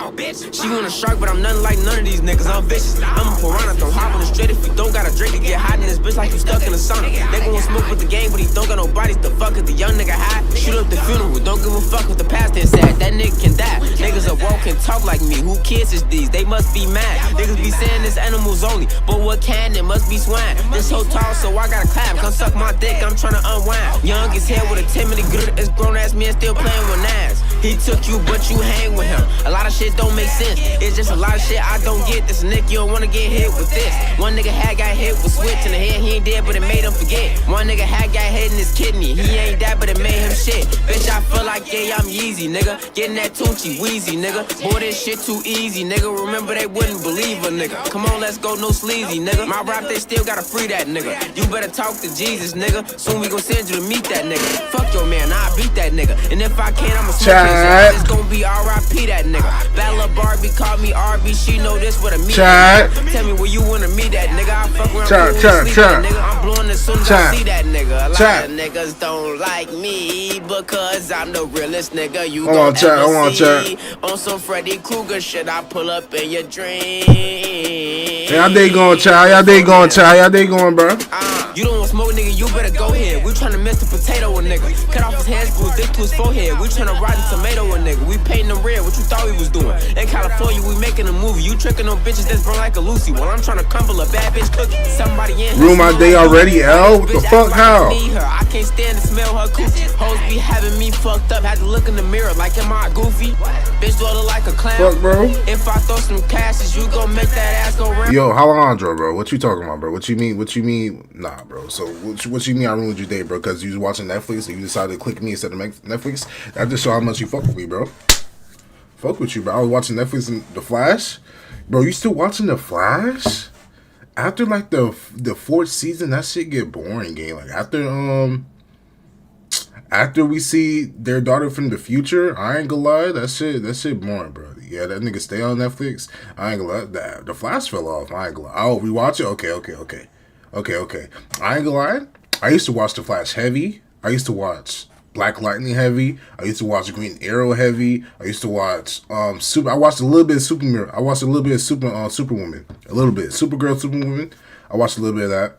out, bitch. She want a shark, but I'm nothing like none of these niggas. I'm vicious. I'm a piranha, don't hop on the straight. If you don't got a drink to get hot in this bitch like you stuck in the sauna. Nigga won't smoke with the game, but he don't got no bodies. The fuck is the young nigga high? Shoot up the funeral, don't give a fuck with the past and sad. That nigga can die. Niggas are walk and talk like me. Who kids is these? They must be mad. Niggas be saying this animals only, but what can? It must be swine. This whole tall, so I gotta clap. Come suck my dick, I'm tryna unwind. Young as hell with a 10-minute grip. This grown ass man still playing with knives. He took you, but you hang with him. A lot of shit don't make sense. It's just a lot of shit I don't get. This nigga, you don't wanna get hit with this. One nigga had got hit with switch in the head. He ain't dead, but it made him forget. One nigga had got hit in his kidney. He ain't that, but it made him shit. Bitch, I feel like, yeah, I'm Yeezy, nigga. Getting that Tunchi, Wheezy, nigga. Boy, this shit too easy, nigga. Remember, they wouldn't believe a nigga. Come on, let's go, no sleazy, nigga. My rap, they still gotta free that nigga. You better talk to Jesus, nigga. Soon we gon' send you to meet that nigga. Fuck your man, I beat that nigga. And if I can't, I'ma smoke his ass. It's gon' be R.I.P. that nigga. Battle of Barbie, call me RB. She know this what a meet. Tell me where you wanna meet that nigga. I fuck around cool sleep that nigga. I'm blowing as soon as I see that nigga. A lot of niggas don't like me because I'm the realest nigga you gon' ever see. On some Freddy Krueger shit, I pull up in your dream. How they going, child? How they going, child? How they going, bro? You don't want smoke, nigga, you better go ahead. We tryna mix the potato a nigga. Cut off his hands, glue dick to his forehead. We tryna ride the tomato a nigga. We painting them red, what you thought we was doing? In California, we making a movie. You tricking them bitches that's burn like a Lucy. While I'm tryna crumble a bad bitch cookie. Somebody in here. Ruin my day already, L? What the fuck, how? I can't stand to smell her coochie. Hoes be having me fucked up. Had to look in the mirror like, am I goofy? Bitch, do I look like a clown? Fuck, bro. If I throw some cashes, you gon' make that ass go round. Yo, Alejandro, bro. What you talking about, bro? What you mean? What you mean? Nah, bro. So, what you mean I ruined your day, bro? Because you was watching Netflix and you decided to click me instead of Netflix? That just show how much you fuck with me, bro. Fuck with you, bro. I was watching Netflix and The Flash. Bro, you still watching The Flash? After, like, the fourth season, that shit get boring, gang. Like, after we see their daughter from the future, I ain't gonna lie, that shit boring, bro. Yeah, that nigga stay on Netflix. I ain't gonna lie, the Flash fell off. I ain't gonna lie. Oh, rewatch it? Okay. I ain't gonna lie. I used to watch The Flash heavy. I used to watch Black Lightning heavy. I used to watch Green Arrow heavy. I used to watch I watched a little bit of Superman. I watched a little bit of Superwoman. A little bit. Supergirl, Superwoman. I watched a little bit of that.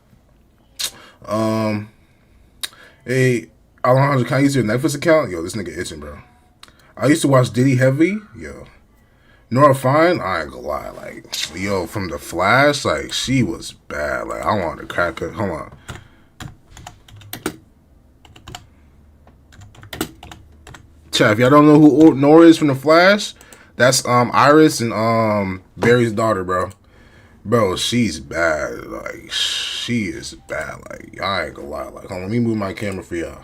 Hey, Alejandro, can I use your Netflix account? Yo, this nigga itching, bro. I used to watch Diddy heavy. Yo. Nora Fine, I ain't gonna lie. Like, yo, from The Flash, like, she was bad. Like, I wanted to crack her. Hold on. Chat, if y'all don't know who Nora is from The Flash, that's Iris and Barry's daughter, bro. Bro, she's bad. Like, she is bad. Like, I ain't gonna lie. Like, hold on, let me move my camera for y'all.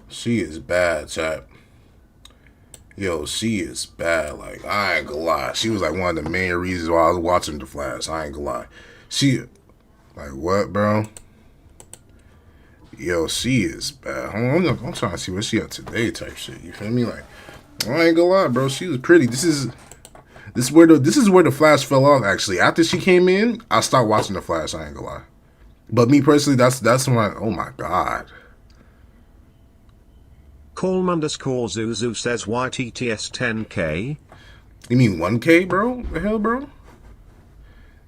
She is bad, chat. Yo, she is bad. Like, I ain't gonna lie. She was like one of the main reasons why I was watching The Flash. I ain't gonna lie. She, like, what, bro? Yo, she is bad. Hold on, I'm trying to see what she got today type shit. You feel me? Like, I ain't gonna lie, bro. She was pretty. This is where the Flash fell off, actually. After she came in, I stopped watching The Flash. I ain't gonna lie. But me personally, that's when oh my God. Calm_Zuzu says YTTS 10K. You mean 1K, bro? The hell, bro?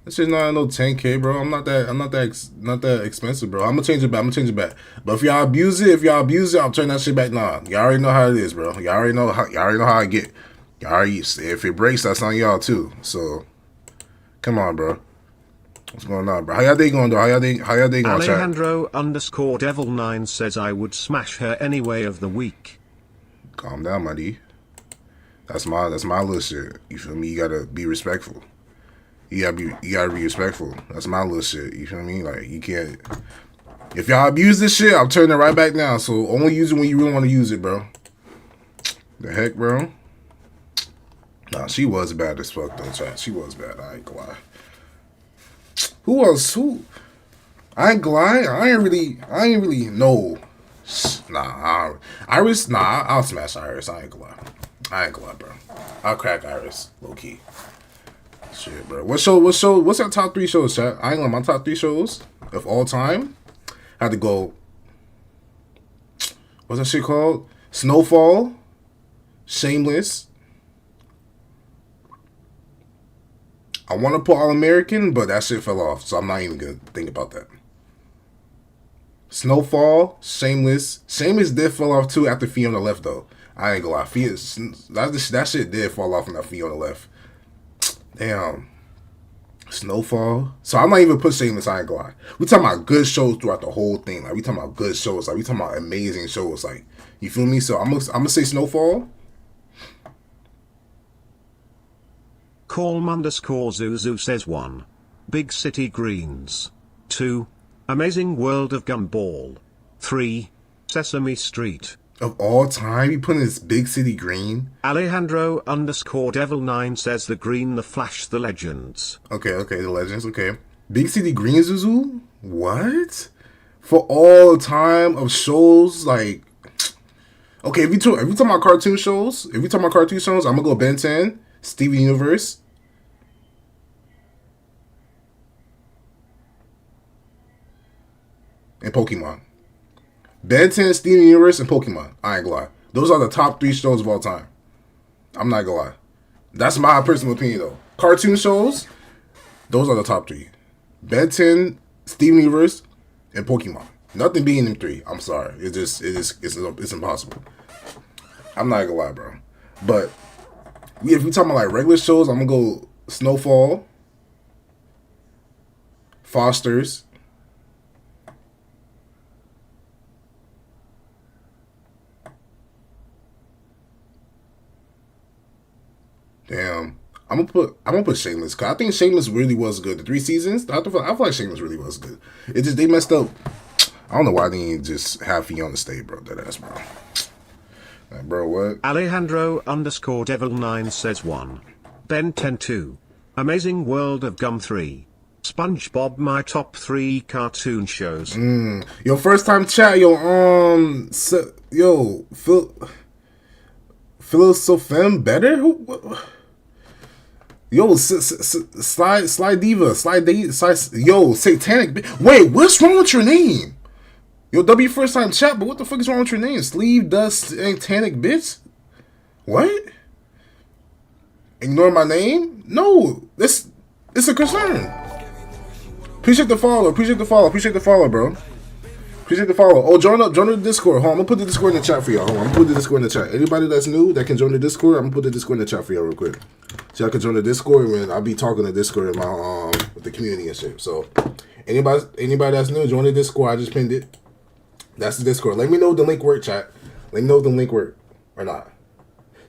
This is not no 10K, bro. I'm not that expensive, bro. I'm gonna change it back. But if y'all abuse it, I'll turn that shit back. Nah, y'all already know how it is, bro. Y'all already know how I get. If it breaks, that's on y'all too. So, come on, bro. What's going on, bro? How y'all day going, though? How y'all day going, Alejandro_Devil9 says I would smash her anyway of the week. Calm down, my D. That's my little shit. You feel me? You gotta be respectful. You gotta be respectful. That's my little shit. You feel me? Like, you can't. If y'all abuse this shit, I'm turning it right back down. So only use it when you really want to use it, bro. The heck, bro? Nah, she was bad as fuck though, chat. She was bad. I ain't gonna lie. Who else? I ain't gonna lie. I ain't really know. Nah, Iris. Nah, I'll smash Iris. I ain't gonna lie, bro. I'll crack Iris, low key. Shit, bro. What's our top 3 shows, chat? I ain't gonna lie, my top 3 shows of all time. I had to go. What's that shit called? Snowfall, Shameless. I want to put All American, but that shit fell off, so I'm not even gonna think about that. Snowfall, Shameless. Shameless did fall off too after Fiona left though. I ain't gonna lie. That shit did fall off when that Fiona left. Damn. Snowfall. So I'm not even put Shameless, I ain't gonna lie. We talking about good shows throughout the whole thing. Like we talking about good shows. Like we talking about amazing shows. Like, you feel me? So I'm gonna say Snowfall. Calm_Zuzu says 1. Big City Greens. 2. Amazing World of Gumball. 3. Sesame Street. Of all time, you putting this Big City Green? Alejandro_Devil9 says the Green, the Flash, the Legends. Okay, the Legends, okay. Big City Green, Zuzu? What? For all time of shows, like... Okay, if you talking about cartoon shows, I'm gonna go Ben 10, Steven Universe. And Pokemon. Ben 10, Steven Universe, and Pokemon. I ain't gonna lie. Those are the top 3 shows of all time. I'm not gonna lie. That's my personal opinion though. Cartoon shows, those are the top 3. Ben 10, Steven Universe, and Pokemon. Nothing beating them 3. I'm sorry. It's impossible. I'm not gonna lie, bro. But if we talking about like regular shows, I'm gonna go Snowfall, Foster's, damn. I'm gonna put Shameless, cause I think Shameless really was good. The 3 seasons, I feel like Shameless really was good. It just, they messed up. I don't know why they didn't just have Fiona stay, bro. That ass, bro. Like, bro, what? Alejandro_Devil9 says 1. Ben 10 2. Amazing World of Gum 3. SpongeBob, my top 3 cartoon shows. Yo, first time chat, yo, Philosopheme better? Yo, Slide Diva, yo, Satanic. Wait, what's wrong with your name? Yo, W first time chat, but what the fuck is wrong with your name? Sleeve Dust Satanic bitch? What? Ignore my name? No, it's a concern. Appreciate the follow, bro. Appreciate the follow. Oh, join the Discord. Hold on, I'm gonna put the Discord in the chat for y'all. I'm gonna put the Discord in the chat. Anybody that's new that can join the Discord, I'm gonna put the Discord in the chat for y'all real quick. So y'all can join the Discord, and I'll be talking to Discord in my with the community and shit. So anybody that's new, join the Discord. I just pinned it. That's the Discord. Let me know if the link work, chat. Let me know if the link work or not.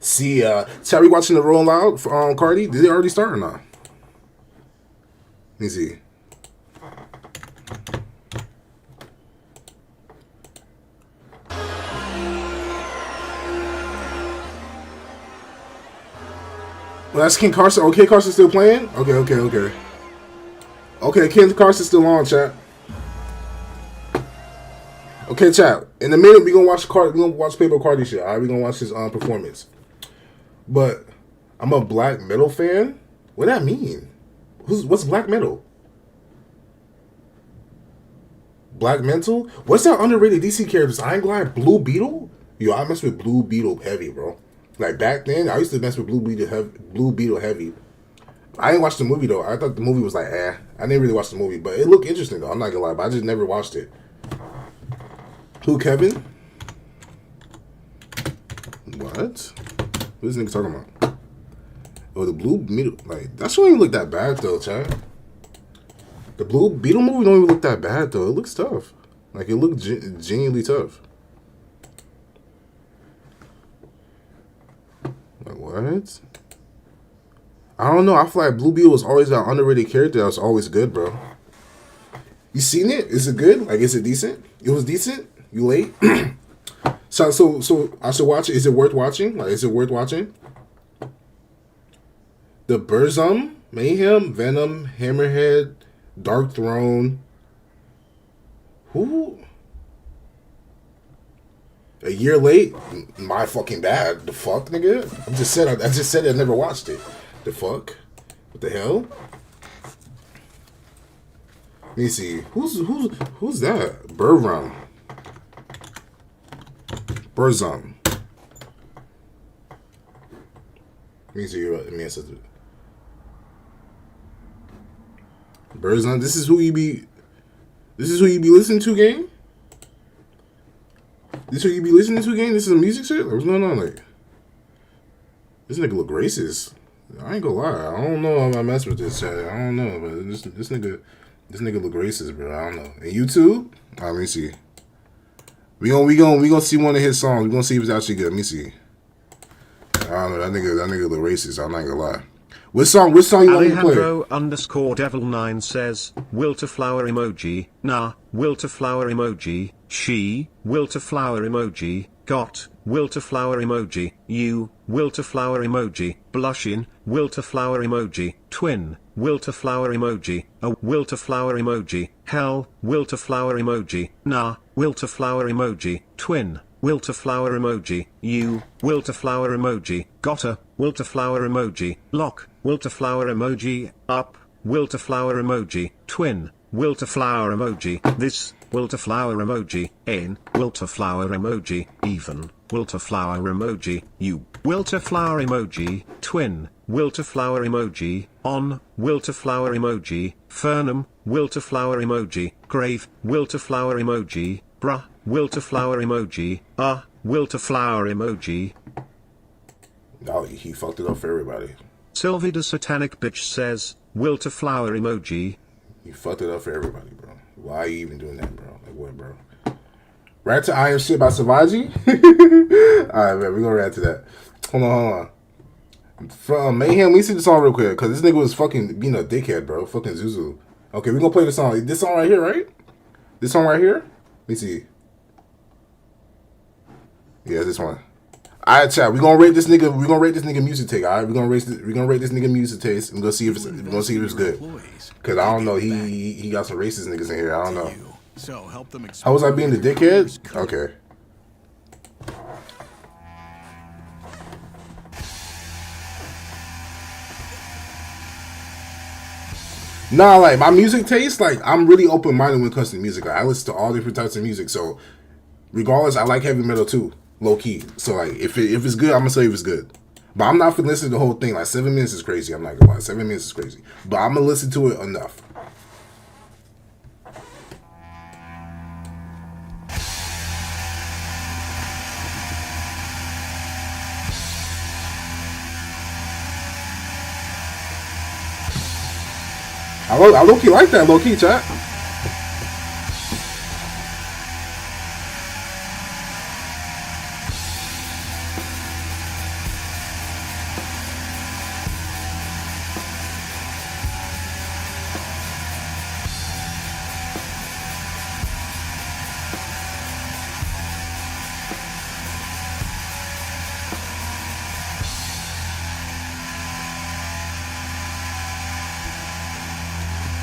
See, chat, we watching the Rolling Loud for Cardi? Did it already start or not? Let me see. Well, that's King Carson. Okay, Carson's still playing? Okay. Okay, King Carson's still on, chat. Okay, chat. In a minute, we gonna watch Playboy Cardi shit. Alright, we gonna watch his performance. But I'm a black metal fan. What that mean? What's black metal? Black Mental? What's that underrated DC characters? I ain't glad Blue Beetle? Yo, I mess with Blue Beetle heavy, bro. Like back then, I used to mess with Blue Beetle heavy. I didn't watch the movie though. I thought the movie was like, I didn't really watch the movie, but it looked interesting though. I'm not gonna lie, but I just never watched it. Who, Kevin? What? What is this nigga talking about? Oh, the Blue Beetle. Like, that shit don't even look that bad though, Chad. The Blue Beetle movie don't even look that bad though. It looks tough. Like, it looked genuinely tough. Like, what? I don't know. I feel like Blue Beetle was always that underrated character that was always good, bro. You seen it? Is it good? Like, is it decent? It was decent? You late? So I should watch it. Is it worth watching? Like, is it worth watching? The Burzum, Mayhem, Venom, Hammerhead, Dark Throne. Who? A year late? My fucking bad. The fuck, nigga? I just said I never watched it. The fuck? What the hell? Let me see. Who's that? Burzum. me see your ancestor. Birdson, this is who you be listening to, gang? This who you be listening to, gang? This is a music shit? Like, what's going on? Like, this nigga look racist. I ain't gonna lie. I don't know if I mess with this chat. I don't know, but this nigga look racist, bro. I don't know. And you too? Let me see. We gonna see one of his songs. We gonna see if it's actually good. Let me see. I don't know. That nigga look racist. I'm not gonna lie. What song you want me to play? Alejandro_Devil9 says, will to flower emoji, nah, will to flower emoji, she, will to flower emoji, got, will to flower emoji, you, will to flower emoji, blushing, will to flower emoji, twin, will to flower emoji, a will to flower emoji, hell, will to flower emoji, nah, will to flower emoji, twin, will to flower emoji, you, will to flower emoji, gotta, will to flower emoji, lock, will to flower emoji, up, will to flower emoji, twin, will to flower emoji, this, will to flower emoji, in, will to flower emoji, even, will to flower emoji, you, will to flower emoji, twin, will to flower emoji, on, will to flower emoji, fernum, will to flower emoji, grave, will to flower emoji, bruh, will to flower emoji, will to flower emoji. Oh, he fucked it up for everybody. Sylvie the Satanic Bitch says, will to flower emoji. You fucked it up for everybody, bro. Why are you even doing that, bro? Like, what, bro? Rap to I Am Shit by Savaji? Alright, man, we're gonna rap to that. Hold on. From Mayhem, we see the song real quick, because this nigga was fucking being a dickhead, bro. Fucking Zuzu. Okay, we're gonna play the song. This song right here, right? This song right here? Let me see. Yeah, this one. Alright, chat. We're gonna rate this nigga music take, alright? We're gonna rate this nigga music taste and we're gonna see if it's good. Cause I don't know, he got some racist niggas in here. I don't know. So help them. How was I being the dickhead? Okay. Nah, like my music taste, like I'm really open minded when it comes to music. Like, I listen to all different types of music, so regardless, I like heavy metal too, low key. So like, if it's good, I'm gonna say if it's good. But I'm not gonna listen to the whole thing. Like 7 minutes is crazy. I'm not gonna lie, 7 minutes is crazy. But I'm gonna listen to it enough. I low key like that, low key, chat.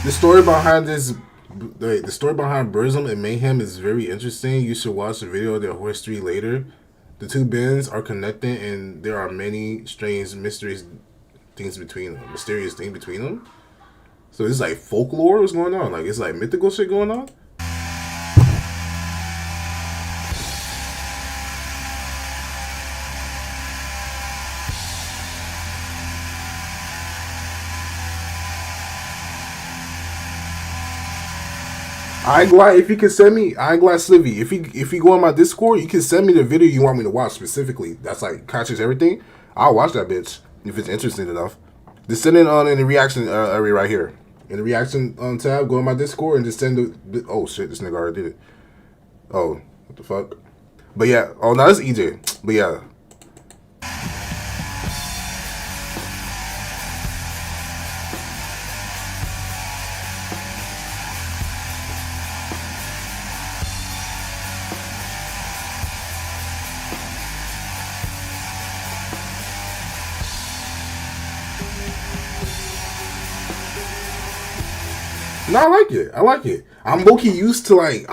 The story behind Burzum and Mayhem is very interesting. You should watch the video of their history later. The two bands are connected, and there are many strange, mysterious things between them. So it's like folklore. What's going on? Like it's like mythical shit going on. I ain't glad if you can send me. I ain't glad Slivy. If you go on my Discord, you can send me the video you want me to watch specifically. That's like catches everything. I'll watch that bitch if it's interesting enough. Just send it on in the reaction area right here. In the reaction tab, go on my Discord and just send the. Oh shit, this nigga already did it. Oh, what the fuck? But yeah. Oh no, that's EJ. But yeah. No, I like it. I like it. I'm low key used to like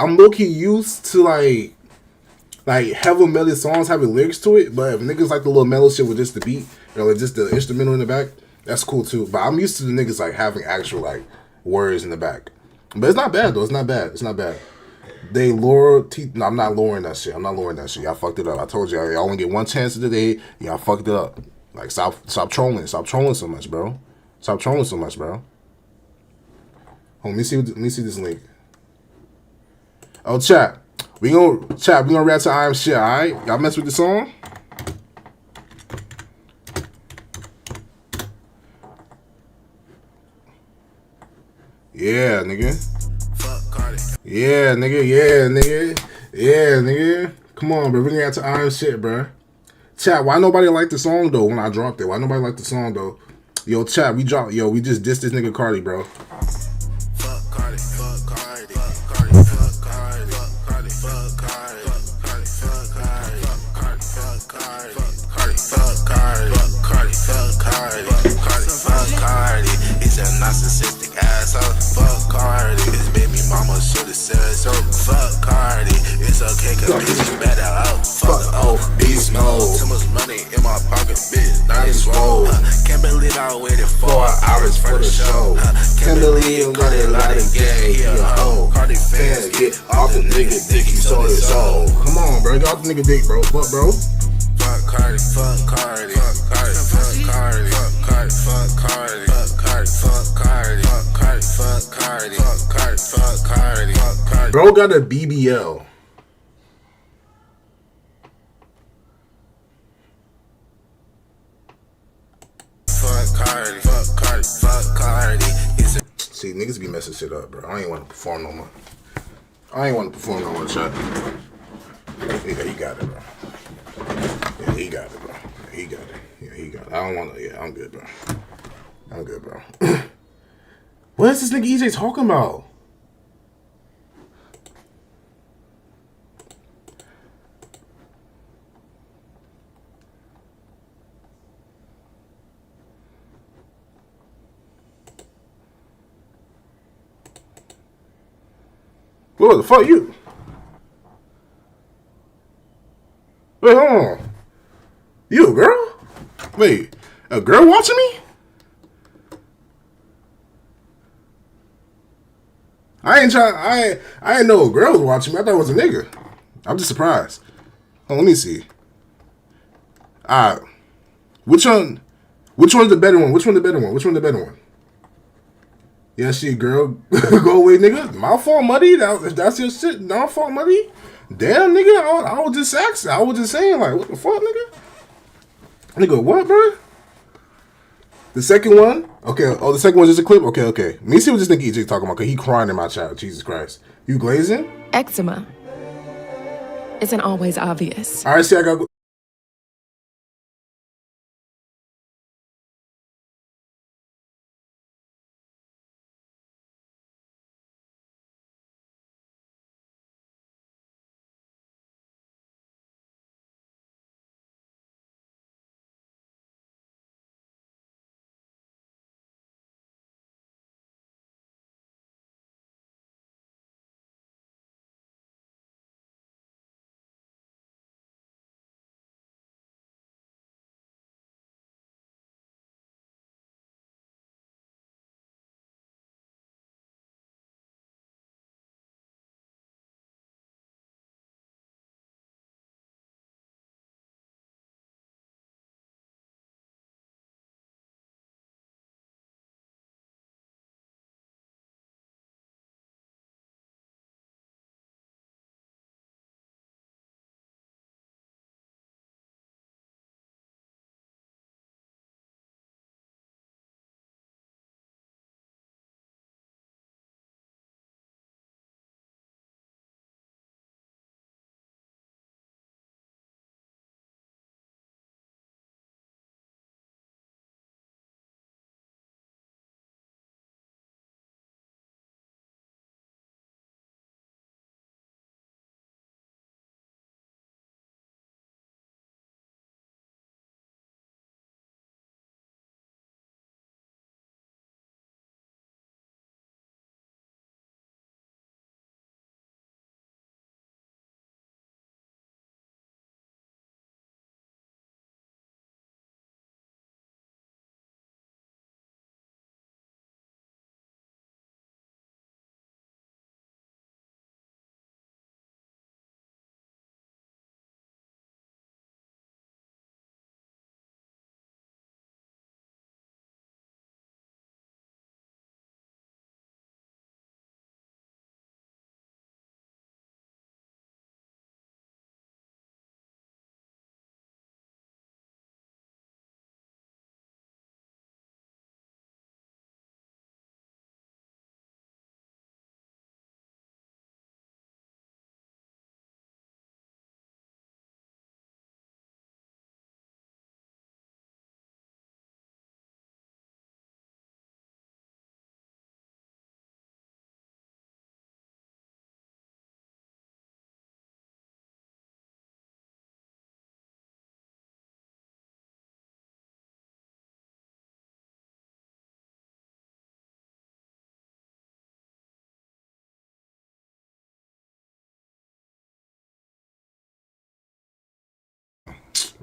heavy metal songs having lyrics to it. But if niggas like the little mellow shit with just the beat or like just the instrumental in the back, that's cool too. But I'm used to the niggas like having actual like words in the back. But it's not bad though. It's not bad. They lure. No, I'm not lowering that shit. Y'all fucked it up. I told y'all only get one chance of the day. Y'all fucked it up. Like, stop trolling. Stop trolling so much, bro. Stop trolling so much, bro. Hold on, let me see this link. Oh, chat. We gonna react to I Am Shit, alright? Y'all mess with the song? Yeah, nigga. Fuck Cardi. Yeah, nigga. Yeah, nigga. Yeah, nigga. Come on, bro. We gonna react to I Am Shit, bro. Chat, why nobody like the song though when I dropped it? Why nobody like the song though? Yo, chat, we just dissed this nigga Cardi, bro. Fuck Cardi. Fuck Cardi. Fuck Cardi. Fuck Cardi. Fuck Cardi. Fuck Cardi. Fuck Cardi. Fuck Cardi. Fuck Cardi. Fuck Cardi. Fuck Cardi. Fuck Cardi. Fuck Cardi. Fuck Cardi. Fuck Cardi. It's a narcissistic asshole. Fuck Cardi. His baby mama should've said so. Fuck Cardi. It's okay 'cause bitches better out. Fuck off. Beast mode. Too much money in my pocket, bitch. Not in swole. Can't believe I waited 4 hours for the show. Can't believe Cardi lied again. He a hoe. Cardi fans get off the nigga dick. He sold his soul. Come on, bro. Get off the nigga dick, bro. Fuck, bro. Fuck Cardi. Fuck Cardi. Fuck Cardi. Fuck Cardi. Fuck Cardi. Fuck Cardi. Fuck Cardi. Fuck Cardi. Fuck Cardi. Fuck Cardi. Fuck Cardi. Fuck Cardi. Fuck Cardi. Bro got a BBL. Fuck Cardi. Fuck Cardi. Fuck Cardi. It's a See, niggas be messing shit up, bro. I ain't want to perform no more. I ain't want to perform no more, chat. Yeah, he got it, bro. Yeah, he got it, bro. Yeah, he got it. Yeah, he got it. I don't want to. Yeah, I'm good, bro. I'm good, bro. What is this nigga EJ talking about? What the fuck you? Wait, hold on. You a girl? Wait, a girl watching me? I ain't know a girl was watching me. I thought it was a nigga. I'm just surprised. Oh, let me see. Which one's the better one? Which one the better one? Which one the better one? Yeah, she a girl. Go away, nigga. My fault, muddy. That's your shit. My fault, muddy. Damn, nigga. I was just asking. I was just saying, like, what the fuck, nigga? Nigga, what, bro? The second one? Okay. Oh, the second one's just a clip? Okay. Let me see what this nigga EJ talking about, because he crying in my chat. Jesus Christ. You glazing? Eczema isn't always obvious. All right, see, I got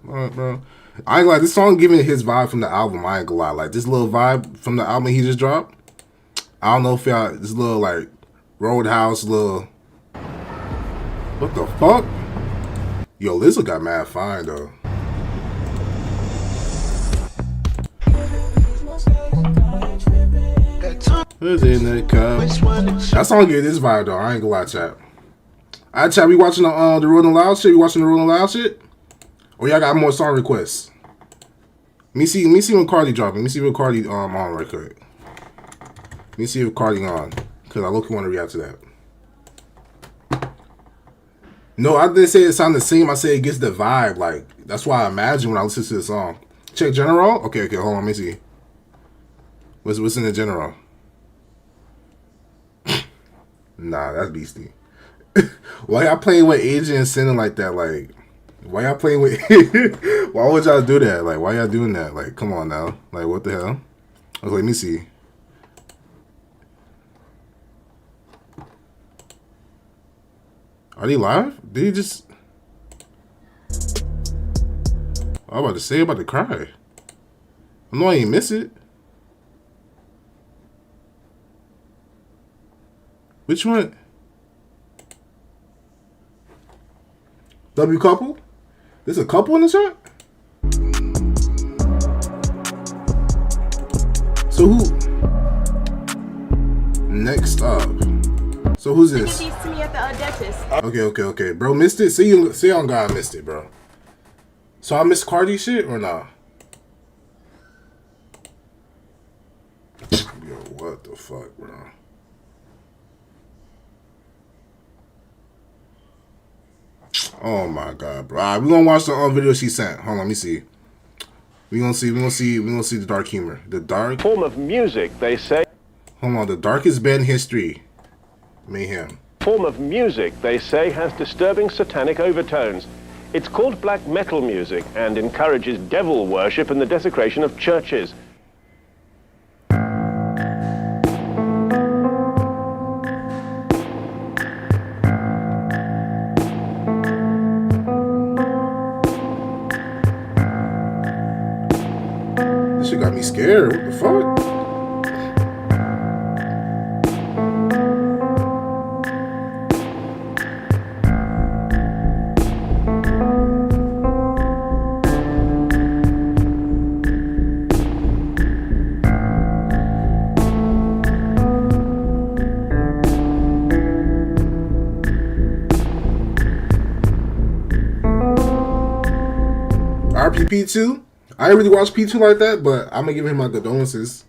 Bro. I ain't gonna lie, this song giving his vibe from the album. I ain't gonna lie. Like, this little vibe from the album he just dropped. I don't know if y'all, this little, like, Roadhouse, little. What the fuck? Yo, Lizzo got mad fine, though. Who's in the cup? That song gave this vibe, though. I ain't gonna lie, chat. Alright, chat, we watching the Rolling Loud shit? We watching the Rolling Loud shit? Or y'all got more song requests? Let me see when Cardi dropping. Let me see what Cardi on right quick. Let me see if Cardi on. Cause I look want to react to that. No, I didn't say it sounded the same. I said it gets the vibe. Like, that's why I imagine when I listen to the song. Check general? Okay, hold on, let me see. What's in the general? Nah, that's beastie. Why y'all playing with Asian and singing like that? Like, why y'all playing with... Why would y'all do that? Like, why y'all doing that? Like, come on now. Like, what the hell? Okay, let me see. Are they live? Did he just... I'm about to say, I'm about to cry. I know I ain't miss it. Which one? W couple? There's a couple in the chat? So who? Next up. So who's this? Okay. Bro, missed it? See on God I missed it, bro. So I missed Cardi shit or nah? Yo, what the fuck, bro? Oh my god, bro. Alright, we gonna watch the video she sent. Hold on, let me see. We gonna see the dark humor. The dark form of music, they say. Hold on, the darkest band in history. Mayhem. Form of music, they say, has disturbing satanic overtones. It's called black metal music and encourages devil worship and the desecration of churches. This shit got me scared. What the fuck? P2. I didn't really watch P2 like that, but I'm gonna give him my condolences.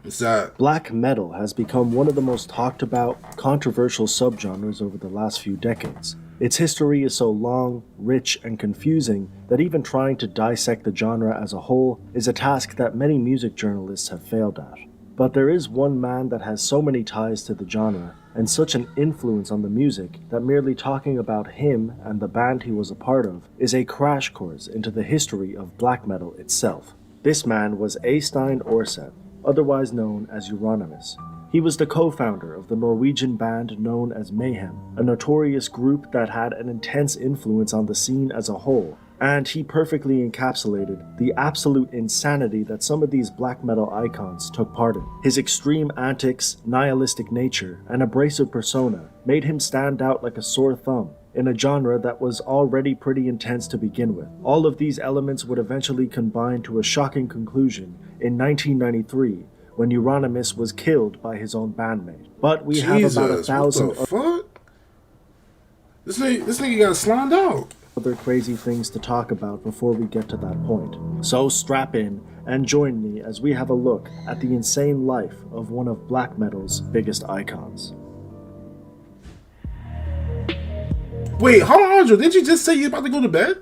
It's sad. Black metal has become one of the most talked about, controversial subgenres over the last few decades. Its history is so long, rich, and confusing that even trying to dissect the genre as a whole is a task that many music journalists have failed at. But there is one man that has so many ties to the genre and such an influence on the music that merely talking about him and the band he was a part of is a crash course into the history of black metal itself. This man was Eystein Aarseth, otherwise known as Euronymous. He was the co-founder of the Norwegian band known as Mayhem, a notorious group that had an intense influence on the scene as a whole, and he perfectly encapsulated the absolute insanity that some of these black metal icons took part in. His extreme antics, nihilistic nature, and abrasive persona made him stand out like a sore thumb in a genre that was already pretty intense to begin with. All of these elements would eventually combine to a shocking conclusion in 1993 when Euronymous was killed by his own bandmate. But we have about 1,000 what the fuck? This nigga got slimed out. Other crazy things to talk about before we get to that point. So strap in and join me as we have a look at the insane life of one of black metal's biggest icons. Wait, hold on, Andrew. Didn't you just say you about to go to bed?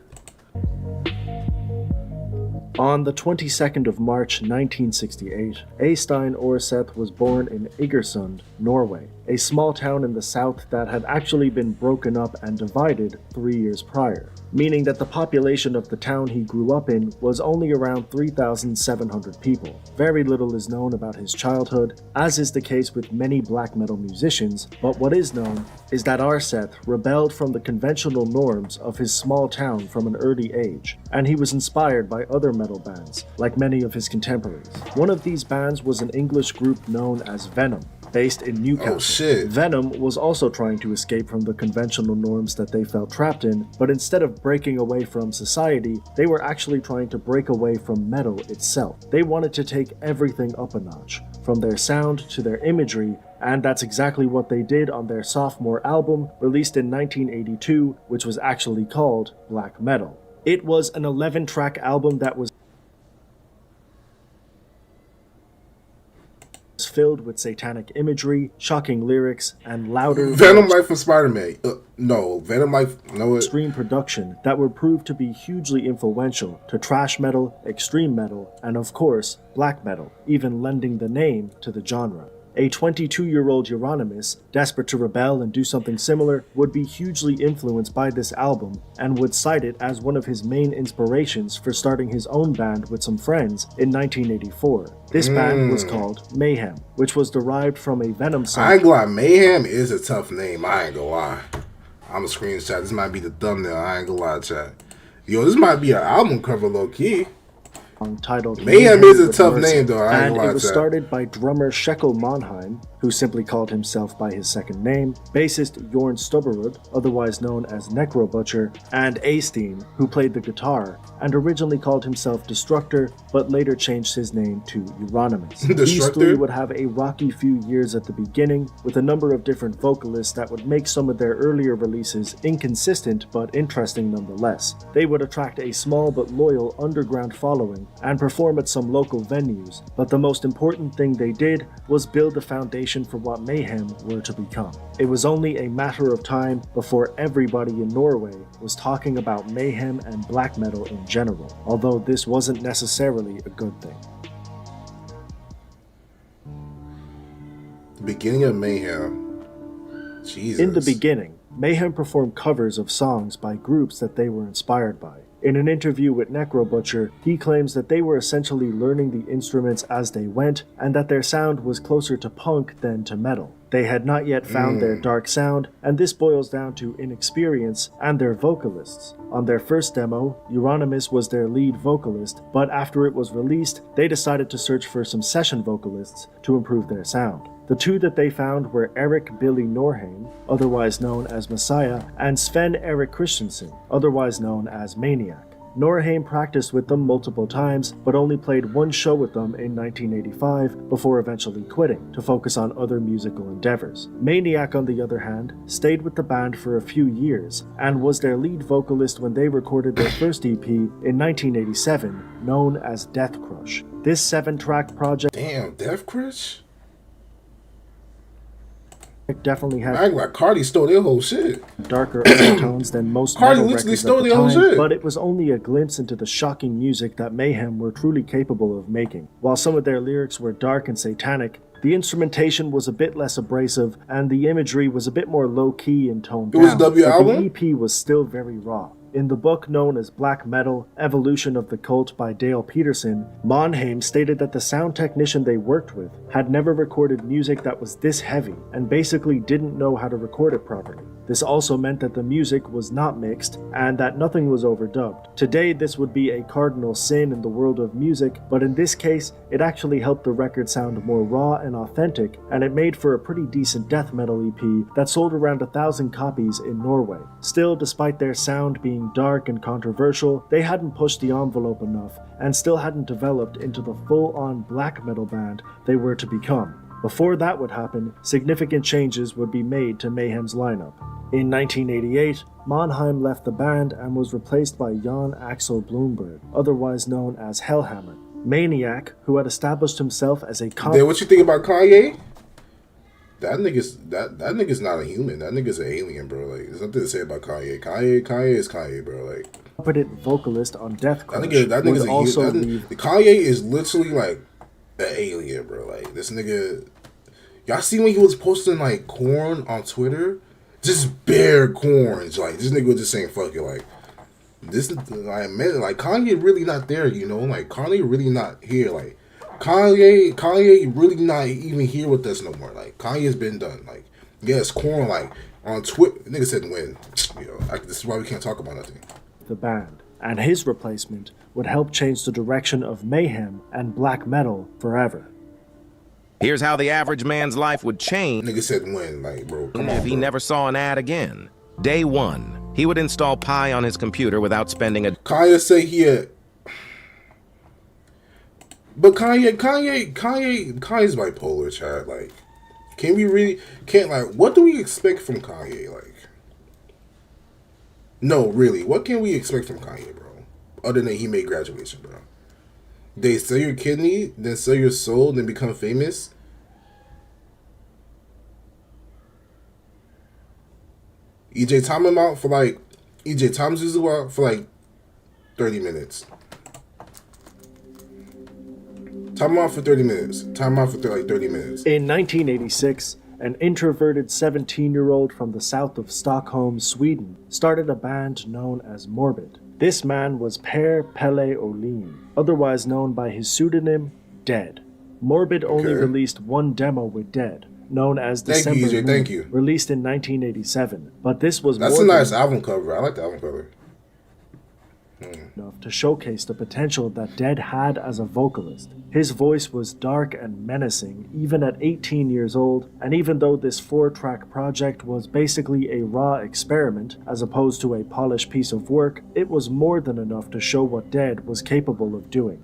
On the 22nd of March 1968, Eystein Aarseth was born in Egersund, Norway, a small town in the south that had actually been broken up and divided 3 years prior, meaning that the population of the town he grew up in was only around 3,700 people. Very little is known about his childhood, as is the case with many black metal musicians, but what is known is that Arseth rebelled from the conventional norms of his small town from an early age, and he was inspired by other metal bands, like many of his contemporaries. One of these bands was an English group known as Venom, based in Newcastle. Oh shit. Venom was also trying to escape from the conventional norms that they felt trapped in, but instead of breaking away from society, they were actually trying to break away from metal itself. They wanted to take everything up a notch, from their sound to their imagery, and that's exactly what they did on their sophomore album, released in 1982, which was actually called Black Metal. It was an 11-track album that was filled with satanic imagery, shocking lyrics, and louder Venom Life from Spider-Man. No, Venom Life. No, extreme production that would prove to be hugely influential to thrash metal, extreme metal, and of course, black metal, even lending the name to the genre. A 22-year-old Euronymous, desperate to rebel and do something similar, would be hugely influenced by this album and would cite it as one of his main inspirations for starting his own band with some friends in 1984. This band was called Mayhem, which was derived from a Venom song. I ain't gonna lie, Mayhem is a tough name. I ain't gonna lie. I'm a screenshot. This might be the thumbnail. I ain't gonna lie, chat. Yo, this might be an album cover, low key. Titled Mayhem is a with tough Mercy. name, though. I ain't And gonna lie it was to that. started by drummer Shekel Monheim, who simply called himself by his second name, bassist Jorn Stubberud, otherwise known as Necro Butcher, and Astein, who played the guitar, and originally called himself Destructor, but later changed his name to Euronymous. These Destructor? three would have a rocky few years at the beginning, with a number of different vocalists that would make some of their earlier releases inconsistent but interesting nonetheless. They would attract a small but loyal underground following and perform at some local venues, but the most important thing they did was build the foundation for what Mayhem were to become. It was only a matter of time before everybody in Norway was talking about Mayhem and black metal in general, although this wasn't necessarily a good thing. The beginning of Mayhem. Jesus. In the beginning, Mayhem performed covers of songs by groups that they were inspired by. In an interview with Necro Butcher, he claims that they were essentially learning the instruments as they went, and that their sound was closer to punk than to metal. They had not yet found their dark sound, and this boils down to inexperience and their vocalists. On their first demo, Euronymous was their lead vocalist, but after it was released, they decided to search for some session vocalists to improve their sound. The two that they found were Eric Billy Norheim, otherwise known as Messiah, and Sven Erik Christensen, otherwise known as Maniac. Norheim practiced with them multiple times, but only played one show with them in 1985 before eventually quitting to focus on other musical endeavors. Maniac, on the other hand, stayed with the band for a few years and was their lead vocalist when they recorded their first EP in 1987, known as Death Crush. This 7-track project Damn, Death Crush? definitely had I ain't like Cardi stole their whole shit. darker undertones than most Cardi metal literally records stole at the the whole time, shit. but it was only a glimpse into the shocking music that Mayhem were truly capable of making. While some of their lyrics were dark and satanic, the instrumentation was a bit less abrasive, and the imagery was a bit more low-key and toned It was down. a W but album? the EP was still very raw. In the book known as Black Metal, Evolution of the Cult by Dale Peterson, Monheim stated that the sound technician they worked with had never recorded music that was this heavy and basically didn't know how to record it properly. This also meant that the music was not mixed and that nothing was overdubbed. Today, this would be a cardinal sin in the world of music, but in this case, it actually helped the record sound more raw and authentic, and it made for a pretty decent death metal EP that sold around 1,000 copies in Norway. Still, despite their sound being dark and controversial, they hadn't pushed the envelope enough and still hadn't developed into the full-on black metal band they were to become. Before that would happen, significant changes would be made to Mayhem's lineup. In 1988, Monheim left the band and was replaced by Jan Axel Bloomberg, otherwise known as Hellhammer. Maniac, who had established himself as a Then what you think about Kanye? That nigga's not a human. That nigga's an alien, bro. Like, there's nothing to say about Kanye. Kanye is Kanye, bro. Like, competent vocalist on Death Crush, that nigga's would a also human. leave Kanye is literally like an alien, bro. Like, this nigga, Y'all see when he was posting like corn on Twitter? Just bare corns. Like this nigga was just saying fuck it. Like this is like man, like Kanye really not there, you know? Like Kanye really not here. Like Kanye really not even here with us no more. Like Kanye's been done. Like yes, corn like on Twitter nigga said when. You know, this is why we can't talk about nothing. The band, and his replacement would help change the direction of mayhem and black metal forever. Here's how the average man's life would change Nigga said when, like, bro, come on, if he bro. never saw an ad again. Day one, he would install Pi on his computer without spending a Kanye say he had, but Kanye's bipolar, chat. Like, what do we expect from Kanye? Like, no, really, what can we expect from Kanye, bro? Other than he made Graduation, bro. They sell your kidney, then sell your soul, then become famous. Time him out for like 30 minutes. Time him out for 30 minutes. Time him out for like 30 minutes. In 1986, an introverted 17-year-old from the south of Stockholm, Sweden, started a band known as Morbid. This man was Per Pelle Olin, otherwise known by his pseudonym Dead. Morbid only released one demo with Dead, known as December Thank you, EJ. Moon, Thank you. released in 1987. But this was That's more a nice than album cover. I like the album cover. enough to showcase the potential that Dead had as a vocalist. His voice was dark and menacing, even at 18 years old, and even though this 4-track project was basically a raw experiment, as opposed to a polished piece of work, it was more than enough to show what Dead was capable of doing.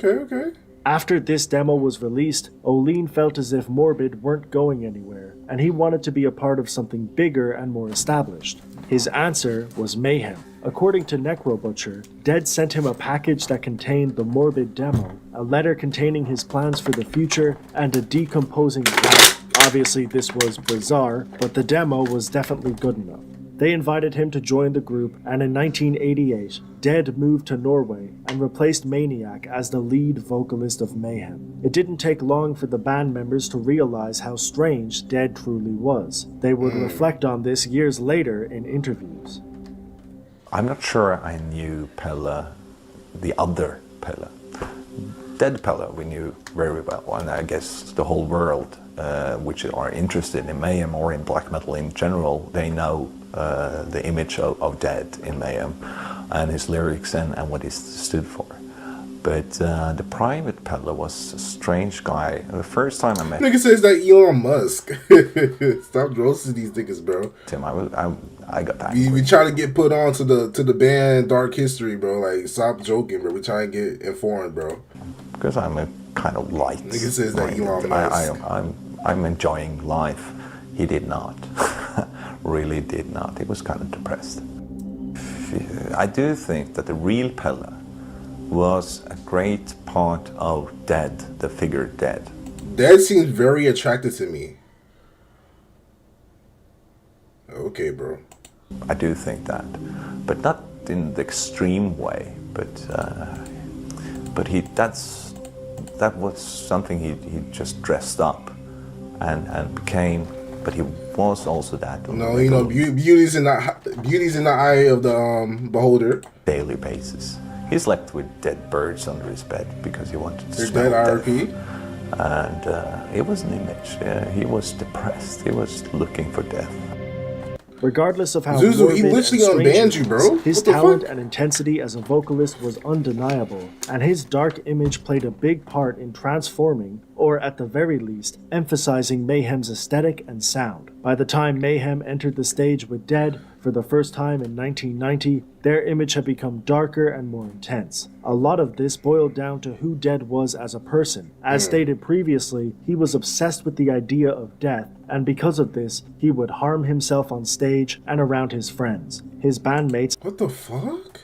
Okay. After this demo was released, Olin felt as if Morbid weren't going anywhere, and he wanted to be a part of something bigger and more established. His answer was Mayhem. According to Necrobutcher, Dead sent him a package that contained the Morbid demo, a letter containing his plans for the future, and a decomposing body. Obviously this was bizarre, but the demo was definitely good enough. They invited him to join the group, and in 1988, Dead moved to Norway and replaced Maniac as the lead vocalist of Mayhem. It didn't take long for the band members to realize how strange Dead truly was. They would reflect on this years later in interviews. I'm not sure I knew Pelle, the other Pelle. Dead Pelle we knew very well, and I guess the whole world, which are interested in Mayhem or in black metal in general, they know the image of Dead in Mayhem and his lyrics and what he stood for. But the private Pelle was a strange guy. The first time I met Nigga says that Elon Musk. Stop roasting these niggas, bro. him, I got angry. We try to get put on to the band Dark History, bro. Like, stop joking, bro. We try to get informed, bro. Because I'm a kind of light. Nigga says that Elon Musk. I'm enjoying life. He did not. Really did not. He was kind of depressed. I do think that the real Pelle was a great part of Dead, the figure Dead. Dead seems very attractive to me. Okay, bro. I do think that, but not in the extreme way. But that was something he just dressed up and became. But he was also that. No, you know, beauty's in the eye of the beholder. Daily basis. He slept with dead birds under his bed because he wanted to They're smell dead, death. IRP. And it was an image. He was depressed. He was looking for death. Regardless of how Zuzu, he morbid literally and unbanned strange you, he bro. was, his What the talent fuck? and intensity as a vocalist was undeniable, and his dark image played a big part in transforming, or at the very least, emphasizing Mayhem's aesthetic and sound. By the time Mayhem entered the stage with Dead for the first time in 1990, their image had become darker and more intense. A lot of this boiled down to who Dead was as a person. As stated previously, he was obsessed with the idea of death, and because of this, he would harm himself on stage and around his friends. His bandmates What the fuck?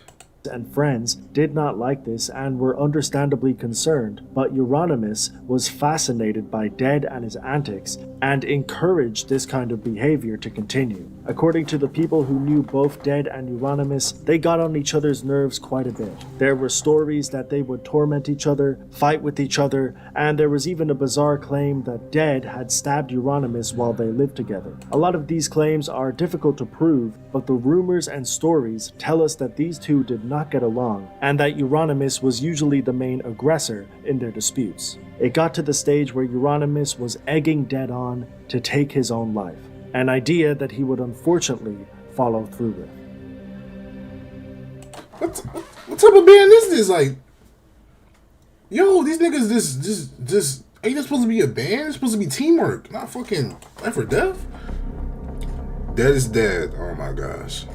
and friends did not like this and were understandably concerned, but Euronymous was fascinated by Dead and his antics and encouraged this kind of behavior to continue. According to the people who knew both Dead and Euronymous, they got on each other's nerves quite a bit. There were stories that they would torment each other, fight with each other, and there was even a bizarre claim that Dead had stabbed Euronymous while they lived together. A lot of these claims are difficult to prove, but the rumors and stories tell us that these two did not get along, and that Euronymous was usually the main aggressor in their disputes. It got to the stage where Euronymous was egging Dead on to take his own life, an idea that he would unfortunately follow through with. What type of band is this? Like, yo, these niggas just ain't this supposed to be a band? It's supposed to be teamwork, not fucking life or death. Dead is dead. Oh my gosh.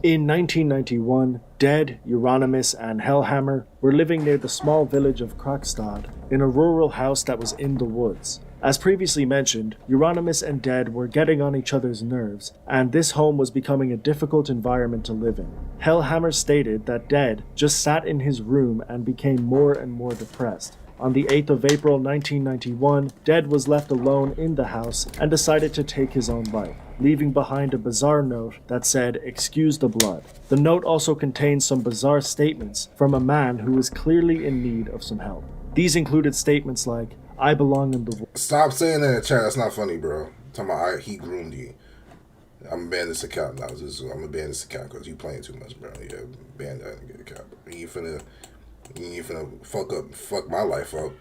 In 1991, Dead, Euronymous, and Hellhammer were living near the small village of Krogstad in a rural house that was in the woods. As previously mentioned, Euronymous and Dead were getting on each other's nerves, and this home was becoming a difficult environment to live in. Hellhammer stated that Dead just sat in his room and became more and more depressed. On the 8th of April 1991, Dead was left alone in the house and decided to take his own life, leaving behind a bizarre note that said, "Excuse the blood." The note also contains some bizarre statements from a man who was clearly in need of some help. These included statements like, "I belong in the woods." Stop saying that in the chat. That's not funny, bro. Talking about he groomed you. I'm gonna ban this account now. I'm gonna ban this account because you playing too much, bro. Yeah, ban that and get account. You ain't finna fuck my life up.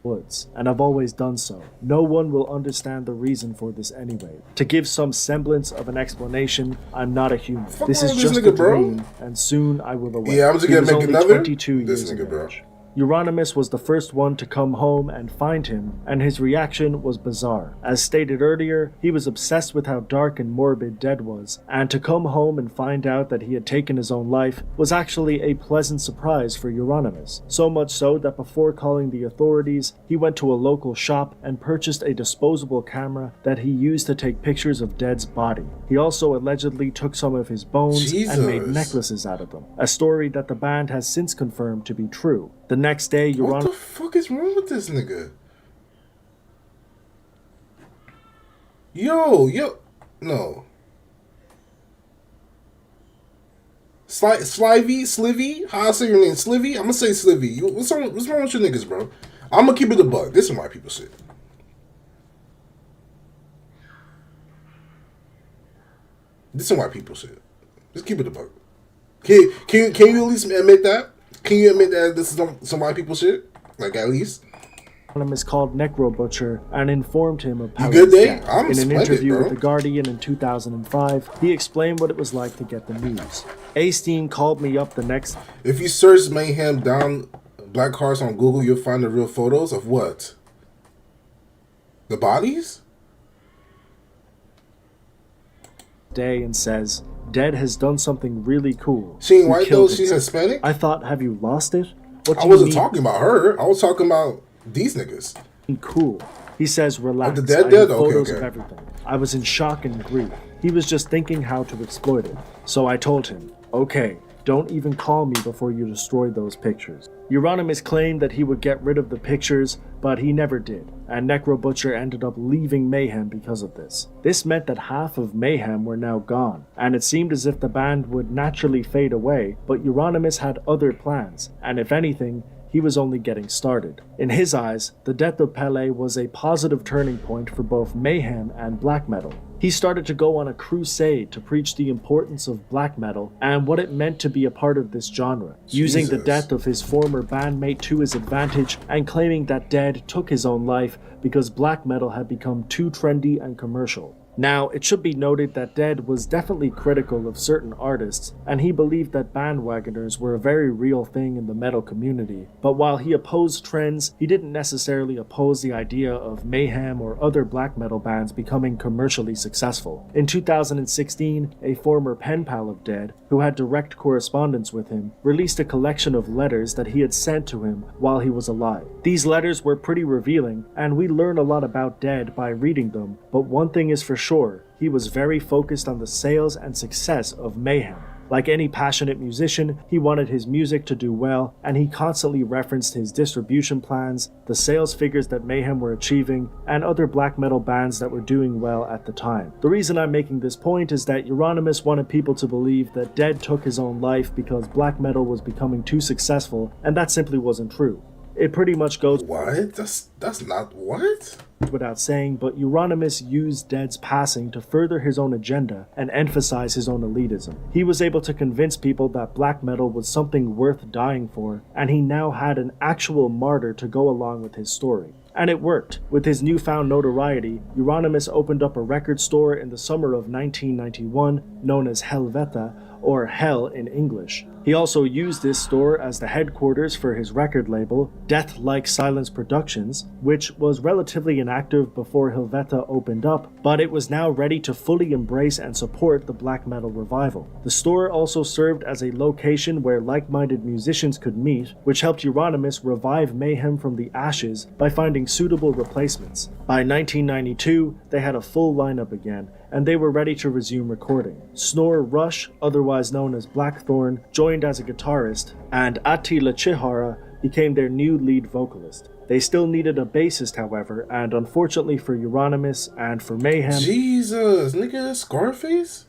Woods, and I've always done so. No one will understand the reason for this anyway. To give some semblance of an explanation, I'm not a human. This is just a dream, and soon I will awake. Yeah, I'm just gonna make another. 22 years of age. Euronymous was the first one to come home and find him, and his reaction was bizarre. As stated earlier, he was obsessed with how dark and morbid Dead was, and to come home and find out that he had taken his own life was actually a pleasant surprise for Euronymous. So much so that before calling the authorities, he went to a local shop and purchased a disposable camera that he used to take pictures of Dead's body. He also allegedly took some of his bones and made necklaces out of them, a story that the band has since confirmed to be true. The next day, What the fuck is wrong with this nigga? Yo, no. Slivy? How I say your name? Slivy? I'm gonna say Slivy. What's wrong with your niggas, bro? I'm gonna keep it a buck. This is why people shit. This is why people shit. Just keep it a buck. Can you at least admit that? Can you admit that this is some white people shit? Like, at least? Is called Necro Butcher and informed him of Palad's good day? death. In an interview with The Guardian in 2005, he explained what it was like to get the news. Astein called me up the next... If you search Mayhem down Black Hearts on Google, you'll find the real photos of what? The bodies? ...day and says, Dead has done something really cool. She ain't white though? She's Hispanic? I thought, have you lost it? What I wasn't talking about her. I was talking about these niggas. Cool. He says, relax. Oh, the dead? I have photos okay. of everything. I was in shock and grief. He was just thinking how to exploit it. So I told him, okay, don't even call me before you destroy those pictures. Euronymous claimed that he would get rid of the pictures, but he never did, and Necro Butcher ended up leaving Mayhem because of this. This meant that half of Mayhem were now gone, and it seemed as if the band would naturally fade away, but Euronymous had other plans, and if anything, he was only getting started. In his eyes, the death of Pele was a positive turning point for both Mayhem and black metal. He started to go on a crusade to preach the importance of black metal and what it meant to be a part of this genre, using the death of his former bandmate to his advantage and claiming that Dead took his own life because black metal had become too trendy and commercial. Now, it should be noted that Dead was definitely critical of certain artists, and he believed that bandwagoners were a very real thing in the metal community, but while he opposed trends, he didn't necessarily oppose the idea of Mayhem or other black metal bands becoming commercially successful. In 2016, a former pen pal of Dead, who had direct correspondence with him, released a collection of letters that he had sent to him while he was alive. These letters were pretty revealing, and we learn a lot about Dead by reading them, but one thing is for sure, he was very focused on the sales and success of Mayhem. Like any passionate musician, he wanted his music to do well, and he constantly referenced his distribution plans, the sales figures that Mayhem were achieving, and other black metal bands that were doing well at the time. The reason I'm making this point is that Euronymous wanted people to believe that Dead took his own life because black metal was becoming too successful, and that simply wasn't true. It pretty much goes What? That's not what? without saying, but Euronymous used Dead's passing to further his own agenda and emphasize his own elitism. He was able to convince people that black metal was something worth dying for, and he now had an actual martyr to go along with his story. And it worked. With his newfound notoriety, Euronymous opened up a record store in the summer of 1991 known as Helvete, or Hell in English. He also used this store as the headquarters for his record label, Death Like Silence Productions, which was relatively inactive before Helvete opened up, but it was now ready to fully embrace and support the black metal revival. The store also served as a location where like-minded musicians could meet, which helped Euronymous revive Mayhem from the ashes by finding suitable replacements. By 1992, they had a full lineup again, and they were ready to resume recording. Snore Rush, otherwise known as Blackthorn, joined as a guitarist, and Attila Chihara became their new lead vocalist. They still needed a bassist, however, and unfortunately for Euronymous and for Mayhem... Jesus, nigga, that's Scarface?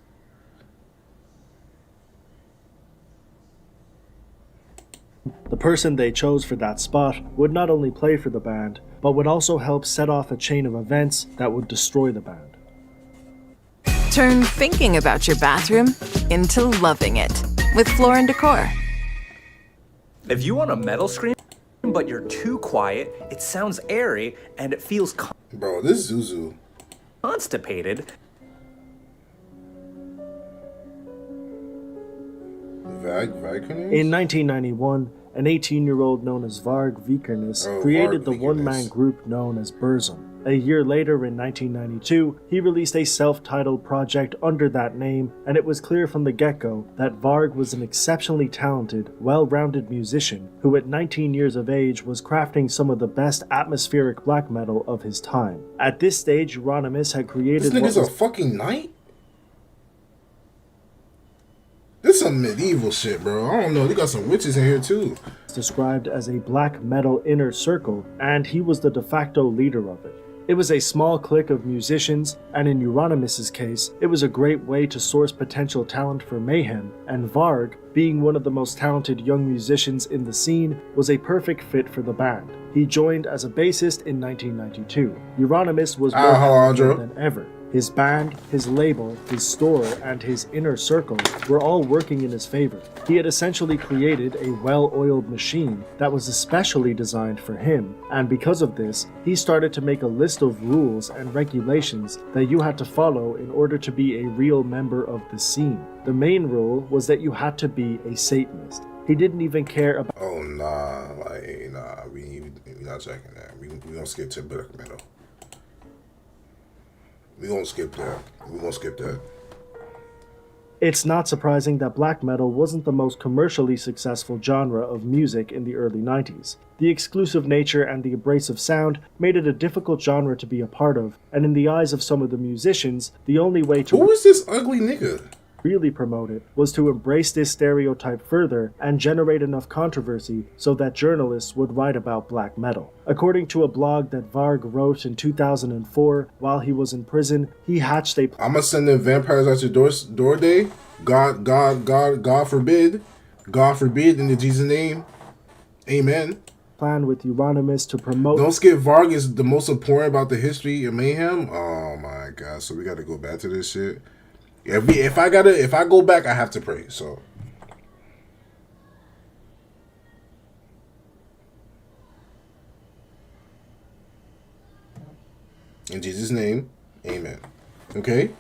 The person they chose for that spot would not only play for the band, but would also help set off a chain of events that would destroy the band. Turn thinking about your bathroom into loving it with Floor & Decor. If you want a metal scream, but you're too quiet, it sounds airy, and it feels Bro, this Zuzu. constipated. In 1991, an 18-year-old known as Varg Vikernes created the one-man group known as Burzum. A year later, in 1992, he released a self-titled project under that name, and it was clear from the get-go that Varg was an exceptionally talented, well-rounded musician who at 19 years of age was crafting some of the best atmospheric black metal of his time. At this stage, Euronymous had created... This nigga's a fucking knight? This some medieval shit, bro. I don't know. They got some witches in here, too. Described as a black metal inner circle, and he was the de facto leader of it. It was a small clique of musicians, and in Euronymous' case, it was a great way to source potential talent for Mayhem, and Varg, being one of the most talented young musicians in the scene, was a perfect fit for the band. He joined as a bassist in 1992. Euronymous was more talented than ever. His band, his label, his store, and his inner circle were all working in his favor. He had essentially created a well-oiled machine that was especially designed for him, and because of this, he started to make a list of rules and regulations that you had to follow in order to be a real member of the scene. The main rule was that you had to be a Satanist. He didn't even care about... Oh, nah, we not checking that. We gonna skip to black metal. We gonna skip that. It's not surprising that black metal wasn't the most commercially successful genre of music in the early 90s. The exclusive nature and the abrasive sound made it a difficult genre to be a part of, and in the eyes of some of the musicians, the only way to... Who is this ugly nigga? Really promote it was to embrace this stereotype further and generate enough controversy so that journalists would write about black metal. According to a blog that Varg wrote in 2004 while he was in prison, he hatched a... I'ma send the vampires out your door day. God forbid. God forbid in the Jesus name. Amen. Plan with Euronymous to promote... Don't skip Varg is the most important about the history of Mayhem. Oh my god, so we gotta go back to this shit. If I go back, I have to pray. So in Jesus' name, amen. Okay.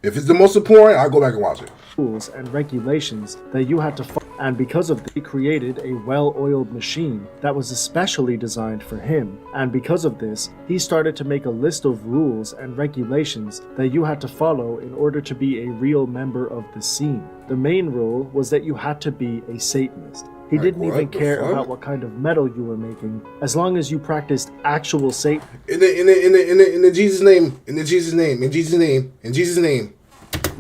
If it's the most important, I'll go back and watch it. Rules and regulations that you had to follow, and because of this, he created a well-oiled machine that was especially designed for him, and because of this, he started to make a list of rules and regulations that you had to follow in order to be a real member of the scene. The main rule was that you had to be a Satanist. He didn't even care about what kind of metal you were making, as long as you practiced actual Satan. In the Jesus name, in Jesus' name.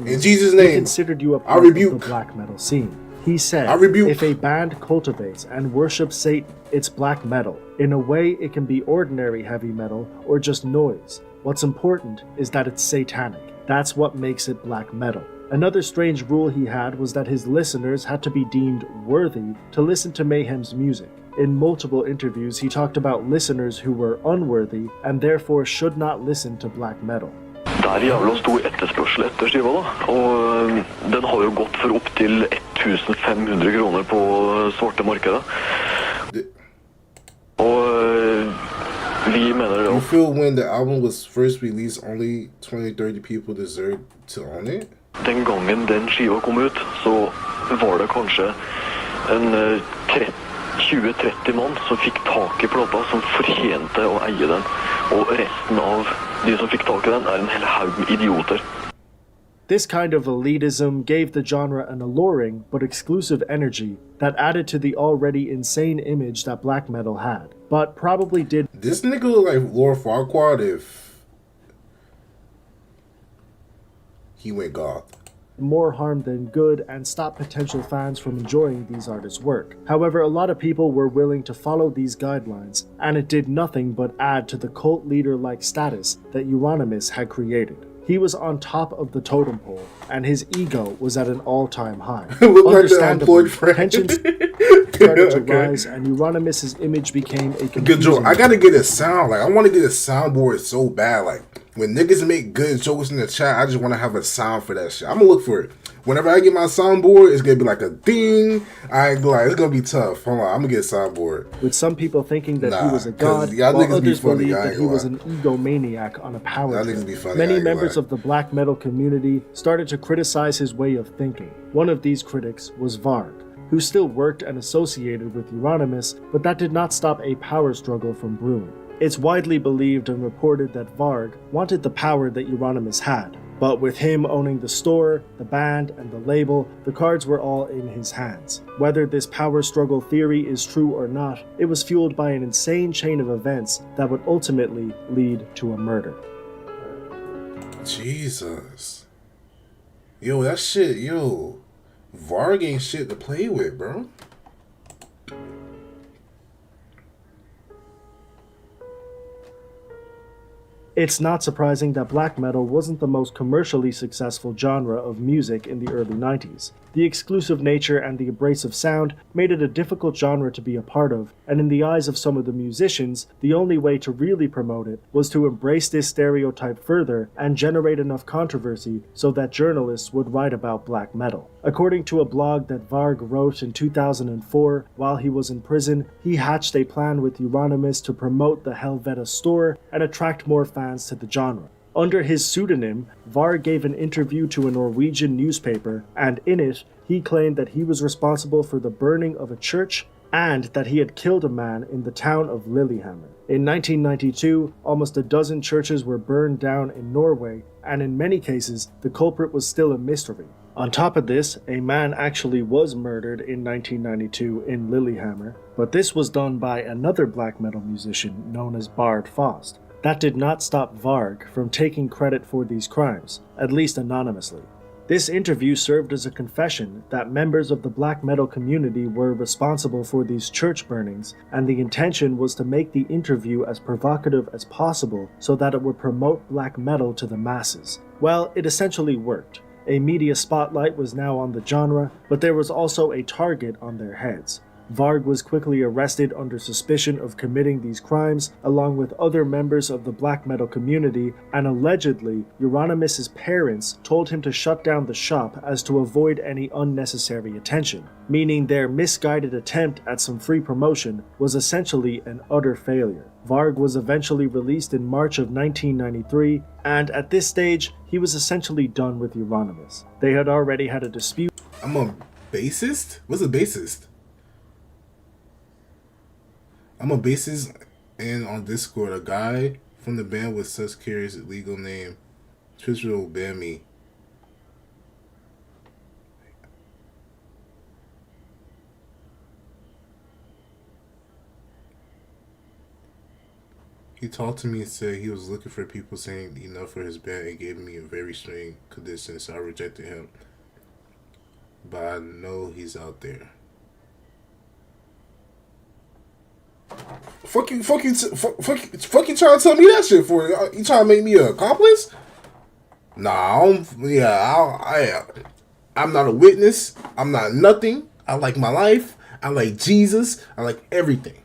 release, In Jesus' he name, considered you a I part of rebuke. the black metal scene. He said, I rebuke. if a band cultivates and worships Satan, it's black metal. In a way, it can be ordinary heavy metal or just noise. What's important is that it's satanic. That's what makes it black metal. Another strange rule he had was that his listeners had to be deemed worthy to listen to Mayhem's music. In multiple interviews, he talked about listeners who were unworthy and therefore should not listen to black metal. Det jævla stor etterspørsel etter skiva da, og den har jo gått for opp til 1500 kroner på svarte markedet. Og vi mener det. You feel when the album was first released, only 20-30 people deserved to own it? Den gangen den skiva kom ut, så var det kanskje en 20-30 mann som fikk tak i plata, som fortjente å eie den. Og resten av de som fikk tak i den en hel haug med idioter. This kind of elitism gave the genre an alluring but exclusive energy that added to the already insane image that black metal had, but probably did. This nigga look like Lord Farquaad if he went goth. More harm than good and stop potential fans from enjoying these artists' work. However, a lot of people were willing to follow these guidelines, and it did nothing but add to the cult leader-like status that Euronymous had created. He was on top of the totem pole, and his ego was at an all-time high. Understandably, tensions started to rise, and Euronymous' image became a good joke. I gotta get a sound. Like, I want to get a soundboard so bad. Like, when niggas make good jokes in the chat, I just want to have a sound for that shit. I'm gonna look for it. Whenever I get my soundboard, it's gonna be like a ding. I ain't gonna lie, it's gonna be tough. Hold on, I'm gonna get a soundboard. With some people thinking that he was a god, while others believed that he was an egomaniac on a power trip. Many members of the black metal community started to criticize his way of thinking. One of these critics was Varg, who still worked and associated with Euronymous, but that did not stop a power struggle from brewing. It's widely believed and reported that Varg wanted the power that Euronymous had, but with him owning the store, the band, and the label, the cards were all in his hands. Whether this power struggle theory is true or not, it was fueled by an insane chain of events that would ultimately lead to a murder. Jesus. Yo, that shit, yo. Varg ain't shit to play with, bro. It's not surprising that black metal wasn't the most commercially successful genre of music in the early 90s. The exclusive nature and the abrasive sound made it a difficult genre to be a part of, and in the eyes of some of the musicians, the only way to really promote it was to embrace this stereotype further and generate enough controversy so that journalists would write about black metal. According to a blog that Varg wrote in 2004 while he was in prison, he hatched a plan with Euronymous to promote the Helvete store and attract more fans to the genre. Under his pseudonym, Varg gave an interview to a Norwegian newspaper, and in it, he claimed that he was responsible for the burning of a church and that he had killed a man in the town of Lillehammer. In 1992, almost a dozen churches were burned down in Norway, and in many cases, the culprit was still a mystery. On top of this, a man actually was murdered in 1992 in Lillehammer, but this was done by another black metal musician known as Bard Faust. That did not stop Varg from taking credit for these crimes, at least anonymously. This interview served as a confession that members of the black metal community were responsible for these church burnings, and the intention was to make the interview as provocative as possible so that it would promote black metal to the masses. Well, it essentially worked. A media spotlight was now on the genre, but there was also a target on their heads. Varg was quickly arrested under suspicion of committing these crimes, along with other members of the black metal community, and allegedly, Euronymous' parents told him to shut down the shop as to avoid any unnecessary attention, meaning their misguided attempt at some free promotion was essentially an utter failure. Varg was eventually released in March of 1993, and at this stage, he was essentially done with Euronymous. They had already had a dispute. I'm a bassist? What's a bassist? I'm a bassist, and on Discord, a guy from the band with such curious legal name. Twitch will ban me. He talked to me and said he was looking for people saying enough for his bed and gave me a very strange condition, so I rejected him. But I know he's out there. Fuck you trying to tell me that shit for? You trying to make me an accomplice? Nah, I'm not a witness. I'm not nothing. I like my life. I like Jesus. I like everything.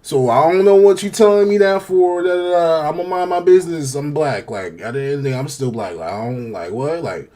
So I don't know what you telling me that for. I'm gonna mind my business. I'm black. Like at the end of the day, I'm still black. Like I don't like what like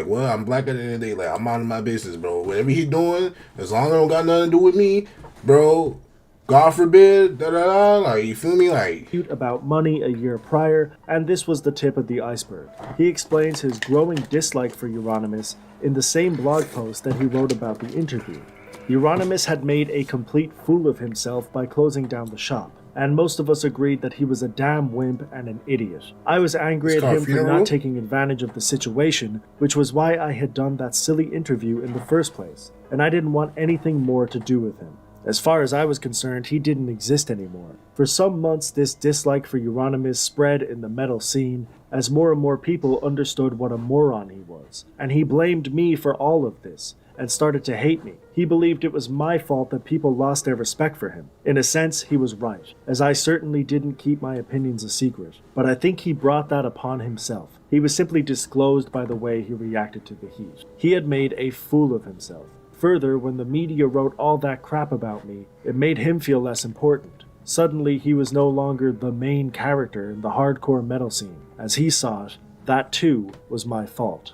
what. I'm black at the end of the day. Like I'm minding my business, bro. Whatever he doing, as long as it don't got nothing to do with me, bro. God forbid, like you feel me, like about money a year prior, and this was the tip of the iceberg. He explains his growing dislike for Euronymous in the same blog post that he wrote about the interview. Euronymous had made a complete fool of himself by closing down the shop, and most of us agreed that he was a damn wimp and an idiot. I was angry at him for not taking advantage of the situation, which was why I had done that silly interview in the first place, and I didn't want anything more to do with him. As far as I was concerned, he didn't exist anymore. For some months, this dislike for Euronymous spread in the metal scene as more and more people understood what a moron he was, and he blamed me for all of this, and started to hate me. He believed it was my fault that people lost their respect for him. In a sense, he was right, as I certainly didn't keep my opinions a secret, but I think he brought that upon himself. He was simply disclosed by the way he reacted to the heat. He had made a fool of himself. Further, when the media wrote all that crap about me, it made him feel less important. Suddenly, he was no longer the main character in the hardcore metal scene. As he saw it, that too was my fault.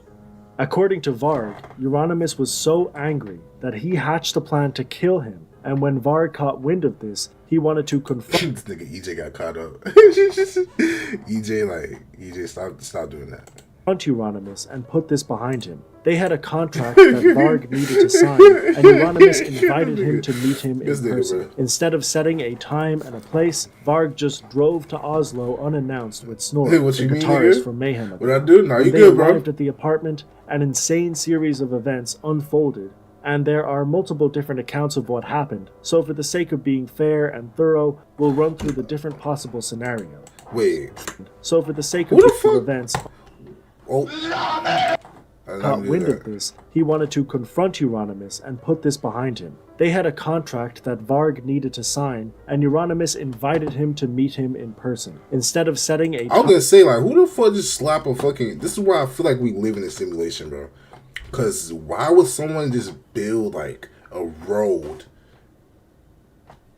According to Varg, Euronymous was so angry that he hatched a plan to kill him, and when Varg caught wind of this, he wanted to confront... This nigga EJ got caught up. EJ, stop doing that. Euronymous and put this behind him. They had a contract that Varg needed to sign, and Euronymous invited him to meet him in person. Instead of setting a time and a place, Varg just drove to Oslo unannounced with Snort, the guitarist from Mayhem. What I do? Nah, you they good, bro. arrived at the apartment, an insane series of events unfolded, and there are multiple different accounts of what happened, so for the sake of being fair and thorough, we'll run through the different possible scenarios. Wait. So for the sake of different events... Caught wind of this, he wanted to confront Euronymous and put this behind him. They had a contract that Varg needed to sign, and Euronymous invited him to meet him in person. Instead of setting a... I was gonna say, like, who the fuck just slap a fucking... This is why I feel like we live in a simulation, bro. Because why would someone just build, like, a road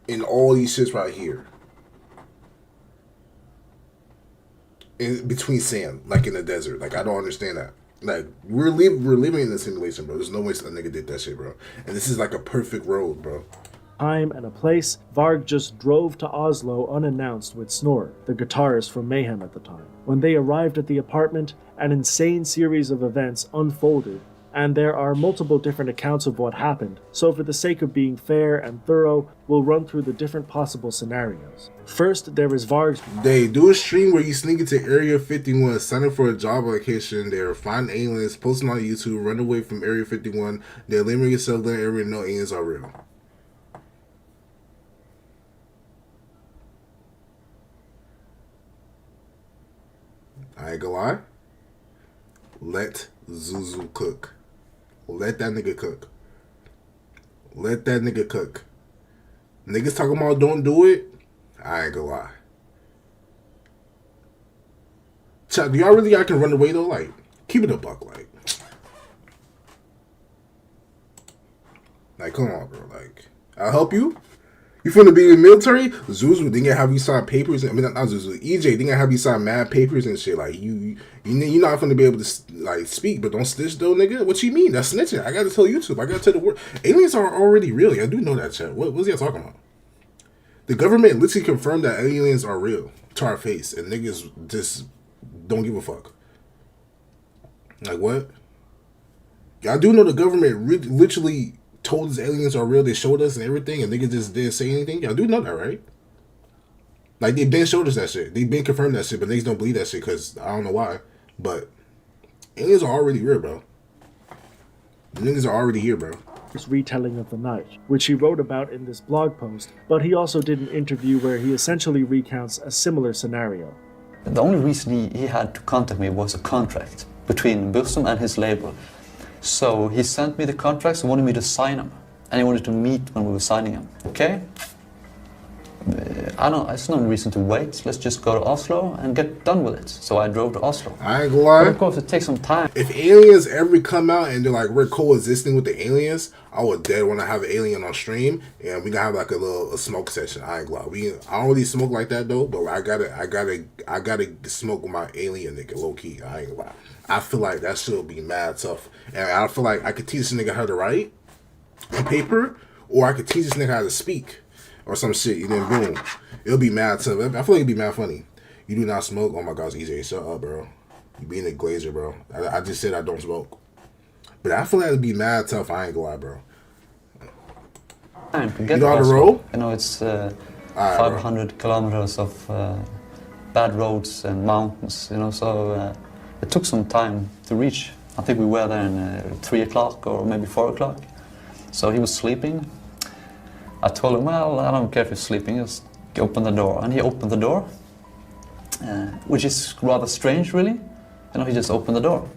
in all these shits right here? In between sand, like in the desert. Like, I don't understand that. Like, we're living in a simulation, bro. There's no way a nigga did that shit, bro. And this is like a perfect road, bro. Time and a place, Varg just drove to Oslo unannounced with Snort, the guitarist from Mayhem at the time. When they arrived at the apartment, an insane series of events unfolded, and there are multiple different accounts of what happened, so for the sake of being fair and thorough, we'll run through the different possible scenarios. First, there is Varg's... They do a stream where you sneak into Area 51, sign up for a job application, they're finding aliens, posting on YouTube, run away from Area 51, they eliminate yourself in the area, no aliens are real. I ain't gonna lie. Let Zuzu cook. Let that nigga cook. Let that nigga cook. Niggas talking about don't do it. I ain't gonna lie. Chuck, do y'all really I can run away though? Like, keep it a buck, like come on, bro. Like, I'll help you. You finna be in the military? Zuzu, they gonna have you sign papers. I mean, not Zuzu. EJ, they gonna have you sign mad papers and shit. Like, you're not gonna be able to like speak, but don't snitch though, nigga. What you mean? That's snitching. I gotta tell YouTube. I gotta tell the world. Aliens are already real. I do know that, chat. What's y'all talking about? The government literally confirmed that aliens are real to our face, and niggas just don't give a fuck. Like, what? Y'all do know the government literally told us aliens are real. They showed us and everything, and niggas just didn't say anything. Y'all do know that, right? Like, they been showed us that shit. They been confirmed that shit, but niggas don't believe that shit because I don't know why. But aliens are already real, bro. The niggas are already here, bro. his retelling of the night, which he wrote about in this blog post, but he also did an interview where he essentially recounts a similar scenario. The only reason he had to contact me was a contract between Bursum and his label. So he sent me the contracts and wanted me to sign them. And he wanted to meet when we were signing them. Okay? There's no reason to wait. Let's just go to Oslo and get done with it. So I drove to Oslo. I ain't gonna lie. But of course, it takes some time. If aliens ever come out and they're like, we're coexisting with the aliens, I would dead want to have an alien on stream and we gonna have like a smoke session. I ain't gonna lie. I don't really smoke like that though, but I gotta smoke with my alien nigga low key. I ain't gonna lie. I feel like that shit will be mad tough, and I feel like I could teach this nigga how to write on paper, or I could teach this nigga how to speak. Or some shit, and then boom, it'll be mad tough. I feel like it'd be mad funny. You do not smoke? Oh my gosh, EJ, shut up, bro. You being a glazer, bro. I just said I don't smoke. But I feel like it'd be mad tough, I ain't gonna lie, bro. You know how to roll? You know, it's 500 kilometers of bad roads and mountains, you know, so it took some time to reach. I think we were there in 3 o'clock or maybe 4 o'clock. So he was sleeping. I told him, well, I don't care if you're sleeping, just open the door. And he opened the door, which is rather strange, really. You know, he just opened the door.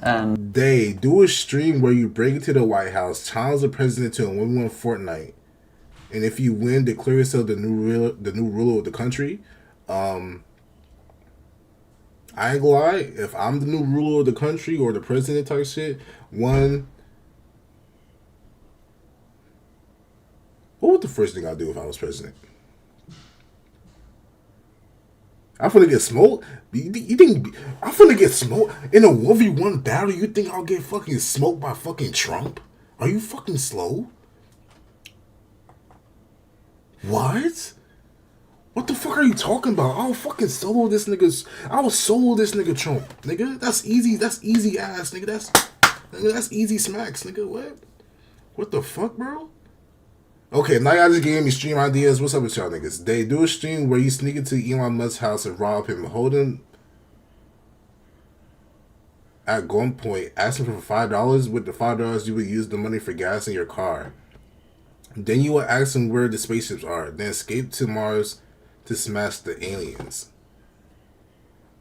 And they do a stream where you break into the White House, challenge the president to a 1v1 Fortnite, and if you win, declare yourself the new ruler of the country. I ain't gonna lie, if I'm the new ruler of the country or the president type shit, what would the first thing I'd do if I was president? I'm finna get smoked? You think I'm finna get smoked? In a 1v1 battle, you think I'll get fucking smoked by fucking Trump? Are you fucking slow? What? What the fuck are you talking about? I'll fucking solo this nigga. I'll solo this nigga Trump, nigga. That's easy. That's easy ass, nigga. That's easy smacks, nigga. What? What the fuck, bro? Okay, now y'all just gave me stream ideas. What's up with y'all niggas? They do a stream where you sneak into Elon Musk's house and rob him, hold him at gunpoint, ask him for $5. With the $5, you would use the money for gas in your car. Then you will ask him where the spaceships are. Then escape to Mars to smash the aliens.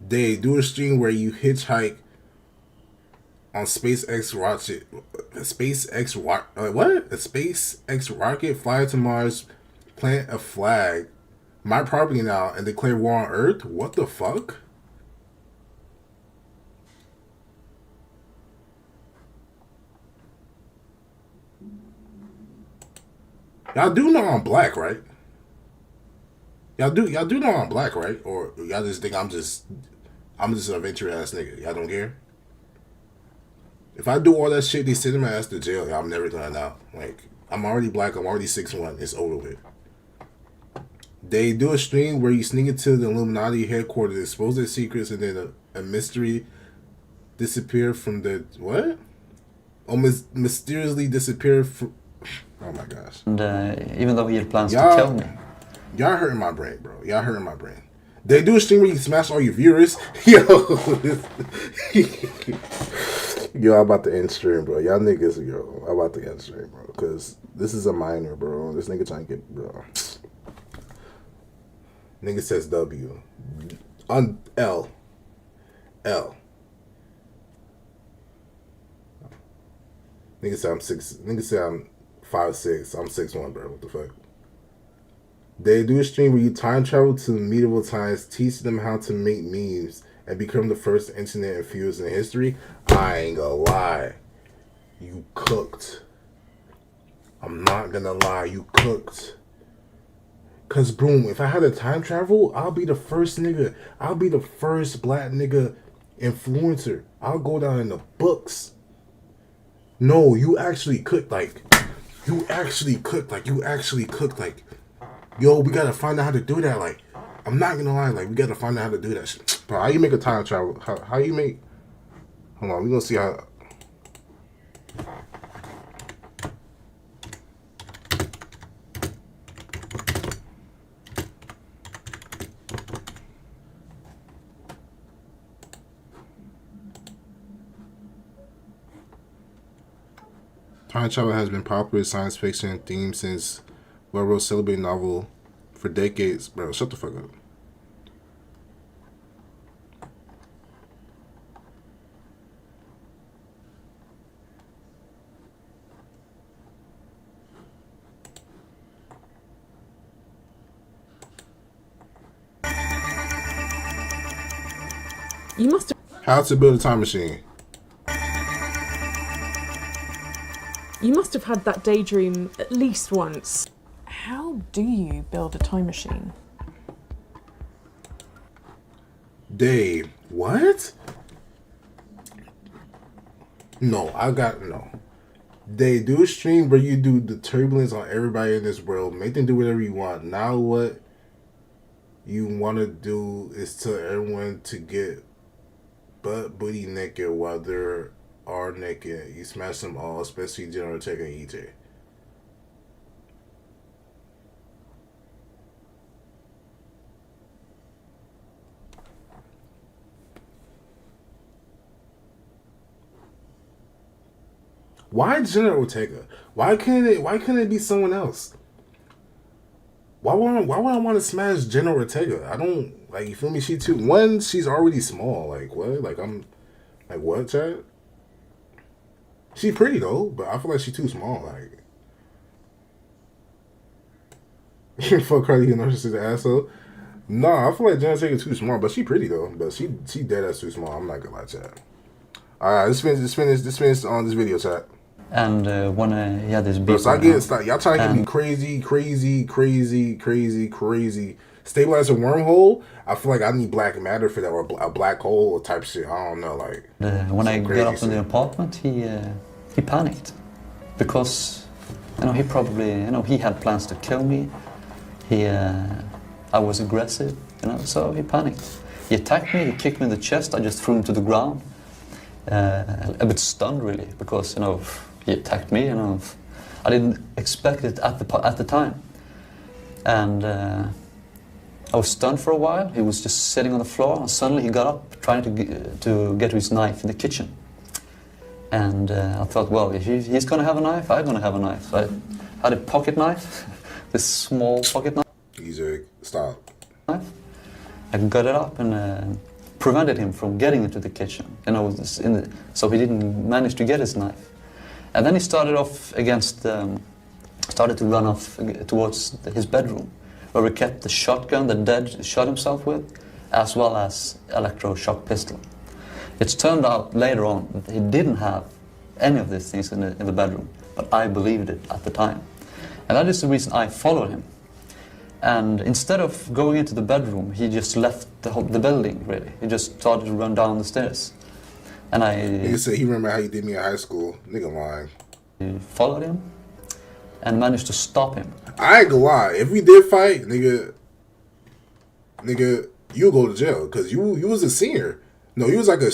They do a stream where you hitchhike on SpaceX rocket, a SpaceX rocket, fly to Mars, plant a flag, my property now, and declare war on Earth. What the fuck? Y'all do know I'm black, right? Y'all do know I'm black, right? Or y'all just think I'm just an adventure ass nigga? Y'all don't care? If I do all that shit, they send my ass to jail. I'm never going out. Like, I'm already black. I'm already 6'1". It's over with. They do a stream where you sneak into the Illuminati headquarters, expose their secrets, and then a mystery disappear from the what? Oh, mysteriously disappear from. Oh my gosh. And even though he had plans to kill me. Y'all hurting my brain, bro. Y'all hurting my brain. They do a stream where you smash all your viewers. Yo. Yo, I'm about to end stream, bro. Y'all niggas, yo, I'm about to end stream, bro. Because this is a minor, bro. This nigga trying to get, bro. Nigga says W. On L. L. Nigga say I'm 6. Nigga say I'm 5'6". I'm 6'1", bro. What the fuck? They do a stream where you time travel to medieval times, teach them how to make memes, and become the first internet infused in history. I ain't gonna lie. You cooked. I'm not gonna lie. You cooked. Cause boom, if I had a time travel, I'll be the first nigga. I'll be the first black nigga influencer. I'll go down in the books. No, you actually cooked like. You actually cooked like. Yo, we gotta find out how to do that. Like, I'm not gonna lie. Like, we gotta find out how to do that shit. Bro, how you make a time travel? How you make? Hold on, we gonna see how. Time travel has been popular science fiction theme since well-wrote celebrated novel for decades. Bro, shut the fuck up. You must have. How to build a time machine. You must have had that daydream at least once. How do you build a time machine? Dave, what? No, They do a stream where you do the turbulence on everybody in this world. Make them do whatever you want. Now what you want to do is tell everyone to get butt booty naked while they are naked. You smash them all, especially General Tech and EJ. Why Jenna Ortega? Why couldn't it be someone else? Why would I want to smash Jenna Ortega? I don't like, you feel me? She's already small. Like what? Like I'm like what, Chad? She's pretty though, but I feel like she's too small. Like fuck Cardi, you know she's an asshole. No, I feel like Jenna Ortega's too small, but she pretty though. But she dead ass too small. I'm not gonna lie, Chad. Alright, let's finish on this video, Chad. And when he had this beat, so y'all trying to get me crazy. Stabilize a wormhole. I feel like I need black matter for that, or a black hole or type shit. I don't know, like. When I got up in the apartment, he panicked because he probably he had plans to kill me. I was aggressive, so he panicked. He attacked me. He kicked me in the chest. I just threw him to the ground. A bit stunned really because he attacked me. I didn't expect it at the time, and I was stunned for a while. He was just sitting on the floor, and suddenly he got up, trying to get to his knife in the kitchen. And I thought, well, if he's gonna have a knife, I'm gonna have a knife. So I had a pocket knife, this small pocket knife. Easy, stop. Knife. I got it up and prevented him from getting into the kitchen. So he didn't manage to get his knife. And then he started to run off towards his bedroom, where we kept the shotgun that Dad shot himself with, as well as electroshock pistol. It's turned out later on that he didn't have any of these things in the bedroom, but I believed it at the time. And that is the reason I followed him. And instead of going into the bedroom, he just left the building, really. He just started to run down the stairs. And He said he remember how you did me in high school. Nigga lying. I followed him and managed to stop him. I ain't gonna lie. If we did fight, nigga, you go to jail because you was a senior. No, you was like a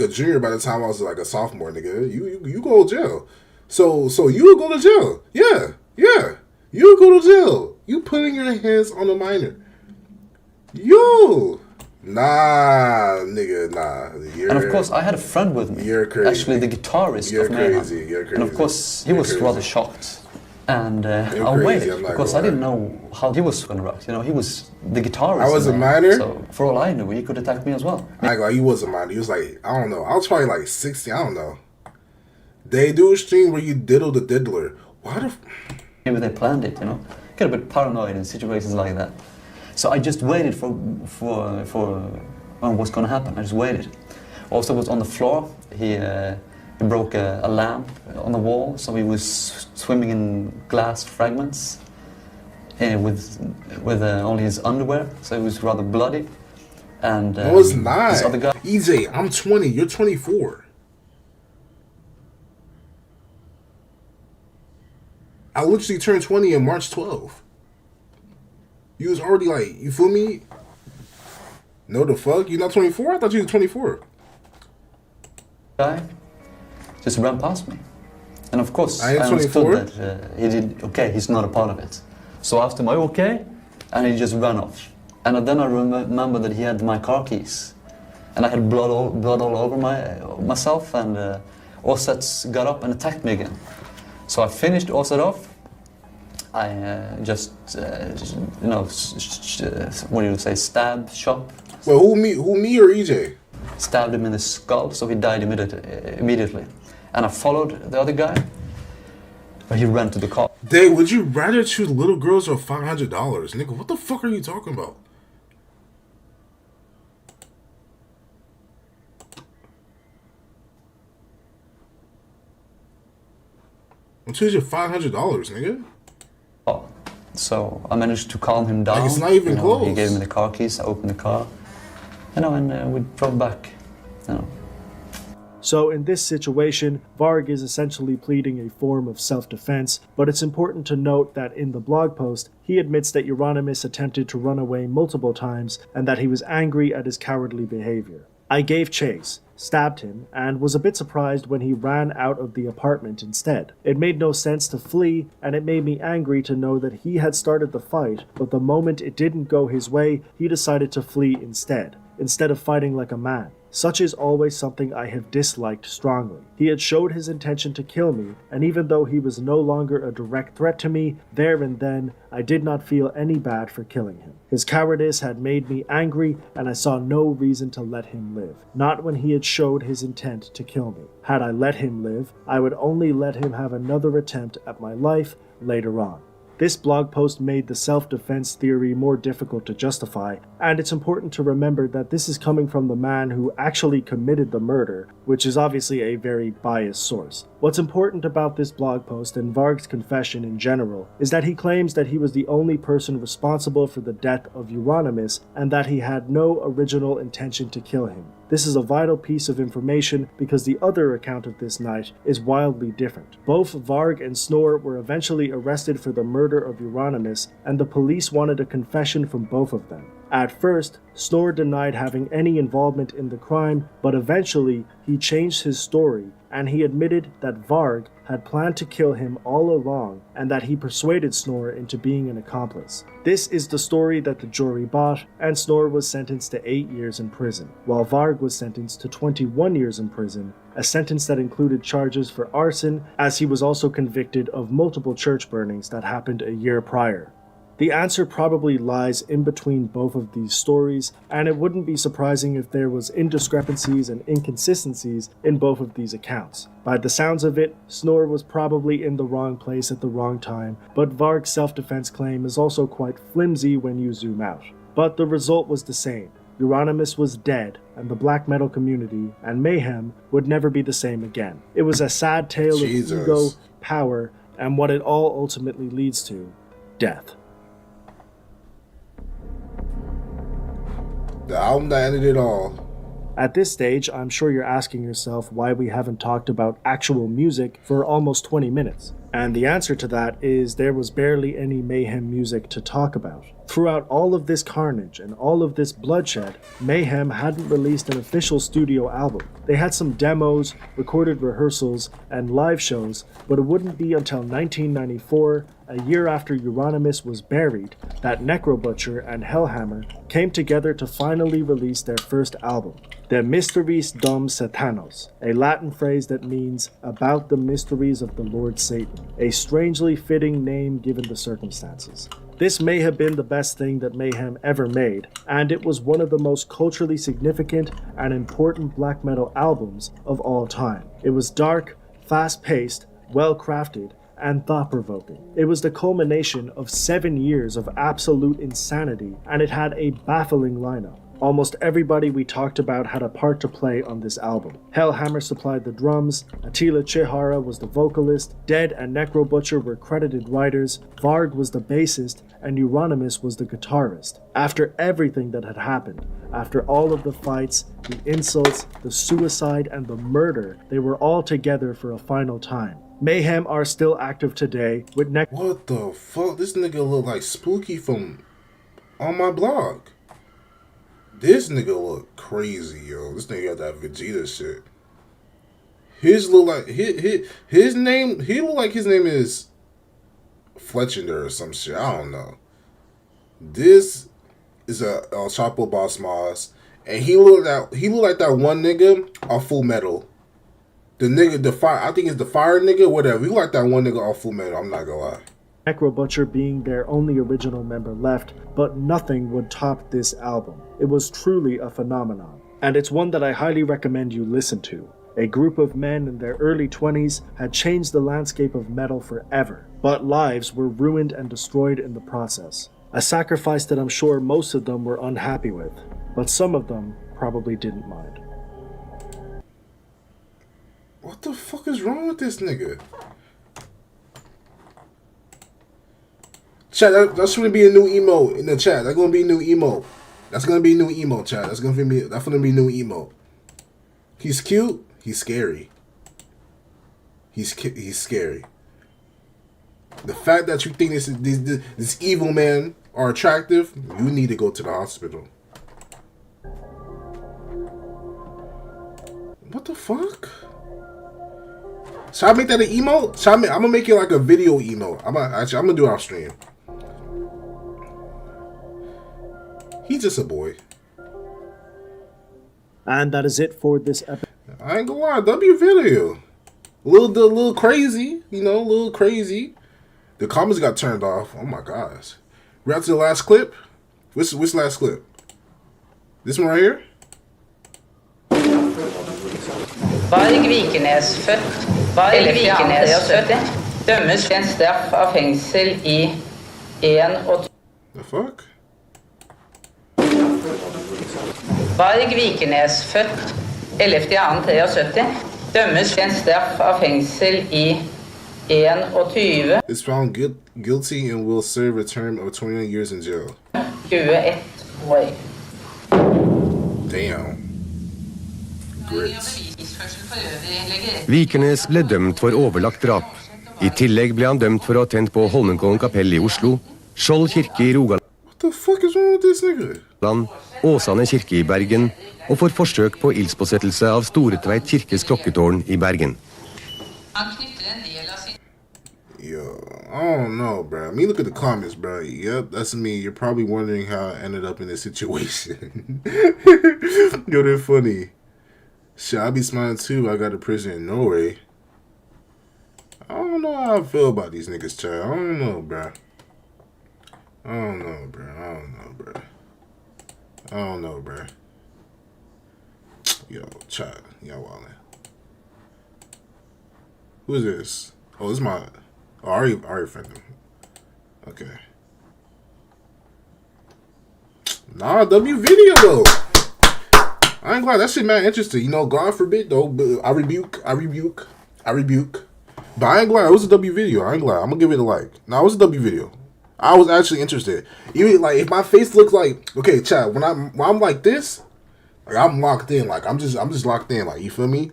junior by the time I was like a sophomore, nigga. You go to jail. So you go to jail. Yeah. You go to jail. You putting your hands on a minor. Nigga. And of course, I had a friend with me. You're crazy. Actually, the guitarist of Mayhem. You're crazy. And of course, he was rather shocked. And I waited because I didn't know how he was going to react. He was the guitarist. I was a minor. So for all I knew, he could attack me as well. He was a minor. He was like, I don't know. I was probably like 16. I don't know. They do a stream where you diddle the diddler. Why the? Maybe they planned it. Get a bit paranoid in situations like that. So I just waited for what's going to happen. I just waited. Also, was on the floor. He broke a lamp on the wall, so he was swimming in glass fragments with only his underwear, so he was rather bloody. And no, it's not. This other guy. EJ, I'm 20. You're 24. I literally turned 20 in March 12th. You was already like, you feel me? No, the fuck? You're not 24? I thought you were 24. Guy just ran past me. And of course, I understood that he did, okay, he's not a part of it. So I asked him, are you okay? And he just ran off. And then I remember that he had my car keys. And I had blood all over myself, and Osets got up and attacked me again. So I finished Ozarov. I what do you say, shot. Well, who me or EJ? Stabbed him in the skull, so he died immediately. And I followed the other guy, but he ran to the car. Dave, would you rather choose little girls or $500? Nigga, what the fuck are you talking about? I'm choosing $500, nigga. Oh, so I managed to calm him down. Like, it's not even close. He gave me the car keys, I opened the car, and we drove back, So in this situation, Varg is essentially pleading a form of self-defense, but it's important to note that in the blog post, he admits that Euronymous attempted to run away multiple times and that he was angry at his cowardly behavior. I gave chase, stabbed him, and was a bit surprised when he ran out of the apartment instead. It made no sense to flee, and it made me angry to know that he had started the fight, but the moment it didn't go his way, he decided to flee instead of fighting like a man. Such is always something I have disliked strongly. He had showed his intention to kill me, and even though he was no longer a direct threat to me, there and then, I did not feel any bad for killing him. His cowardice had made me angry, and I saw no reason to let him live. Not when he had showed his intent to kill me. Had I let him live, I would only let him have another attempt at my life later on. This blog post made the self-defense theory more difficult to justify, and it's important to remember that this is coming from the man who actually committed the murder, which is obviously a very biased source. What's important about this blog post and Varg's confession in general is that he claims that he was the only person responsible for the death of Euronymous and that he had no original intention to kill him. This is a vital piece of information because the other account of this night is wildly different. Both Varg and Snore were eventually arrested for the murder of Euronymous, and the police wanted a confession from both of them. At first, Snore denied having any involvement in the crime, but eventually he changed his story and he admitted that Varg had planned to kill him all along and that he persuaded Snore into being an accomplice. This is the story that the jury bought, and Snore was sentenced to 8 years in prison, while Varg was sentenced to 21 years in prison, a sentence that included charges for arson, as he was also convicted of multiple church burnings that happened a year prior. The answer probably lies in between both of these stories, and it wouldn't be surprising if there was indiscrepancies and inconsistencies in both of these accounts. By the sounds of it, Snore was probably in the wrong place at the wrong time, but Varg's self-defense claim is also quite flimsy when you zoom out. But the result was the same. Euronymous was dead, and the black metal community and mayhem would never be the same again. It was a sad tale of ego, power, and what it all ultimately leads to, death. The album that ended it all. At this stage, I'm sure you're asking yourself why we haven't talked about actual music for almost 20 minutes. And the answer to that is there was barely any Mayhem music to talk about. Throughout all of this carnage and all of this bloodshed, Mayhem hadn't released an official studio album. They had some demos, recorded rehearsals, and live shows, but it wouldn't be until 1994, a year after Euronymous was buried, that Necrobutcher and Hellhammer came together to finally release their first album, De Mysteries Dom Satanos, a Latin phrase that means about the mysteries of the Lord Satan, a strangely fitting name given the circumstances. This may have been the best thing that Mayhem ever made, and it was one of the most culturally significant and important black metal albums of all time. It was dark, fast-paced, well-crafted, and thought-provoking. It was the culmination of 7 years of absolute insanity, and it had a baffling lineup. Almost everybody we talked about had a part to play on this album. Hellhammer supplied the drums, Attila Chihara was the vocalist, Dead and Necrobutcher were credited writers, Varg was the bassist, and Euronymous was the guitarist. After everything that had happened, after all of the fights, the insults, the suicide, and the murder, they were all together for a final time. Mayhem are still active today with What the fuck? This nigga look like Spooky from on my blog. This nigga look crazy, yo. This nigga got that Vegeta shit. His look like his name. He look like his name is Fletchender or some shit. I don't know. This is a El Chapo Boss Moss, and he look like that one nigga on Full Metal The nigga, the fire, I think it's the fire nigga, whatever. You like that one nigga off Full Metal, I'm not gonna lie. Necro Butcher being their only original member left, but nothing would top this album. It was truly a phenomenon, and it's one that I highly recommend you listen to. A group of men in their early 20s had changed the landscape of metal forever, but lives were ruined and destroyed in the process. A sacrifice that I'm sure most of them were unhappy with, but some of them probably didn't mind. What the fuck is wrong with this nigga? Chat, that's gonna be a new emo in the chat. That's gonna be new emo. That's gonna be new emo, chat. That's gonna be new emo. He's cute. He's scary. He's scary. The fact that you think this evil man are attractive, you need to go to the hospital. What the fuck? Should I make that an emo? I'm gonna make it like a video emo. I'm gonna do it off stream. He's just a boy. And that is it for this episode. I ain't gonna lie, W video. A little crazy, you know, a little crazy. The comments got turned off. Oh my gosh. We're out to the last clip. Which last clip? This one right here? Varg Vikernes født 11.73, dømmes til en straff av fengsel I 21. The fuck? Varg Vikernes født 11.73, dømmes til en straff av fengsel I 21. Is found guilty and will serve a term of 21 years in jail. 21 år. Damn. Grits. Vikernes ble dømt for overlagt drap. I tillegg ble han dømt for å ha tent på Holmenkollen kapell I Oslo, Skjold kirke I Rogaland, What the fuck is wrong with this nigga? Åsane kirke I Bergen, og for forsøk på ildspåsettelse av Storetveit kirkes klokketårn I Bergen. Yo, I don't know, bro. I mean, look at the comments, bro. Yep, that's me. You're probably wondering how I ended up in this situation. Yo, they're funny. Shit, I be smiling too. I got a prison in Norway. I don't know how I feel about these niggas, child. I don't know, bro. I don't know, bro. I don't know, bro. I don't know, bro. Yo, child. Y'all wildin'. Who is this? Oh, this is my... Oh, I already friend him. Okay. Nah, W video though. I ain't glad that shit man interesting. You know, God forbid though, but I rebuke. But I ain't glad it was a W video. I ain't glad. I'm gonna give it a like. Nah, it was a W video. I was actually interested. Even like if my face looks like okay, chat, when I'm like this, like I'm locked in. Like I'm just locked in. Like you feel me?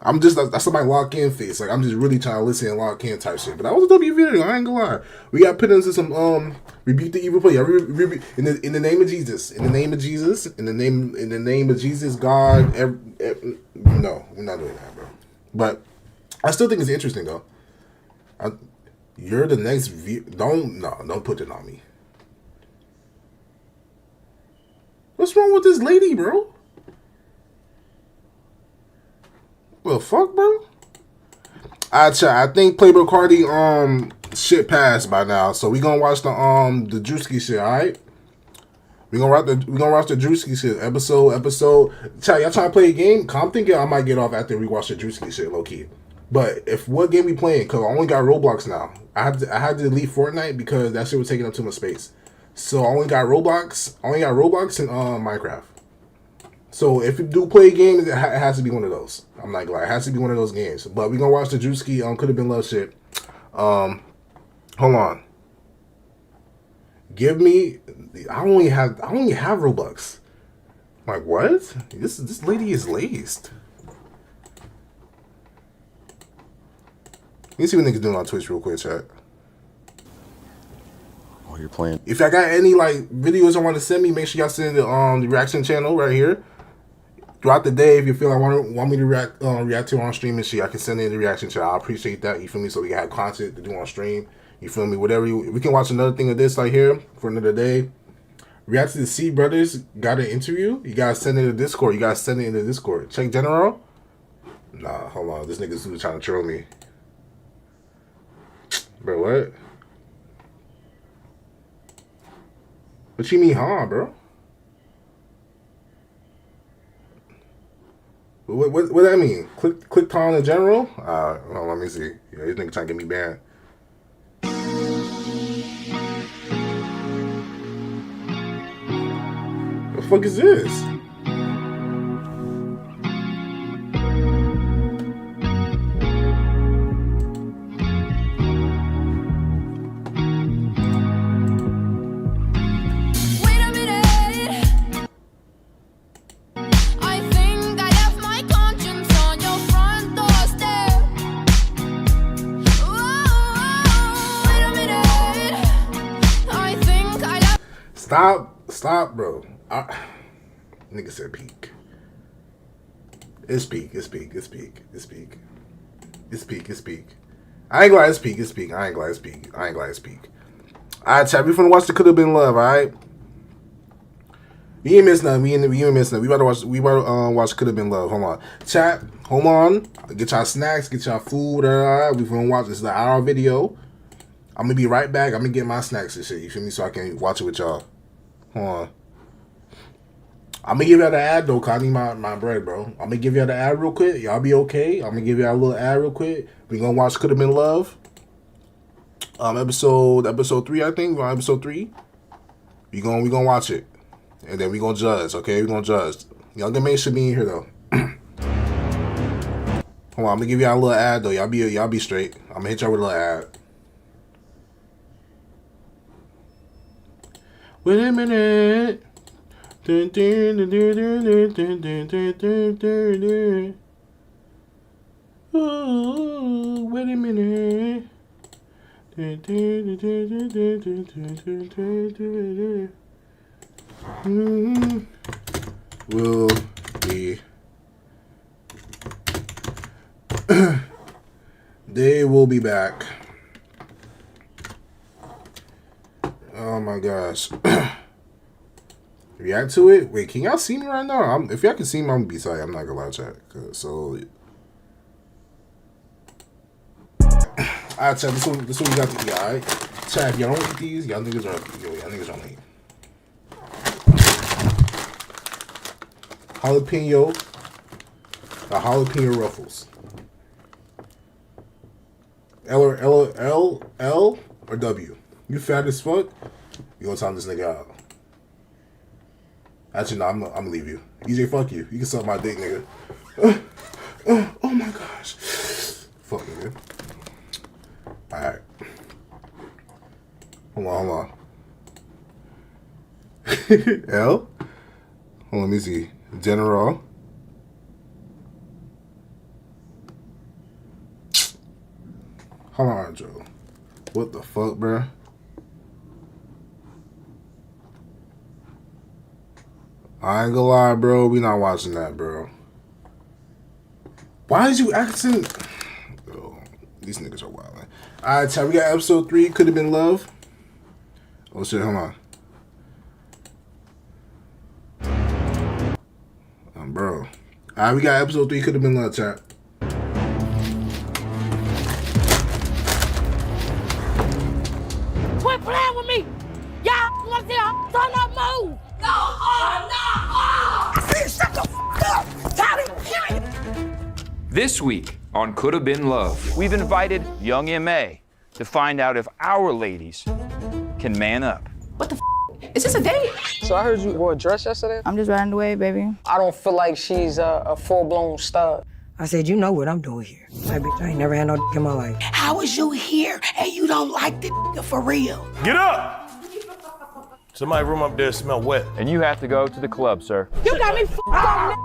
I'm just that's my lock in face. Like I'm just really trying to listen and lock in type shit. But that was a W video. I ain't gonna lie. We got put into some rebuke the evil play. In the name of Jesus. In the name of Jesus. In the name of Jesus. God. No, we're not doing that, bro. But I still think it's interesting though. You're the next. Don't put it on me. What's wrong with this lady, bro? Well, fuck, bro. I think Playboy Cardi shit passed by now, so we gonna watch the Drewski shit. All right, we gonna watch the Drewski shit episode. Chat, y'all trying to play a game? I'm thinking I might get off after we watch the Drewski shit, low key. But if what game we playing? Cause I only got Roblox now. I had to delete Fortnite because that shit was taking up too much space. So I only got Roblox. And Minecraft. So if you do play a game, it has to be one of those. I'm not glad. It has to be one of those games. But we're gonna watch the Drewski Could Have Been Love shit. Hold on. Give me I only have Robux. Like what? This lady is laced. Let me see what niggas doing on Twitch real quick, chat. Oh, you're playing. If I got any like videos I want to send me, make sure y'all send the reaction channel right here. Throughout the day, if you feel want me to react to on stream and shit, I can send in the reaction channel. I appreciate that. You feel me? So we can have content to do on stream. You feel me? Whatever we can watch another thing of this right here for another day. React to the C Brothers got an interview. You gotta send it in the Discord. Check general. Nah, hold on. This nigga's trying to troll me. Bro, what? What you mean, huh, bro? What that mean? Click on in general? Hold on, let me see. Yeah, this nigga trying to get me banned. What the fuck is this? Stop, bro. Nigga said peak. It's peak. I ain't glad it's peak. Alright, chat. We finna watch the Coulda Been Love, alright? We ain't miss nothing. We ain't miss nothing. We about to watch Coulda Been Love. Hold on. Chat, hold on. Get y'all snacks, get y'all food, alright? We finna watch this. Is an hour video. I'm gonna be right back. I'm gonna get my snacks and shit, you feel me? So I can watch it with y'all. Hold on. I'm gonna give y'all the ad though, cause I need my bread, bro. I'm gonna give y'all the ad real quick. Y'all be okay. I'm gonna give y'all a little ad real quick. We gonna watch Coulda Been Love. Episode 3, I think. We're on episode 3. We gonna watch it. And then we gonna judge, okay? We gonna judge. Y'all gonna make sure be in here though. Hold on, I'm gonna give y'all a little ad though. Y'all be straight. I'm gonna hit y'all with a little ad. Wait a minute. Ooh, wait a minute. Will be. They will be back. Oh my gosh. React to it? Wait, can y'all see me right now? If y'all can see me, I'm gonna be sorry. I'm not gonna lie, chat. So, alright, chat. This one we got to eat. Alright, chat. If y'all don't eat these, y'all niggas are eat. Jalapeno ruffles. L or W? You fat as fuck? You gonna time this nigga out? Actually, no, I'm gonna leave you. EJ, fuck you. You can suck my dick, nigga. Oh my gosh. Fuck, nigga. Alright. Hold on. L? Hold on, let me see. General. Hold on, Joe. What the fuck, bruh? I ain't gonna lie, bro. We not watching that, bro. Why is you acting? Oh, these niggas are wild. Alright, chat. We got episode 3. Coulda Been Love. Oh shit, hold on. Bro. Alright, we got episode 3. Coulda Been Love, chat. Quit playing with me! Y'all wanna see a turn up move? No! I said shut the f*** up! Tally, period! This week on Coulda Been Love, we've invited young M.A. to find out if our ladies can man up. What the f***? Is this a date? So I heard you wore a dress yesterday? I'm just riding away, baby. I don't feel like she's a full-blown stud. I said, you know what I'm doing here. Like, bitch, I ain't never had no d in my life. How is you here and you don't like the for real? Get up! Somebody room up there smell wet. And you have to go to the club, sir. You got me f***ed up,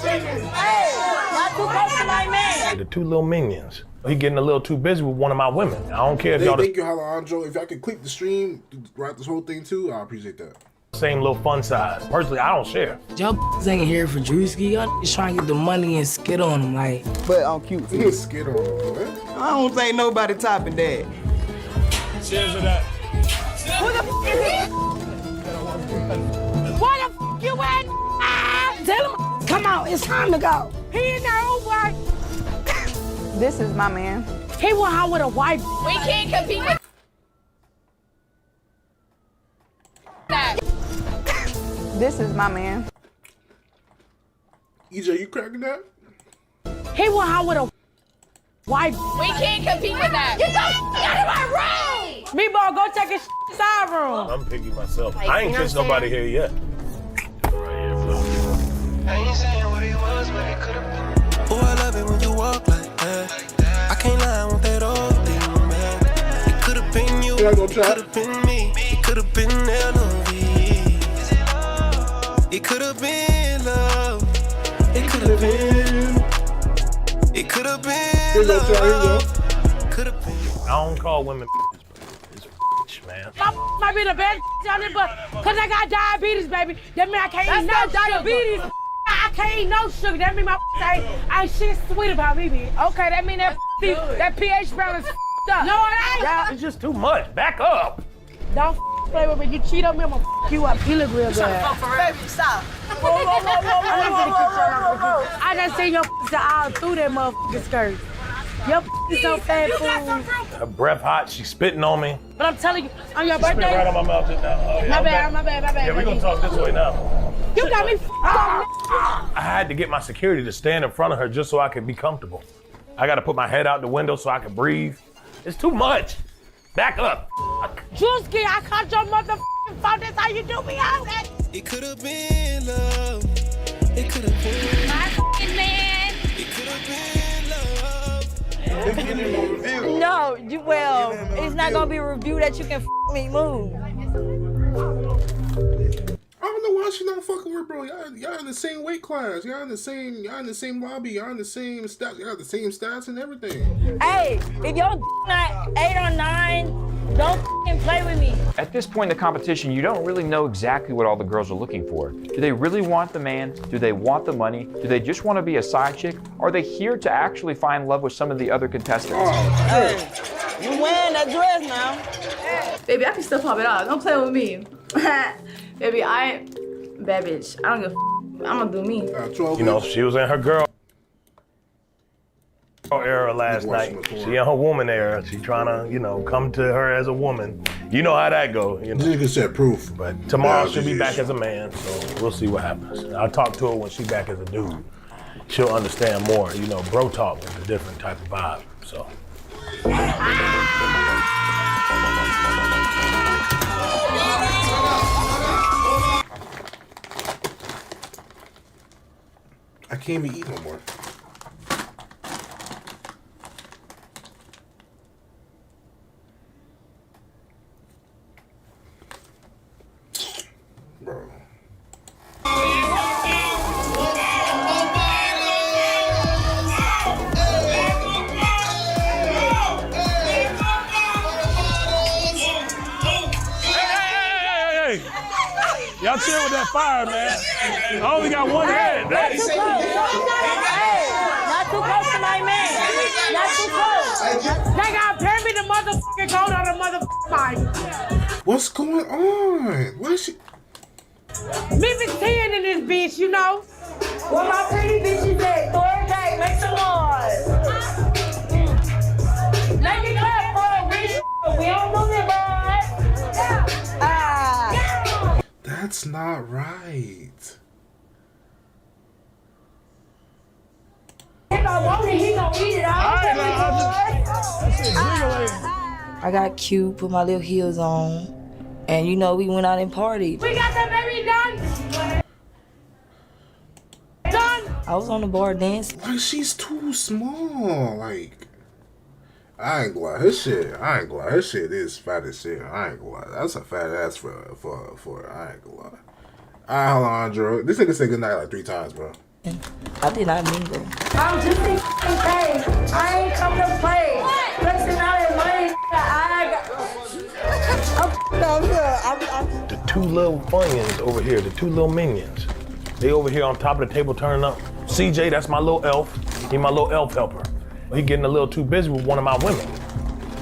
Hey, not too close to my man. The two little minions. He getting a little too busy with one of my women. I don't care if y'all Thank you, Alejandro. If y'all could click the stream throughout this whole thing too, I appreciate that. Same little fun size. Personally, I don't share. Y'all ain't here for Drewski. Y'all just trying to get the money and skid on him, like. But I'm cute. You skid on him, man. I don't think nobody topping that. Cheers to that. Who the f*** is he? Why the f*** you at? Tell him, come on, it's time to go. He in there, oh boy. This is my man. He went out with a white. We can't compete with that. This is my man. EJ, you cracking that? He went out with a white. We can't compete with that. Get the out of my room! Meatball, go check his side room. I'm picky myself. Like, I ain't you know kissed what I'm nobody here yet. Oh, I love it when you walk like that. I can't lie, I want that all thing, man. It could have been you, it could have been me, it could have been L.O.V. It could have been love, it could have been, it could have been love, could have been. I don't call women it's man. Might be the best on it, but cause I got diabetes, baby. That mean I can't eat no diabetes. I can't eat no sugar. That mean my ain't shit sweet about me, bitch. Okay, that mean that pH balance up. No, it ain't. Yeah, it's just too much. Back up. Don't play with me. You cheat on me, I'm gonna you up. You look real good. Baby, stop. I done seen your all through that motherfucking skirt. Your so fat fool. Her breath hot. She's spitting on me. But I'm telling you, on your She spit birthday. right on my mouth just now. Oh, yeah, My bad. Yeah, we're gonna talk this way now. You got me I had to get my security to stand in front of her just so I could be comfortable. I gotta put my head out the window so I can breathe. It's too much. Back up. Drewski, I caught your motherfucking phone. That's how you do me out. It could have been love, it could have been my fucking man. It could have been love. No, it's not gonna be a review that you can me move. I don't know why she not fucking with bro. Y'all in the same weight class. Y'all in the same lobby. Y'all in the same stats. Y'all got the same stats and everything. Hey, if your not 8 or 9, don't play with me. At this point in the competition, you don't really know exactly what all the girls are looking for. Do they really want the man? Do they want the money? Do they just want to be a side chick? Or are they here to actually find love with some of the other contestants? Hey, you wearing that dress now? Baby, I can still pop it out. Don't play with me. Baby, I ain't bad bitch. I don't give a I'm gonna do me. You know, she was in her girl era last night. She in her woman era. She trying to, come to her as a woman. You know how that go. Nigga said proof. But tomorrow she'll be back as a man, so we'll see what happens. I'll talk to her when she's back as a dude. She'll understand more. Bro talk is a different type of vibe, so. I can't even eat no more. Bro. Hey! Y'all chill with that fire, man. I only got one head. Not too close. Hey, not too close to my man. Not too close. They got pay me the motherfucking code on the motherfucking Bible. What's going on? Why is she? Memphis 10 in this bitch, you know? Where my pretty bitches at? Throw it back, make some noise. Make it clap for a rich. We don't move it, boys. That's not right. If I want it, he gon' eat it. I got cute, put my little heels on, and we went out and partied. We got that baby done. Done. I was on the bar dancing. Like, she's too small. Like, I ain't gonna lie. Her shit is fat as shit. I ain't gonna lie. That's a fat ass for I ain't gonna lie. Alejandro, this nigga said goodnight like 3 times, bro. I did not mingle. I'm just in pain. I ain't come to play. Flexing out that money. The 2 little funyuns over here, the 2 little minions. They over here on top of the table turning up. CJ, that's my little elf. He my little elf helper. He getting a little too busy with one of my women.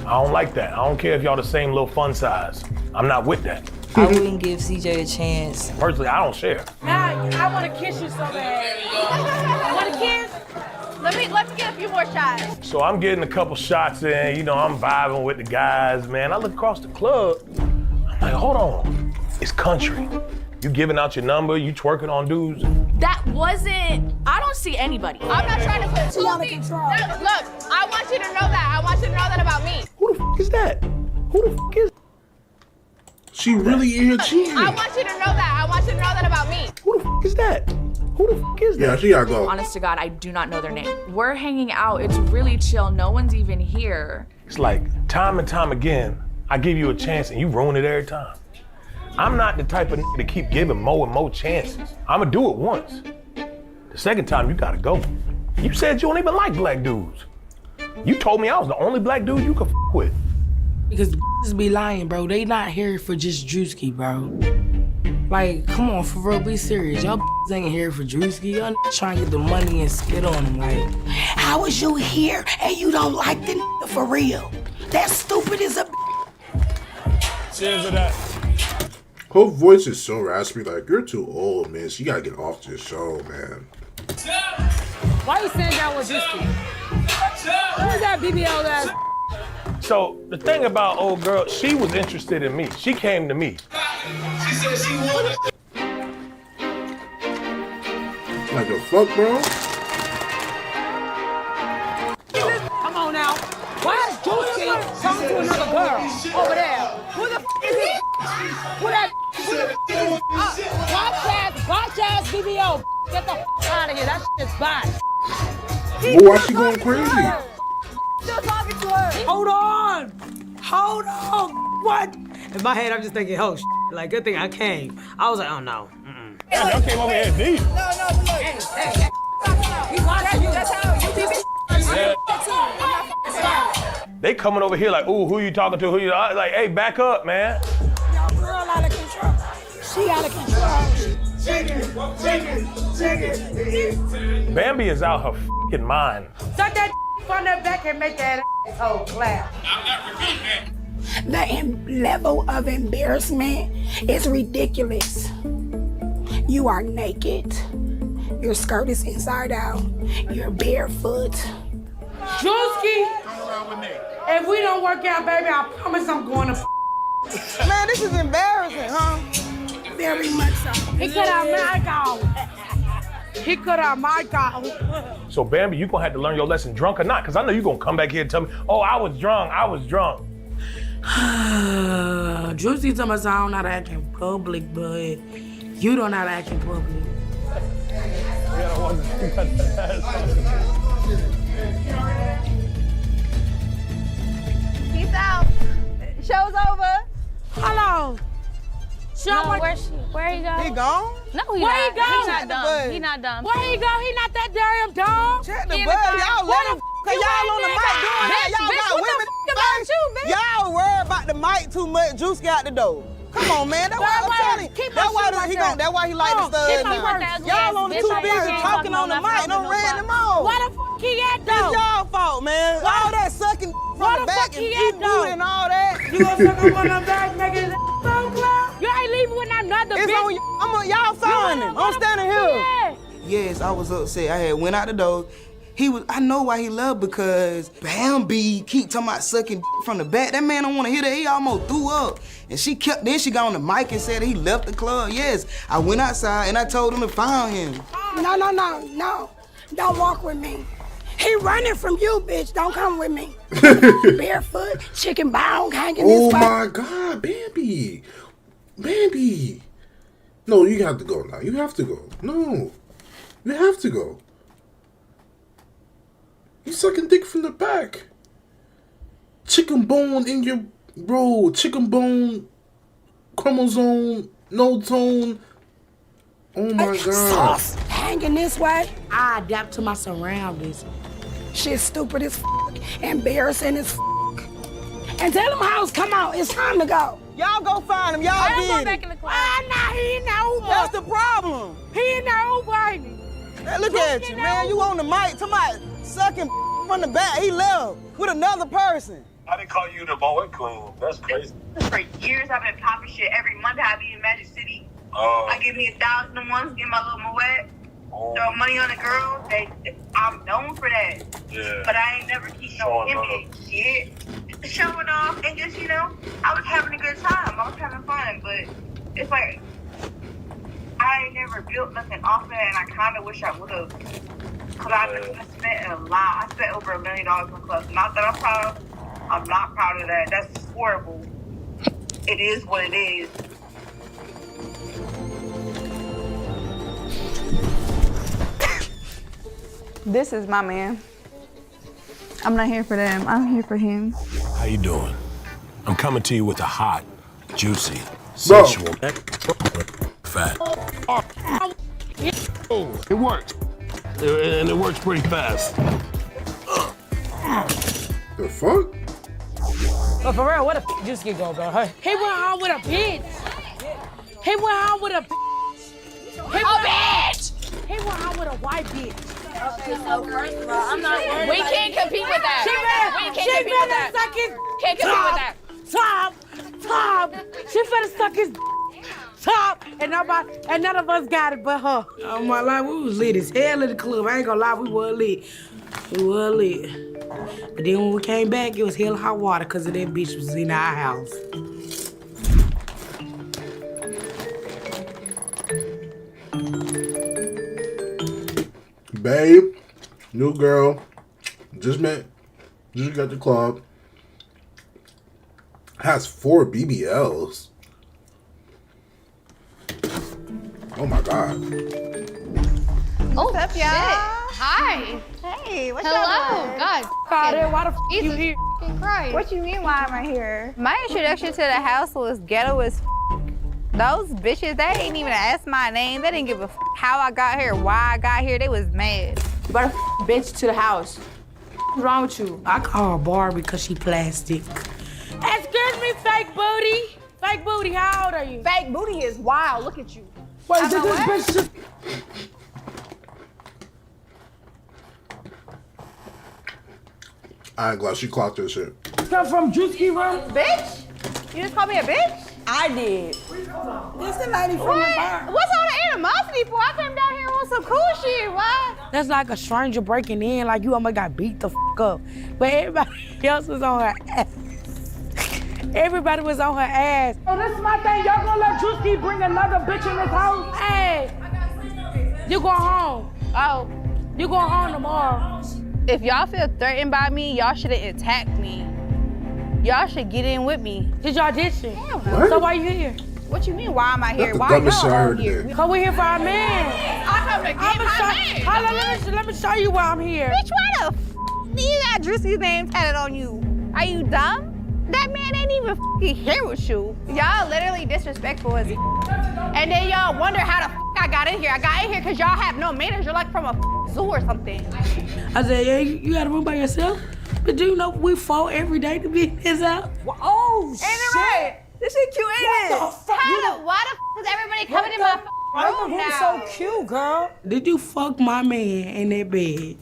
I don't like that. I don't care if y'all the same little fun size. I'm not with that. I wouldn't give CJ a chance. Personally, I don't share. Now, I want to kiss you so bad. You want to kiss? Let me get a few more shots. So I'm getting a couple shots in, you know, I'm vibing with the guys, man. I look across the club, I'm like, hold on, it's country. You giving out your number, you twerking on dudes. That wasn't. I don't see anybody. I'm not trying to put two things. Look, I want you to know that. I want you to know that about me. Who the f is that? Who the f is? She really in here cheating. I want you to know that. I want you to know that about me. Who the f is that? Who the f is that? Yeah, she gotta go. Honest to God, I do not know their name. We're hanging out. It's really chill. No one's even here. It's like time and time again, I give you a chance and you ruin it every time. I'm not the type of to keep giving more and more chances. I'ma do it once. The second time, you gotta go. You said you don't even like black dudes. You told me I was the only black dude you could f with. Because just be lying, bro. They not here for just Drewski, bro. Like, come on, for real, be serious. Y'all ain't here for Drewski. Y'all trying to get the money and skid on him. Like, how is you here and you don't like the nigga for real? That's stupid as a. Cheers to that. Her voice is so raspy. Like, you're too old, man. She gotta get off this show, man. Why you sitting down with Drewski? Who's that BBL guy? So the thing about old girl, she was interested in me. She came to me. She said she wanted. Like the fuck, bro? Come on now. Why is Drewski talking to another girl over there? Who the f is it? Who that? Watch ass BBL. Get the f out of here. That shit's bad. Boy, why she going crazy? Still talking to her. Hold on. What? In my head, I'm just thinking, oh, like, good thing I came. I was like, oh, no. Hey, y'all came over here deep. No, hey. He watching you. That's how you Yeah. They coming over here like, ooh, who you talking to? Who you like, hey, back up, man. Y'all girl out of control. She out of control. Chicken. Bambi is out her f***ing mind. Suck that on the back and make that asshole clap. I'm not repeating that. The level of embarrassment is ridiculous. You are naked. Your skirt is inside out. You're barefoot. Drewski, if we don't work out, baby, I promise I'm going to Man, this is embarrassing, huh? Very much so. He cut our mic off. He cut our mic off. So, Bambi, you gonna have to learn your lesson, drunk or not, because I know you're gonna come back here and tell me, oh, I was drunk. Drewski told us I don't know how to act in public, but you don't know how to act in public. Peace out. Show's over. Hello. No, where he go? He gone? No, he Where not. he go? He's not dumb. He not dumb. Where he go? He not that damn dumb. Check the bud. Y'all let him. Cause y'all on the mic doing that. Y'all got women. About you, bitch. Y'all worry about the mic too much. Juice got the dough. Come on, man. That's why I'm telling you. That's why he like the stud now. Y'all on the too busy talking on the mic. Don't ran them all. Why the fuck he at though? It's y'all fault, man. All that sucking from the back and eating booty and all that. You gonna suck him on the back, making his so cloud? You ain't leaving with another bitch. It's on y'all finding. I'm standing here. Yes, I was upset. I had went out the door. I know why he loved, because Bambi keep talking about sucking from the back. That man don't want to hear that. He almost threw up. And then she got on the mic and said he left the club. Yes, I went outside and I told him to find him. No. Don't walk with me. He running from you, bitch. Don't come with me. Barefoot, chicken bone hanging Oh this way. my God, Bambi. No, you have to go now. You have to go. No, you have to go. You sucking dick from the back. Chicken bone in your chicken bone, chromosome, no tone. Oh my God. Sauce hanging this way. I adapt to my surroundings. Shit stupid as fuck, embarrassing as fuck. And tell them hoes, come on, it's time to go. Y'all go find him. Y'all did going back in the club. Nah, he in the Uber. That's the problem. He in the Uber, ain't he? Hey, look at you, man. You on the mic, somebody sucking from the back. He left with another person. I didn't call you the boy queen. That's crazy. For years, I've been popping shit. Every Monday, I be in Magic City. I give me 1,000 a month, get my little moet. throw money on the girls. I'm known for that. Yeah. But I ain't never keep no image shit. Showing off and just, you know, I was having a good time. I was having fun, but it's like I ain't never built nothing off that, and I kind of wish I would have. Because I spent a lot. I spent over $1 million on clubs. Not that I'm proud of. I'm not proud of that. That's horrible. It is what it is. This is my man. I'm not here for them. I'm here for him. How you doing? I'm coming to you with a hot, juicy, sensual, fat. It works. And it works pretty fast. The fuck? But for real, what a Juicy go, bro? He went home with a bitch. He went home with a bitch. He went home with a white bitch. Okay, so first of all, I'm not worried. We can't compete with that. We can't compete with that. Can't compete with that. Top. She finna suck his top, and none of us got it but her. Oh my life, we was lit as hell in the club. I ain't gonna lie, we were lit. But then when we came back, it was hell hot water because of that bitch was in our house. Babe, new girl, just got the club, has 4 BBLs. Oh my God. Oh, what's up, y'all? Hi. Hey, what's Hello. up? God. Father, why the f you here? Christ. What you mean, why am I here? My introduction to the house was ghetto as f. Those bitches, they ain't even ask my name. They didn't give a f how I got here, why I got here. They was mad. You brought a bitch to the house. What's wrong with you? I call her Barbie because she plastic. Excuse me, fake booty. Fake booty, how old are you? Fake booty is wild. Look at you. Wait, did this bitch just... I ain't glad she clocked this shit. Come from Juicy room? Bitch? You just called me a bitch? I did. This the lady from the bar. What's all the animosity for? I came down here on some cool shit, why? That's like a stranger breaking in, like you almost got beat the f up. But everybody else was on her ass. Everybody was on her ass. Oh, this is my thing. Y'all gonna let Juicy bring another bitch in this house? Hey, you going home. Oh. You going home tomorrow. If y'all feel threatened by me, y'all shouldn't attack me. Y'all should get in with me. Did y'all audition? What? So why you here? What you mean, why am I here? That's the Why dumbest shit I y'all heard here? today. Cause we're here for our man. I come to get my man. Hold on, let me show you why I'm here. Bitch, why the f you got Drewski's name tatted on you? Are you dumb? That man ain't even f***ing here with you. Y'all literally disrespectful as and then y'all wonder how the f I got in here. I got in here because y'all have no manners. You're like from a zoo or something. I said, yeah, you got a room by yourself? But do you know we fought every day to be in his house? Oh, Ain't it right? This shit cute, ain't it? Why the f is everybody coming in my room now? so cute, girl. Did you fuck my man in that bed?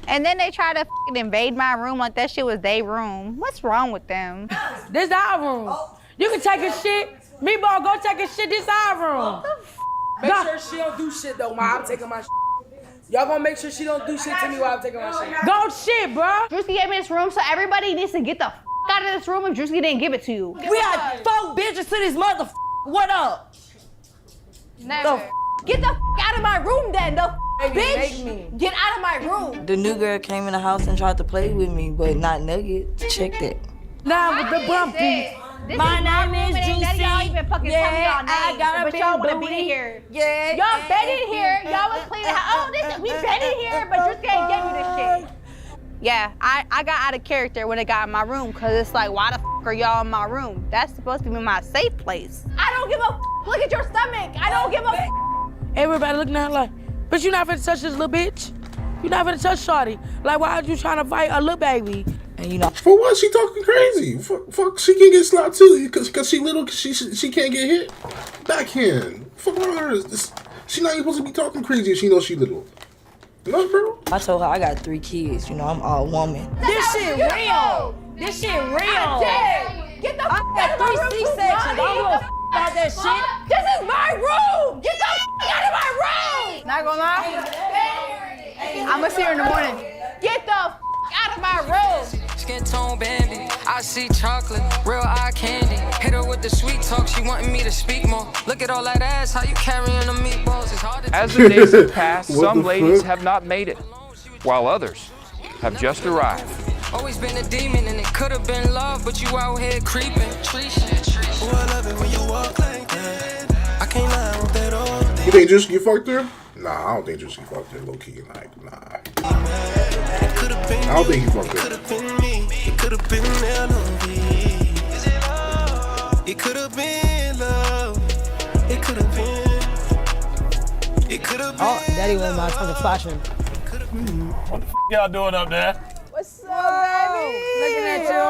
And then they try to f***ing invade my room like that shit was their room. What's wrong with them? This our room. You can take a shit. Meatball, go take a shit. This our room. Make sure she don't do shit though, Ma. I'm taking my shit. Y'all gonna make sure she don't do shit to me while I'm taking my shit. Go shit, bro. Drewski gave me this room, so everybody needs to get the f out of this room if Drewski didn't give it to you. We had 4 bitches to this mother. What up? Never. Get the f out of my room then, the bitch. Get out of my room. The new girl came in the house and tried to play with me, but not Nugget. Check that. Nah, with the bumpy. My name is Juicy. Y'all even fucking tell me y'all names, but y'all wanna be in here. Yeah. Y'all been in here. Y'all was cleaning the house. Oh, we been in here, but Drewski ain't gave me this shit. Yeah, I got out of character when it got in my room, cause it's like, why the f are y'all in my room? That's supposed to be my safe place. I don't give a f. Look at your stomach. I don't give a f. Everybody looking at her like, but you not finna touch this little bitch. You not finna touch Shorty. Like, why are you trying to fight a little baby? And you know. For what? She talking crazy. Fuck, she can get slapped too, cause she little, she can't get hit. Backhand. Fuck wrong with her. She not even supposed to be talking crazy if she knows she little. No, bro. I told her I got 3 kids. You know, I'm all woman. This shit real. This shit real. Get the f out of my room. 3 C-sections. out that shit. This is my room! Get the out of my room! Not gonna lie, I'ma see her in the morning. Get the out of my room! Skin tone Bambi, I see chocolate, real eye candy. Hit her with the sweet talk, she wanting me to speak more. Look at all that ass, how you carrying the meatballs? It's hard to As the days have passed, What some the ladies fuck? have not made it, while others have just arrived. Always been a demon and it could have been love, but you out here creeping. Oh, I love it when you walk like that. I can't lie with that all day. You think Drewski fucked her? Nah, I don't think Drewski fucked her. Low key, like, nah. I don't think he fucked her. It could have been L.O.V. It could have been love. It could have been. It could have been. Oh, Daddy went my fucking flashing. What the f y'all doing up there? What's up, baby? Looking at you.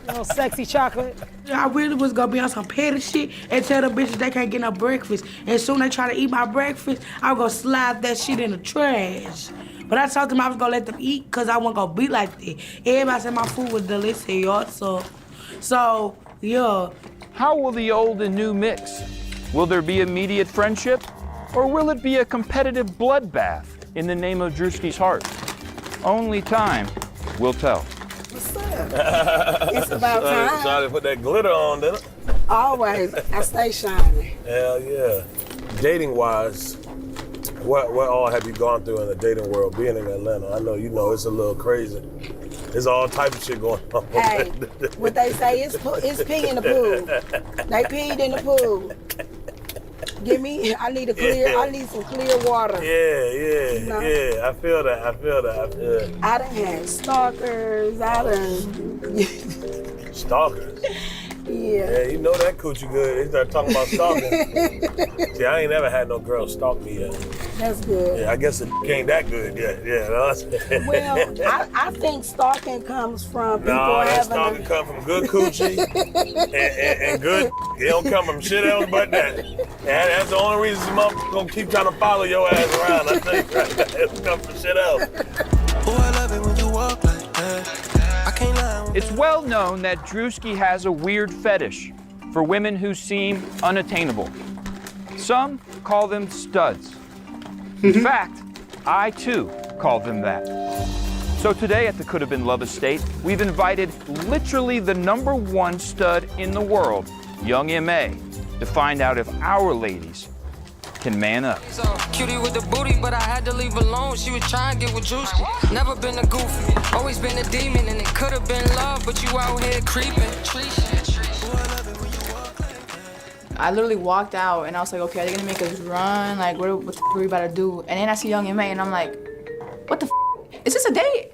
Little sexy chocolate. I really was gonna be on some petty shit and tell the bitches they can't get no breakfast. And soon they try to eat my breakfast, I was gonna slide that shit in the trash. But I told them I was gonna let them eat because I wasn't gonna be like that. Everybody said my food was delicious, y'all. So, yeah. How will the old and new mix? Will there be immediate friendship? Or will it be a competitive bloodbath in the name of Drewski's heart? Only time will tell. What's up? It's about time. Trying to put that glitter on, didn't it? Always. I stay shining. Hell yeah. Dating-wise, what all have you gone through in the dating world being in Atlanta? I know you know it's a little crazy. There's all type of shit going on. Hey, what they say is pee in the pool. They peed in the pool. I need some clear water. Yeah, No. yeah. I feel that. I done had stalkers. Stalkers? Yeah. Yeah, you know that coochie good. They start talking about stalking. See, I ain't never had no girl stalk me yet. That's good. Yeah, I guess it ain't that good yet. Yeah, no, Well, I think stalking comes from people that having stalking come from good coochie and good. It don't come from shit else but that. And that's the only reason some motherfuckers gonna keep trying to follow your ass around. I think it come from shit else. Oh, I love it when you walk like that. I can't lie. It's well known that Drewski has a weird fetish for women who seem unattainable. Some call them studs. In fact, I too call them that. So today at the Coulda Been Love Estate, we've invited literally the #1 stud in the world, Young M.A., to find out if our ladies can man up. So cutie with the booty, but I had to leave alone. She was trying to get with Drewski. Never been a goofy, always been a demon, and it could have been love, but you out here creeping. I literally walked out and I was like, okay, are they gonna make us run? Like, what the f are we about to do? And then I see Young M.A. and I'm like, what the f? Is this a date?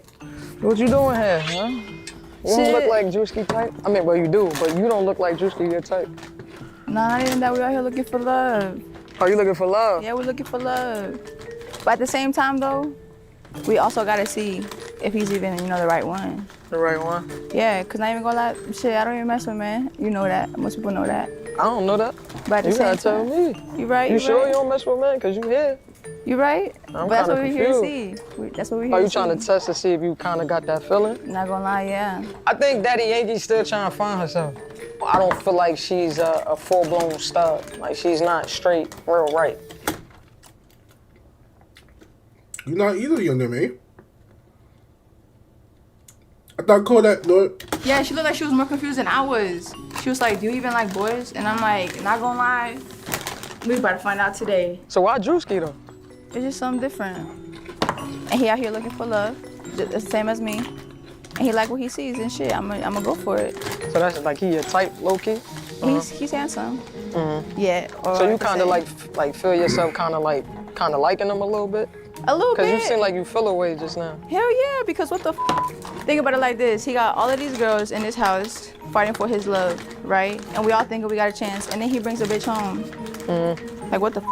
What you doing here, huh? You don't look like Drewski type. I mean, well, you do, but you don't look like Drewski your type. Nah, not even that. We out here looking for love. Are you looking for love? Yeah, we're looking for love. But at the same time, though, we also gotta see if he's even, the right one. The right one? Yeah, cause not even gonna lie, shit, I don't even mess with men. You know that. Most people know that. I don't know that. But at the you same gotta tell time, me. You right? You sure right. you don't mess with men? Cause you here. You right? I'm but that's what kinda we're here to confused. see. That's what we're here Are to you see. trying to test to see if you kind of got that feeling? Not gonna lie, yeah. I think Daddy Yankee's still trying to find herself. I don't feel like she's a full-blown stud. Like, she's not straight, real right. You're not either, Young M.A. I thought Coulda, Lord. Yeah, she looked like she was more confused than I was. She was like, do you even like boys? And I'm like, not gonna lie, we about to find out today. So why Drewski, though? It's just something different. And he out here looking for love, just the same as me. And he like what he sees and shit, I'm gonna go for it. So that's like he your type, low-key? He's handsome. Mm-hmm. Yeah. Or So you I could kind of say- like feel yourself kind of liking him a little bit? A little bit. Because you seem like you feel away just now. Hell yeah, because what the f? Think about it like this. He got all of these girls in his house fighting for his love, right? And we all think we got a chance. And then he brings a bitch home. Like, what the f?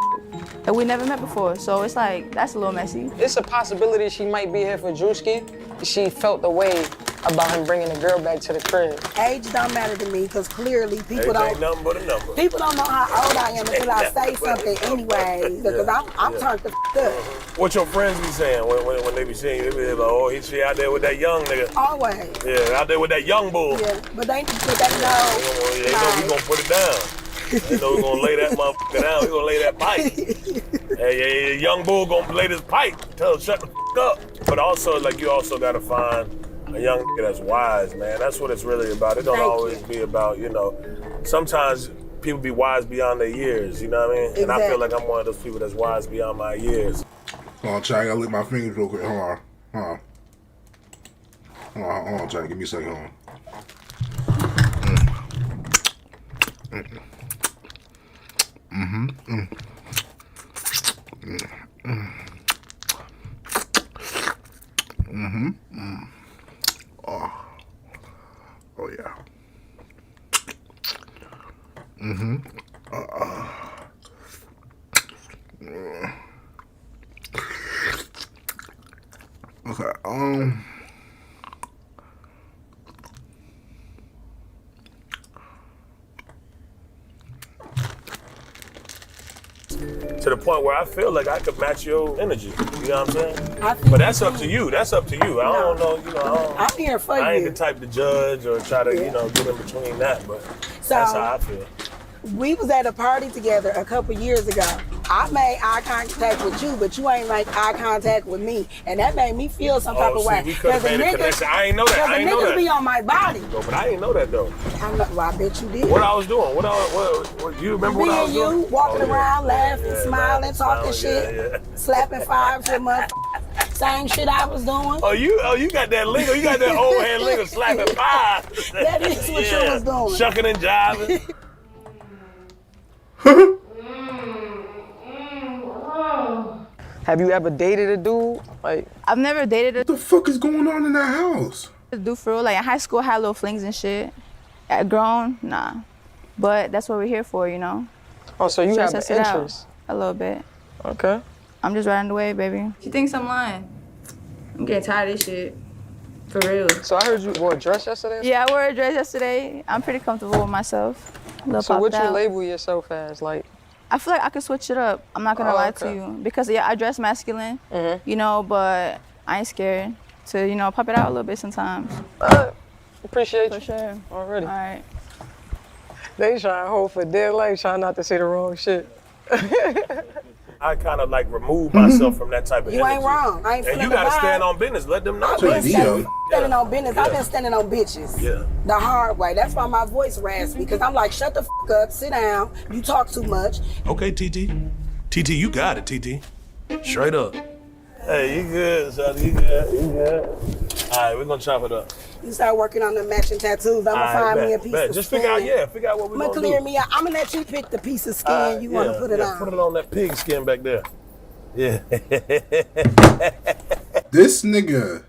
Like, we never met before. So it's like, that's a little messy. It's a possibility she might be here for Drewski. She felt the way about him bringing the girl back to the crib. Age don't matter to me, because clearly people Age ain't nothing but a number. People don't know how old I am until I say something anyway, because I'm turned the up. What your friends be saying when they be seeing you? They be like, oh, she out there with that young nigga. Always. Yeah, out there with that young bull. Yeah, but they know. They know we gonna put it down. They know we gonna lay that motherfucker down. We gonna lay that pipe. Hey, young bull gonna lay this pipe. Tell him shut the up. But also, like, you also gotta find a young nigga that's wise, man. That's what it's really about. It don't always be about, you know, sometimes people be wise beyond their years, you know what I mean? And I feel like I'm one of those people that's wise beyond my years. Hold on, Chad, I gotta lick my fingers real quick. Hold on, Chad, give me a second, hold on. Oh yeah. Okay. To the point where I feel like I could match your energy. You know what I'm saying? But that's up to you. That's up to you. I don't know. You know, I'm here for I ain't you. the type to judge or try to, you know, get in between that. But So, that's how I feel. We was at a party together a couple years ago. I made eye contact with you, but you ain't make eye contact with me. And that made me feel some type of way. We could have made a connection. I ain't know that. I ain't know that. Be on my body. No, but I ain't know that though. Well, I bet you did. What I was doing? What you remember what I was Me doing? and you walking around, laughing, smiling, talking shit, slapping fives with my same shit I was doing. Oh, you got that lingo. You got that old head lingo, slapping fives. That is what you was doing. Shucking and jiving. Have you ever dated a dude? Like, I've never dated a. What the fuck is going on in that house? Dude for real. Like in high school, I had little flings and shit. At grown, nah. But that's what we're here for, you know. Oh, so you have an Test it out interest? a little bit. Okay. I'm just riding the wave, baby. She thinks I'm lying. I'm getting tired of this shit. For real. So I heard you wore a dress yesterday? Yeah, I wore a dress yesterday. I'm pretty comfortable with myself. So what you label yourself as? Like, I feel like I could switch it up. I'm not gonna lie to you. Because yeah, I dress masculine, you know, but I ain't scared to, you know, pop it out a little bit sometimes. Appreciate you. For sure. Already. All right. They trying to hold for dear life, trying not to say the wrong shit. I kind of like remove myself from that type of You energy. ain't wrong. I ain't And you feeling the gotta vibe. stand on business. Let them know. I've been standing on business. I've been standing on bitches. Yeah. The hard way. That's why my voice raspy, because I'm like, shut the fuck up, sit down. You talk too much. Okay, TT. TT, you got it, TT. Straight up. Hey, you good, son. You good. You good. All right, we're gonna chop it up. You start working on the matching tattoos. I'm gonna find me a piece of Just skin. figure out what we're I'm gonna gonna clear do. me out. I'm gonna let you pick the piece of skin you wanna put it on. Put it on that pig skin back there. Yeah. This nigga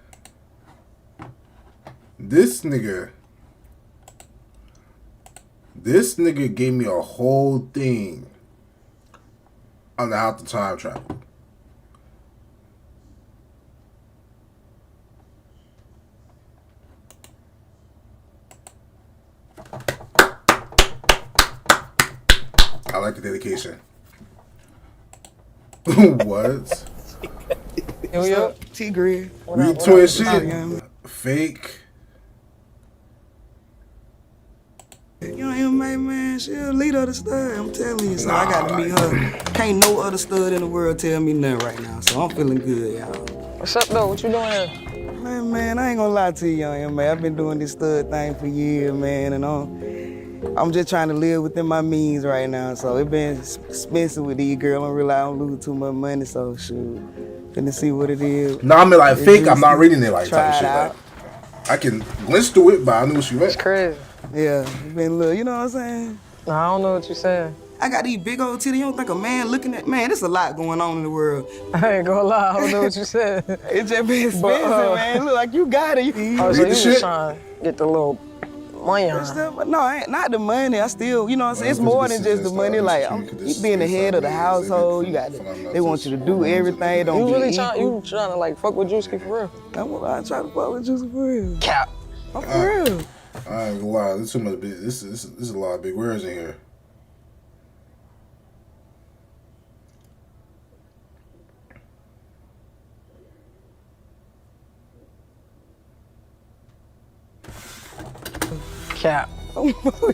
gave me a whole thing on how to time travel. I like the dedication. What? Yo, T-Grid. Retweet shit. Fake. You know him, man. She a leader of the stud. I'm telling you. So I gotta meet her. Can't no other stud in the world tell me nothing right now. So I'm feeling good, y'all. What's up, though? What you doing here? Man, I ain't gonna lie to you, young man. I've been doing this stud thing for years, man, and I'm just trying to live within my means right now. So it been expensive with these girls. I realize I don't lose too much money, so shoot. Finna see what it is. No, I mean like fake. I'm not reading it like Try type it shit. out. Like, I can glance through it, but I knew what she meant. It's crazy. Yeah, it been a little, you know what I'm saying? No, I don't know what you're saying. I got these big old titties. You don't think a man looking at, man, there's a lot going on in the world. I ain't gonna lie, I don't know what you said. It just been expensive, man. Look like you got it. Oh, so you just trying to get the little money on. But no, ain't not the money. I still, you know what I'm saying? It's more than just the money. Like, you being the head of the household, you got they want you to do everything. Don't You be really equal. trying to like fuck with Juicy for real? I try to fuck with Juicy for real. Cap. I'm for real. I ain't gonna lie. This is a lot of big words in here. Cap.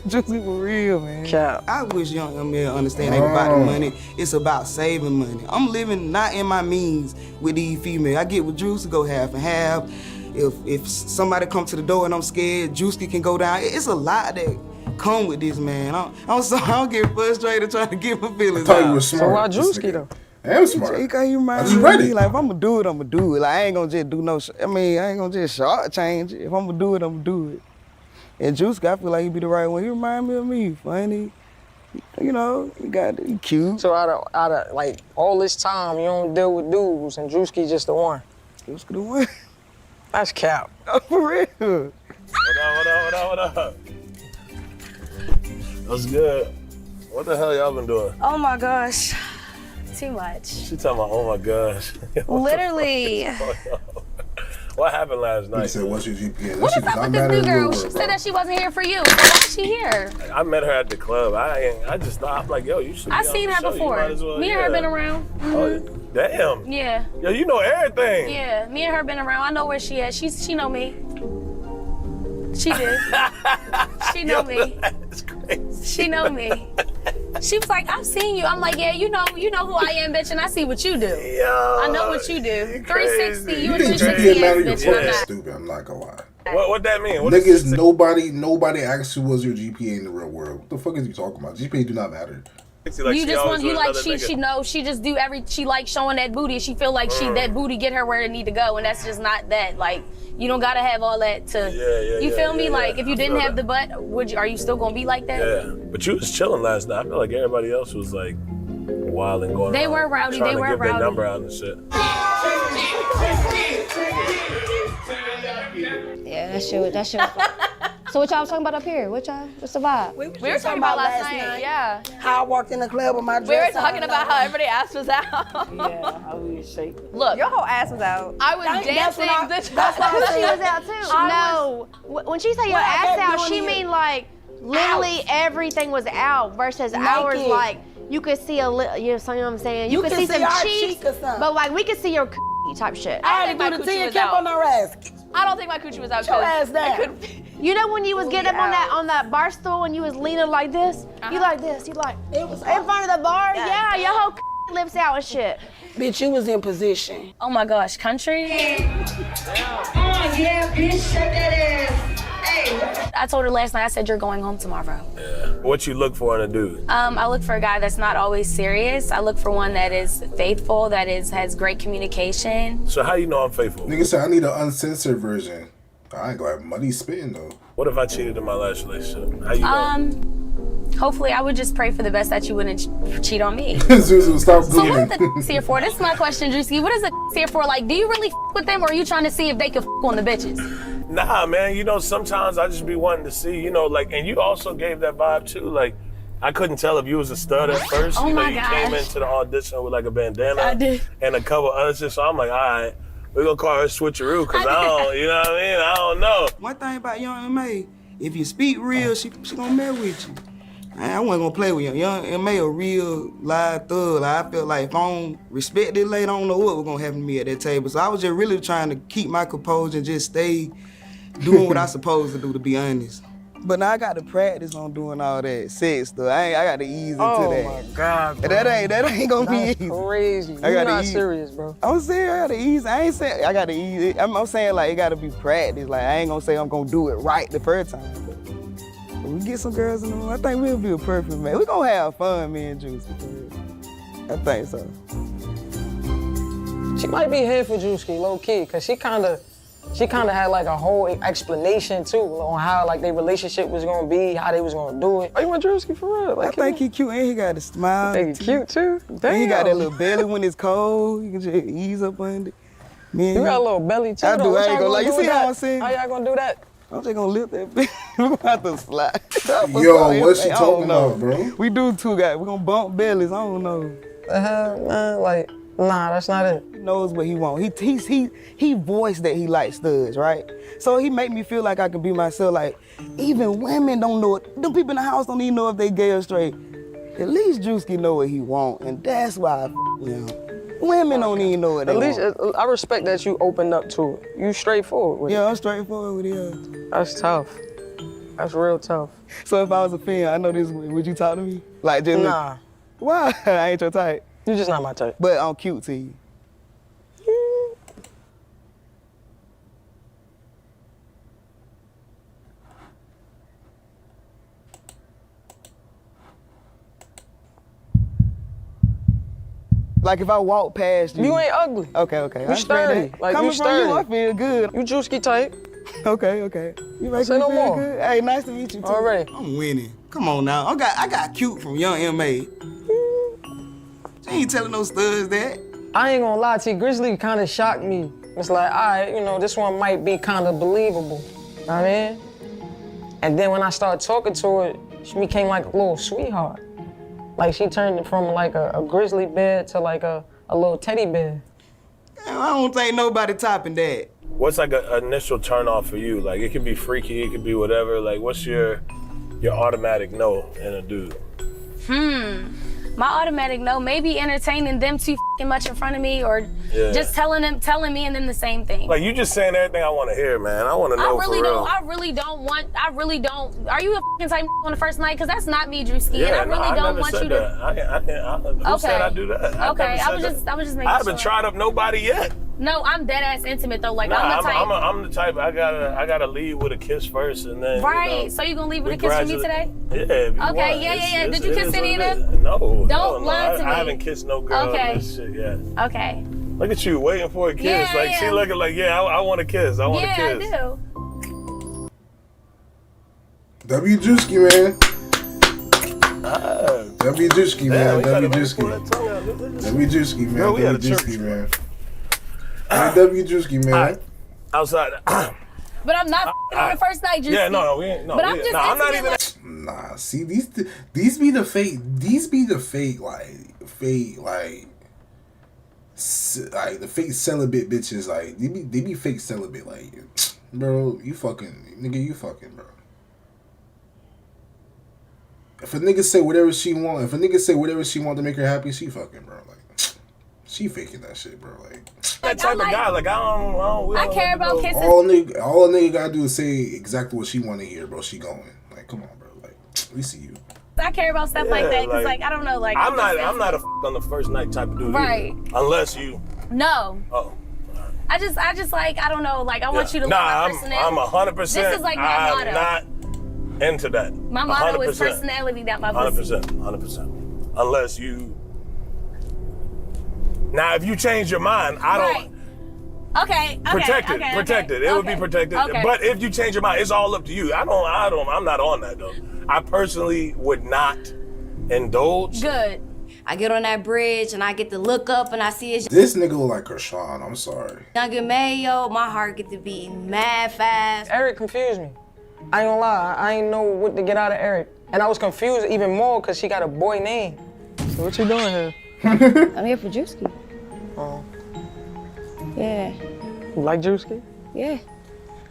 Juicy for real, man. Cap. I wish young men understand ain't about the money. It's about saving money. I'm living not in my means with these females. I get with Juicy, go half and half. If somebody come to the door and I'm scared, Juicy can go down. It's a lot that come with this, man. I'm sorry, I don't get frustrated trying to get my feelings I thought out. you were smart. So why Juicy though? I am smart. He can't remind me. Like, if I'm gonna do it, I'm gonna do it. Like, I ain't gonna just do no. I ain't gonna just shortchange it. If I'm gonna do it, I'm gonna do it. And Juice, I feel like he be the right one. He remind me of me, funny. You know, he cute. So out of like all this time, you don't deal with dudes, and Drewski just the one. Drewski the one. That's cap. Oh, for real. What up? What's good? What the hell y'all been doing? Oh my gosh, too much. She talking about, oh my gosh. Literally. What happened last night? He said, what's your GPS? What is up with this new girl? She said that she wasn't here for you. Why is she here? I met her at the club. I just thought, I'm like, yo, you should be I've on seen the her show. before. Well, Me and her been around. Oh, damn. Yeah. Yo, you know everything. Yeah, me and her been around. I know where she at. She know me. She did. She know me. That's crazy. She know me. She was like, I've seen you. I'm like, yeah, you know who I am, bitch, and I see what you do. Yo, I know what you do. 360, you a think 360 GPS ass matter? bitch, You're and I'm fucking not. stupid. I'm not gonna lie. What that mean? What Niggas, nobody actually was your GPA in the real world. What the fuck is you talking about? GPA do not matter. You just want she knows she just do she like showing that booty. She feel like that booty get her where it need to go, and that's just not that. Like, you don't gotta have all that to. You feel me? Like, if you didn't have the butt, are you still gonna be like that? Yeah, but you was chilling last night. I feel like everybody else was like wild and going. They were rowdy. Trying They to were get rowdy. their number out and shit. Yeah, that shit was fun. So what y'all was talking about up here? What's the vibe? We were talking about last night. Yeah. How I walked in the club with my We dress were talking on. about how everybody's ass was out. Yeah, how we was shaking. Look, your whole ass was out. I was dancing. That's what she was out too. No, when she say your ass out, she mean like literally everything was out versus ours. Naked. Like you could see a little, you know what I'm saying? You could see some our cheeks, cheek or something. but like we could see your type shit. I had to do the 10 cap on our ass. I don't think my coochie was out. Your ass down. You know when you was getting up on that bar stool and you was leaning like this? You like this, you like it was in front of the bar? Yeah, your whole lips out and shit. Bitch, you was in position. Oh my gosh, country. Yeah, bitch, shake that ass. Hey. I told her last night, I said, you're going home tomorrow. Yeah. What you look for in a dude? I look for a guy that's not always serious. I look for one that is faithful, that has great communication. So how you know I'm faithful? Nigga said I need an uncensored version. I ain't gonna have money spitting though. What if I cheated in my last relationship? How you know? Hopefully, I would just pray for the best that you wouldn't cheat on me. Zuzu, stop So what is Googling. the here for? This is my question, Drewski. What is the here for? Like, do you really with them, or are you trying to see if they can on the bitches? Nah, man. You know, sometimes I just be wanting to see. You know, like, and you also gave that vibe too. Like, I couldn't tell if you was a stud at first. Oh you know, my you gosh. came into the audition with like a bandana I did. and a couple other shit. So I'm like, all right, we're gonna call her switcheroo because I don't, you know what I mean? I don't know. One thing about Young M.A., if you speak real, she gonna marry with you. I wasn't gonna play with you. Young M.A. a real live thug. Like, I felt like if I don't respect this lady, I don't know what was gonna happen to me at that table. So I was just really trying to keep my composure and just stay doing what I supposed to do, to be honest. But now I got to practice on doing all that sex stuff. I got to ease into that. Oh my God, bro. That ain't gonna be That's easy. crazy. I You're gotta not ease. serious, bro. I'm serious. I gotta ease. I ain't saying I gotta ease it. I'm saying like it gotta be practice. Like I ain't gonna say I'm gonna do it right the first time. But we get some girls in the room. I think we'll be a perfect match. We gonna have fun, me and Juicy. I think so. She might be here for Drewski, low key, cause she kinda had like a whole explanation too on how like their relationship was gonna be, how they was gonna do it. Oh, you want Drewski for real? Like, I think he cute and he got a smile. He cute too. Damn. And he got that little belly when it's cold. You can just ease up under. Me and You him. got a little belly too. I though. do. What I ain't y'all gonna lie. You do see with how that? I'm saying? How y'all gonna do that? I'm just gonna lift that bitch. We're gonna have to slide. Yo, what's she I don't talking know. about, bro? We do two guys. We're gonna bump bellies. I don't know. Man, like, Nah, that's not it. He knows what he wants. He voiced that he likes studs, right? So he make me feel like I can be myself. Like, even women don't know it. Them people in the house don't even know if they gay or straight. At least Drewski know what he want, and that's why I with him. Women don't even know what they want. At least I respect that you opened up to it. You straightforward with it. Yeah, I'm straightforward with it. That's tough. That's real tough. So if I was a fan, I know this, would you talk to me? Like, just Nah. Why? I ain't your type. You just not my type. But I'm cute to you. Like if I walk past you. You ain't ugly. Okay. You sturdy. Like Coming you sturdy. from you, I feel good. You Drewski type. Okay. You make me Say no feel more. good. Hey, nice to meet you too. All right. I'm winning. Come on now. I got cute from Young M.A. She ain't telling no studs that. I ain't gonna lie to you, Grizzly kind of shocked me. It's like, all right, this one might be kind of believable. You know what I mean? And then when I started talking to her, she became like a little sweetheart. Like she turned from like a grizzly bear to like a little teddy bear. Damn, I don't think nobody topping that. What's like an initial turn off for you? Like it could be freaky, it could be whatever. Like what's your automatic no in a dude? My automatic no, maybe entertaining them too much in front of me, or just telling me and them the same thing. Like you just saying everything I want to hear, man. I want to know for real. I really don't. Are you a type on the first night? Because that's not me, Drewski. Yeah, and I really don't want you to. Who said I do that? Okay, I was just making I haven't sure. tried up nobody yet. No, I'm dead ass intimate though. Like Nah, I'm the type. I'm the type. I gotta lead with a kiss first, and then. Right. So you gonna leave with a kiss from me today? Yeah. If you Okay. want. Yeah. Did you kiss any of them? No. Don't lie to me. I haven't kissed no girl. Okay. And this shit yet. Okay. Look at you waiting for a kiss. Yeah, like she looking like, I want a kiss. I want a kiss. Yeah, I do. W Drewski, man. W Drewski, man. W Drewski, man. Girl, we had a Drewski, man. W Drewski, man. Outside. But I'm not on the first night, Drewski. Yeah, no, we ain't. No, but I'm just I'm not even. Nah, see these be the fake. These be the fake like the fake celibate bitches. Like they be fake celibate. Like, bro, you fucking bro. If a nigga say whatever she want, to make her happy, she fucking, bro. Like, she faking that shit, bro. Like that type of guy. Like I care about kissing. all a nigga gotta do is say exactly what she want to hear, bro. She going. Like, come on, bro. Like, we see you. I care about stuff like that because, like, I don't know, like. I'm not a on the first night type of dude. Right. Either, unless you. No. Oh. I just like, I don't know, like, I want you to nah, love my personality. I'm 100%. This is like my motto. I'm not into that. My motto 100%. Is personality, not my pussy. 100%. Unless you. Now, if you change your mind, I don't. Right. Okay. Protect it. It would be protected. Okay. But if you change your mind, it's all up to you. I'm not on that though. I personally would not indulge. Good. I get on that bridge and I get to look up and I see it. This nigga look like Krishan. I'm sorry. I get mad, yo. My heart get to beating mad fast. Eric confused me. I ain't gonna lie. I ain't know what to get out of Eric, and I was confused even more because she got a boy name. So what you doing here? I'm here for Drewski. Oh. Yeah. You like Drewski? Yeah.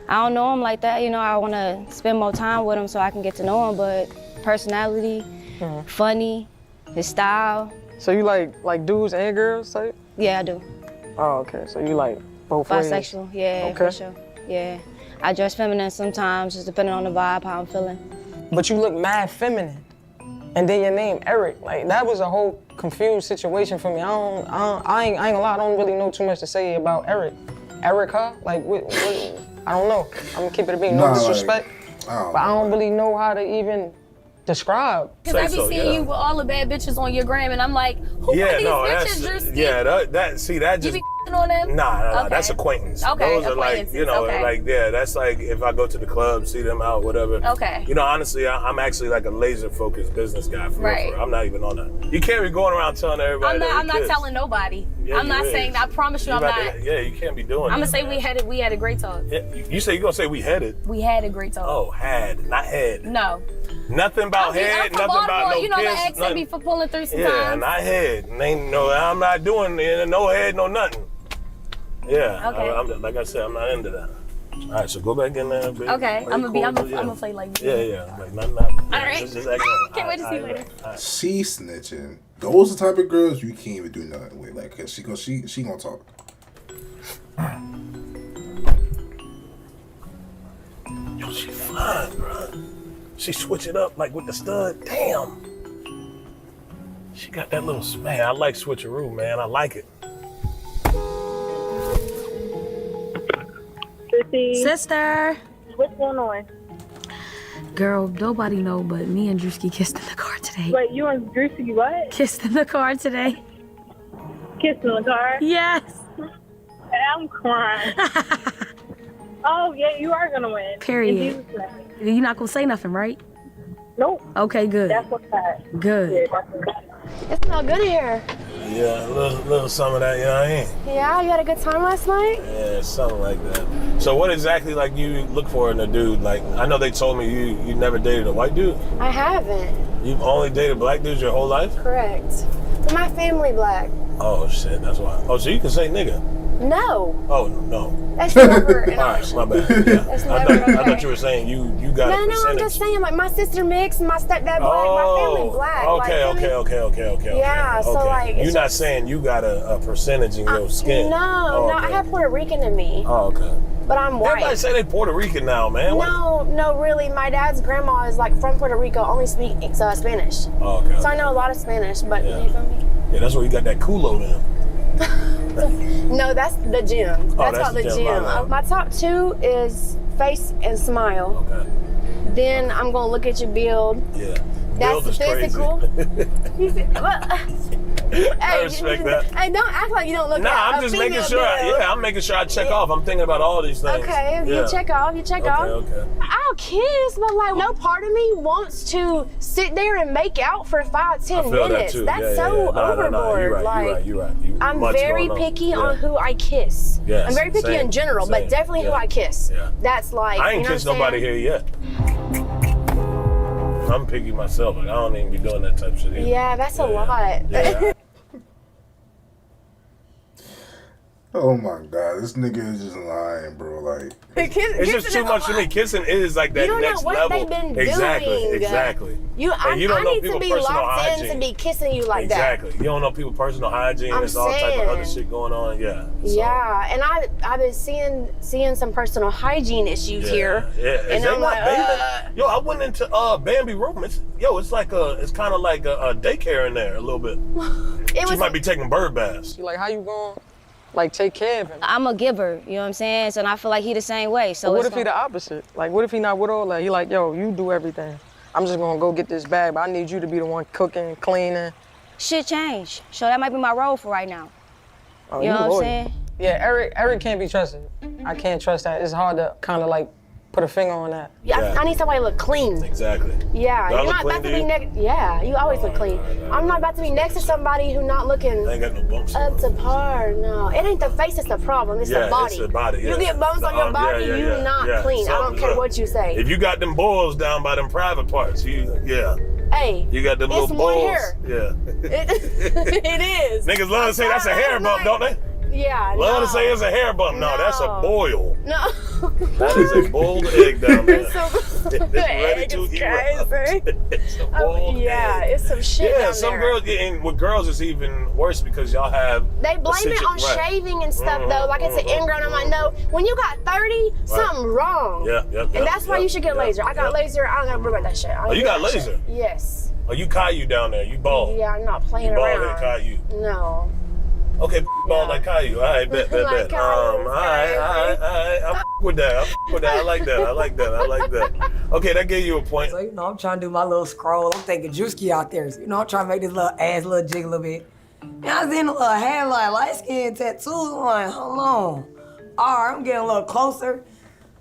I don't know him like that. I want to spend more time with him so I can get to know him, but personality, funny, his style. So you like dudes and girls type? Yeah, I do. Oh, okay. So you like both ways? Bisexual, yeah, okay. for sure. Yeah. I dress feminine sometimes, just depending on the vibe, how I'm feeling. But you look mad feminine. And then your name, Eric. Like, that was a whole confused situation for me. I ain't gonna lie, I don't really know too much to say about Eric. Erica? Like, what I don't know. I'm gonna keep it a beat, no disrespect. But I don't really know how to even describe. Because I be seeing you with all the bad bitches on your gram, and I'm like, who are these bitches, Drewski? Yeah, that just on them? Nah, Okay. that's acquaintance. Okay, Those are like, you know, okay. like, yeah, that's like if I go to the club, see them out, whatever. Okay. You know, honestly, I'm actually like a laser-focused business guy. For Right. real. I'm not even on that. You can't be going around telling everybody I'm not kids. telling nobody. Yeah, I'm not you saying. is. I promise you, I'm about not. to- yeah, you can't be doing I'm gonna that, say man. we had a great talk. Yeah, you say you're gonna say we headed. We had a great talk. Oh, had, not head. No. Nothing about I'm head, from nothing about Baltimore. no You know the kiss, accent nothing. be for pulling through Yeah, sometimes. not head. Ain't no, I'm not doing no head, no nothing. Yeah, Okay. I'm, like I said, I'm not into that. All right, so go back in there, baby. Okay, Play I'm gonna cool, play like this. Yeah, like not. All right. Just act Can't wait to see you later. She snitching. Those are the type of girls you can't even do nothing with. Like, cause she gonna talk. Yo, she fine, bro. She switch it up like with the stud. Damn. She got that little man. I like switcheroo, man. I like it. Sister. What's going on? Girl, nobody know, but me and Drewski kissed in the car today. Wait, you and Drewski what? Kissed in the car today. Kissed in the car? Yes. I'm crying. Oh, yeah, you are gonna win. Period. In Jesus' name. You're not gonna say nothing, right? Nope. Okay, good. That's what's that. Good. Yeah, that's what's that. It smells good in here. Yeah, a little some of that, you know what I mean? Yeah, you had a good time last night? Yeah, something like that. So what exactly like you look for in a dude? Like, I know they told me you never dated a white dude. I haven't. You've only dated black dudes your whole life? Correct. But my family black. Oh shit, that's why. Oh, so you can say nigga. No. Oh no. That's never an All right, option. my bad. Yeah. That's I never thought okay. you were saying you got a No, percentage. I'm just saying, like, my sister mixed, my stepdad black, my family black. Okay, like, okay. Yeah, so, like, it's You're not just- saying you got a percentage in your skin. No, Oh, no, okay. I have Puerto Rican in me, Oh, okay. but I'm white. Everybody say they Puerto Rican now, man. What- No, really. My dad's grandma is like from Puerto Rico, only speaks Spanish. Oh, okay. So I know a lot of Spanish, but Yeah. you feel me? Yeah, that's where you got that Coulda in. No, that's the gym. Oh, That's called the gym. my bad. My top two is face and smile. Okay. Then I'm gonna look at your build. Yeah. That's Build is physical. crazy. I respect that. Hey, don't act like you don't look Nah, at I'm a just making female sure. build. I'm making sure I check off. I'm thinking about all these things. Okay, Yeah. you check off. Okay. I'll kiss, but like no part of me wants to sit there and make out for 5-10 I feel minutes. that too. That's Yeah, so yeah. Nah, overboard. You're right. Like You're right. You I'm much very going on. picky Yeah. on who I kiss. Yes, I'm very picky same, in general, same. but definitely who Yeah. I kiss. Yeah. That's like I you ain't know kissed what I'm nobody saying? here yet. I'm picky myself. Like, I don't even be doing that type of shit either. Yeah, that's a lot. Yeah. Oh my god, this nigga is just lying, bro. Like, It's just too much for me. Kissing is like that You don't know next what level. they've been exactly, doing. exactly. I And you don't know need to people's be personal locked in to hygiene. be kissing you like Exactly. You don't know people's personal hygiene. I'm There's all type of other saying. shit going on. Yeah. that. Yeah, and I've been seeing some personal hygiene issues here. Yeah. Is And they I'm not like, bathing? Yo, I went into Bambi room. It's kind of like a daycare in there a little bit. She might be taking bird baths. Like, how you going? Like, take care of him. I'm a giver, you know what I'm saying? So and I feel like he the same way. So But what it's if he the opposite? Like, what if he not with all that? He like, yo, you do everything. I'm just gonna go get this bag, but I need you to be the one cooking, cleaning. shit change. So that might be my role for right now. Oh, You know what I'm loyal. saying? Yeah, Eric can't be trusted. I can't trust that. It's hard to kind of like put a finger on that. Yeah, I need somebody to look clean. Exactly. Yeah, Do I you're look not clean about to to be you? next. Yeah, you always look clean. I'm not about to be next to somebody who not looking I ain't got no bumps. up to par. No, it ain't the face that's the problem. It's the body. It's the body. You yeah. get bumps on your body, yeah, you not clean. I don't care what you say. If you got them boils down by them private parts, you Hey, got them it's little more boils. hair. Yeah. It is. Niggas love to say that's a hair bump, don't they? Yeah. Love no. to say it's a hair bump. No, that's a boil. No. That is a boiled egg down there. The It's ready egg to is eat. crazy. It's a boiled Yeah, egg. it's some shit Yeah, down some there. girls, and with girls it's even worse because y'all have. They blame it on right. shaving and stuff though, like it's an ingrown. I'm like, no, when you got 30, something wrong. And that's why you should get laser. I got laser. I don't gotta worry about that shit. I don't Oh, you do got that shit. laser? Yes. Oh, you Caillou down there. You bald. Yeah, I'm not playing You bald around. head Caillou. No. Okay, bald like Caillou. All right, bet. Like Caillou, All right. I'm with that. I like that. Okay, that gave you a point. So, I'm trying to do my little scroll. I'm thinking Drewski out there. I'm trying to make this little ass little jig a little bit. And I seen a little hair, like light skin tattoos. I'm like, hold on. All right, I'm getting a little closer.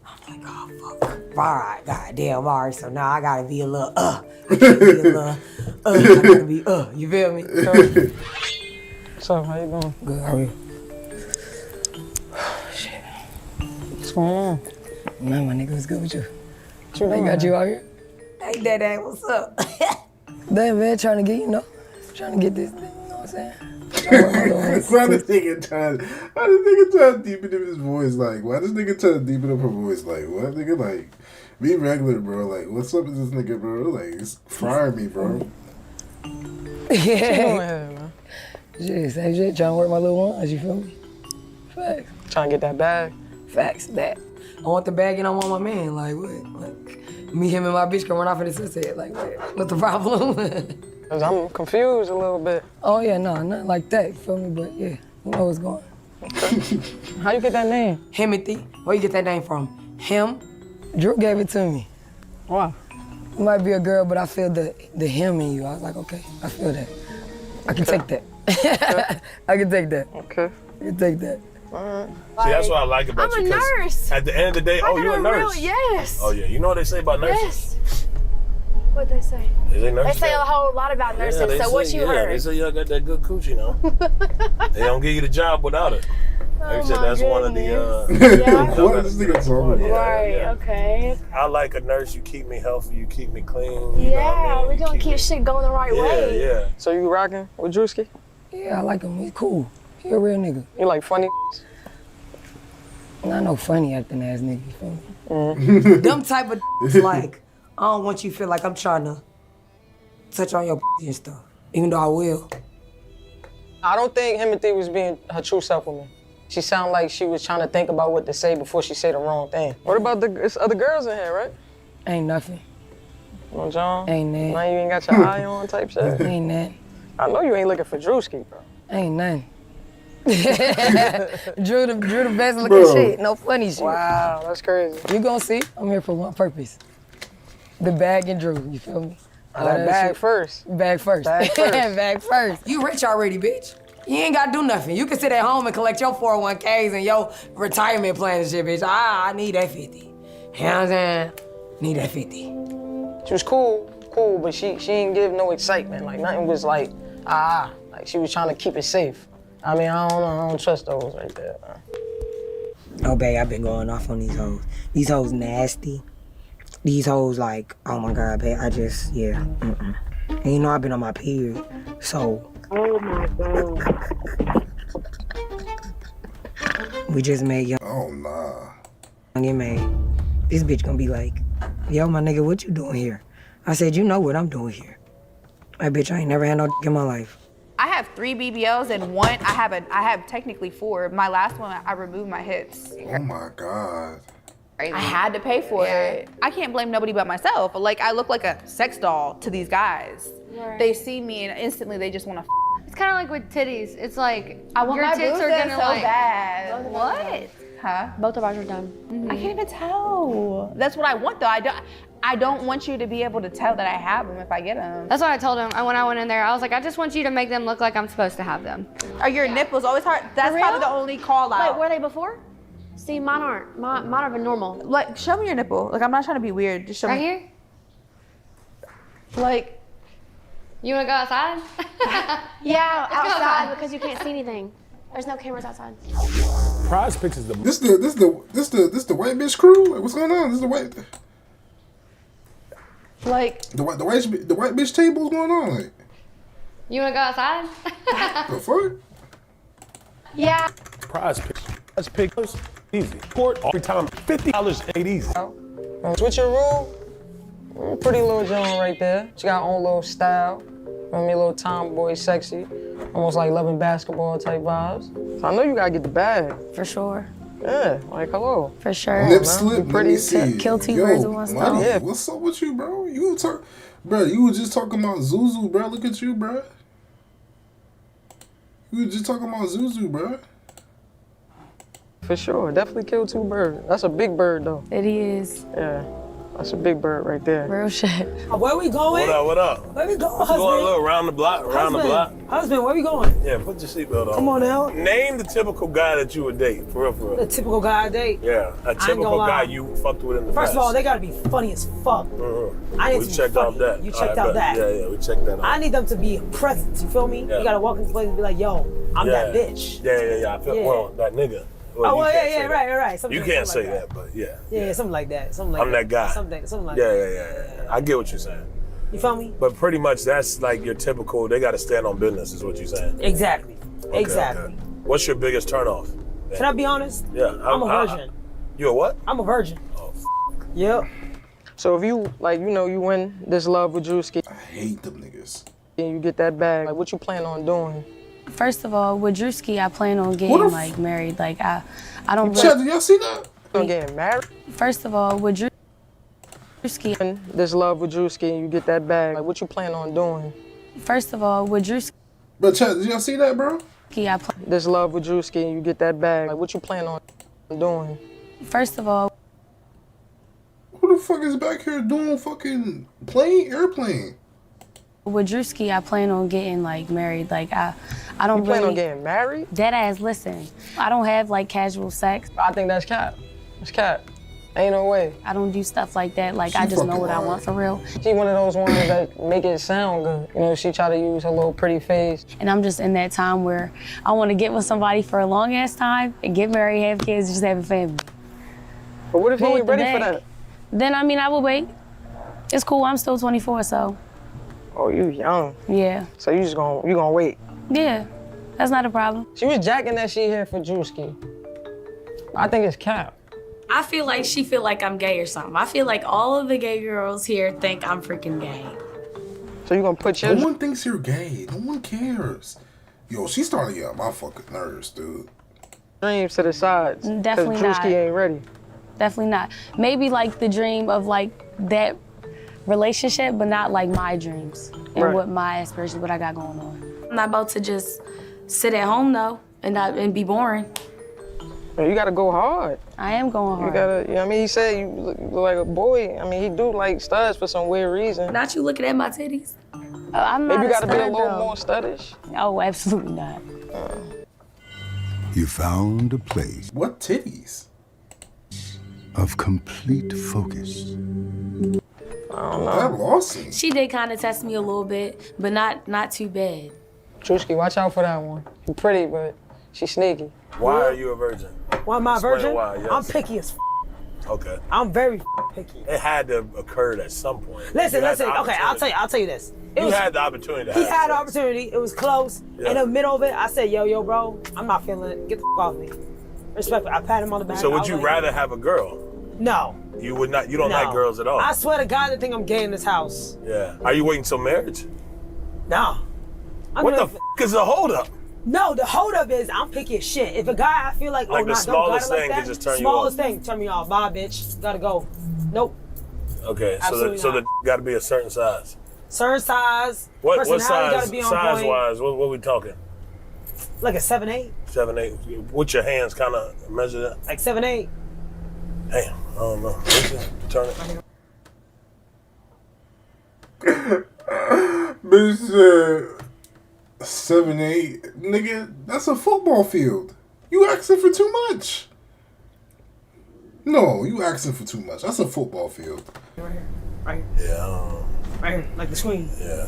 I'm like, oh, fuck. All right, goddamn, all right. So now I gotta be a little, I gotta be a little, I gotta be, you feel me? What's up? How you doing? Good, how are you? Shit. What's going on? Man, my nigga, what's good with you? What you doing? Got you out here? Hey, Dad, what's up? Damn, man, trying to get, trying to get this thing, you know what I'm saying? Why this nigga trying to deepen up his voice? Like, why this nigga trying to deepen up her voice? Like, what nigga? Like, be regular, bro. Like, what's up with this nigga, bro? Like, it's frying me, bro. Yeah. Shit, same shit, trying to work my little ones, you feel me? Facts. Trying to get that bag? Facts, that. I want the bag and I want my man, like, what? Like, me, him, and my bitch can run off in the sunset, like, what's the problem? Cause I'm confused a little bit. Oh yeah, no, nothing like that, you feel me? But yeah, you know what's going on. Okay. How you get that name? Himothy. Where you get that name from? Him? Drew gave it to me. Why? You might be a girl, but I feel the him in you. I was like, okay, I feel that. I can take that. I can take that. Okay. I can take that. Alright. See, that's what I like about you. I'm a nurse. At the end of the day, oh, you're a nurse. Yes. Oh yeah, you know what they say about nurses? Yes. What'd they say? They say a whole lot about nurses. Yeah, so what you heard? They say y'all got that good coochie now. They don't give you the job without it. They said that's one of the. Yeah. What is this nigga talking about? Right. Okay. I like a nurse. You keep me healthy. You keep me clean. You know what Yeah, I mean? we're gonna keep shit going the right way. Yeah. So you rocking with Drewski? Yeah, I like him. He's cool. He a real nigga. You like funny? Not no funny acting ass nigga, you feel me? Mm-hmm. Them type of like, I don't want you to feel like I'm trying to touch on your and stuff, even though I will. I don't think Himothy was being her true self with me. She sounded like she was trying to think about what to say before she said the wrong thing. What about it's other girls in here, right? Ain't nothing. No, John? Ain't that. Now you ain't got your eye on type shit? Ain't that. I know you ain't looking for Drewski, bro. Ain't nothing. Drew the best looking shit, no funny shit. Wow, that's crazy. You gonna see, I'm here for one purpose. The bag and Drew, you feel me? That bag shit. first. Bag first. Bag first. Bag first. You rich already, bitch. You ain't gotta do nothing. You can sit at home and collect your 401ks and your retirement plan and shit, bitch. I need that 50. You know what I'm saying? Need that 50. She was cool, but she ain't give no excitement. Like nothing was like, like she was trying to keep it safe. I mean, I don't trust those right there, man. Oh, babe, I've been going off on these hoes. These hoes nasty. These hoes like, oh my God, babe, I just, yeah, And you know I've been on my period, so. Oh my God. We just made young. Oh nah. Get made. This bitch gonna be like, yo, my nigga, what you doing here? I said, you know what I'm doing here. My bitch, I ain't never had no in my life. I have 3 BBLs and one, I have technically 4. My last one, I removed my hips. Oh my God. I had to pay for it. I can't blame nobody but myself. Like, I look like a sex doll to these guys. Right. They see me and instantly they just want to It's kind of like with titties. It's like, I want your my tits boobs are done gonna so like, bad. What? Huh? Both of ours are done. I can't even tell. That's what I want though. I don't want you to be able to tell that I have them if I get them. That's what I told him when I went in there. I was like, I just want you to make them look like I'm supposed to have them. Are your nipples always hard? That's probably the only call out. Wait, were they before? See, mine aren't. Mine are been normal. Like, show me your nipple. Like, I'm not trying to be weird. Just show right me. Right here? Like. You wanna go outside? Yeah, outside because you can't see anything. There's no cameras outside. Prize Picks is the This the white bitch crew? Like, what's going on? This is the white. Like the white bitch table's going on. Like, you wanna go outside? the fuck? Yeah. Prize Picks. Prize Picks easy. Port every time $50 ain't easy. Switch your rule. Pretty little Joan right there. She got her own little style. You know what I mean, a little tomboy, sexy. Almost like loving basketball type vibes. So I know you gotta get the bag. For sure. Yeah, like hello. For sure. Lip slip. Pretty Let me see. Kill 2 birds with one stone. Yeah. What's up with you, bro? You were just talking about Zuzu, bro. Look at you, bro. You were just talking about Zuzu, bro. For sure, definitely kill 2 birds. That's a big bird though. It is. Yeah. That's a big bird right there. Real shit. Where we going? What up? Where we going, Going a husband? little around the block, Husband, where we going? Yeah, put your seatbelt on. Come on now. Name the typical guy that you would date, for real. The typical guy I date. Yeah, a gonna typical lie. guy you fucked with in the First past. of all, they gotta be funny as fuck. I need We to be checked funny. off that. You All checked right, out bet. that. Yeah, we checked that out. I need them to be a presence, you feel me? Yeah. You gotta walk into the place and be like, yo, I'm that bitch. Yeah. I feel, Yeah. well, that nigga. Oh, well, you can't say yeah, that. right. You can't say that, but yeah. Yeah, something like that. Something like I'm that guy. Something like Yeah, that. yeah. I get what you're saying. You feel me? But pretty much that's like your typical, they got to stand on business is what you're saying. Exactly. Okay, Exactly. okay. What's your biggest turnoff? Can I be honest? Yeah. I'm a virgin. You a what? I'm a virgin. Oh, Yep. So if you, like, you know, you win this love with Drewski. I hate them niggas. And you get that bag, like, what you plan on doing? First of all, with Drewski, I plan on What getting the like married. Like I don't. Chad, did y'all see that? You getting married? First of all, with Drewski, And this love with Drewski and you get that bag, like, what you plan on doing? first of all, with Drewski, But Chad, did y'all see that, bro? I plan. This love with Drewski and you get that bag, like, what you plan on doing? First of all, Who the fuck is back here doing fucking airplane? with Drewski, I plan on getting like married. Like I don't You plan really. on getting married? Dead ass. Listen, I don't have like casual sex. I think that's cap. It's cap. Ain't no way. I don't do stuff like that. Like I just know what I want for real. She one of those ones that make it sound good. You know, she try to use her little pretty face. And I'm just in that time where I want to get with somebody for a long ass time and get married, have kids, just have a family. But what if he But ain't with the ready for bag, that? Then I mean I will wait. It's cool. I'm still 24, so Oh, you young. yeah, So you gonna wait. yeah, that's not a problem. She was jacking that shit here for Drewski. I think it's cap. I feel like she feel like I'm gay or something. I feel like all of the gay girls here think I'm freaking gay. So you gonna put your... No one thinks you're gay. No one cares. Yo, she's starting to get on my fucking nerves, dude. dreams to the sides. Definitely Cause Drewski not. ain't ready. Definitely not. Maybe like the dream of like that relationship, but not like my dreams and Right. what my aspirations, what I got going on. I'm not about to just sit at home though and be boring. You gotta go hard. I am going hard. You gotta, you know what I mean? He said you look like a boy. I mean, he do like studs for some weird reason. Not you looking at my titties. I'm not Maybe you gotta be a stud, little though. more studdish. Oh, absolutely not. You found a place What titties? of complete focus. That Lawson. She did kind of test me a little bit, but not too bad. Drewski, watch out for that one. She pretty, but she sneaky. Why are you a virgin? Why am I a Explain virgin? why, yes. I'm picky as Okay. I'm very picky. It had to occur at some point. Listen. You had the Okay, I'll tell you this. You had the opportunity to He have had the sex. opportunity. It was close. Yeah. In the middle of it, I said, yo, bro, I'm not feeling it. Get the off me. Respectfully, I pat him on the back. So I would was you like, rather have a girl? No. You would not. You don't No. like girls at all. I swear to God, they think I'm gay in this house. Yeah. Are you waiting till marriage? No. What the f is the holdup? No, the holdup is I'm picky as shit. If a guy I feel like, Like oh, the nah, smallest don't got it thing like could that, just turn you smallest off. thing, turn me off. Bye, bitch. Gotta go. Nope. Okay. Absolutely So not. the got to be a certain size. Certain size. What personality size? gotta be on Size point. wise, what we talking? Like a 7'8". 7, 8. With your hands, kind of measure that. Like 7'8". Damn. I don't know. Turn it. Bitch said 7, 8. Nigga, that's a football field. You asking for too much. No, you asking for too much. That's a football field. Right here. Right here. Yeah. I don't know. Right here. Like the screen. Yeah.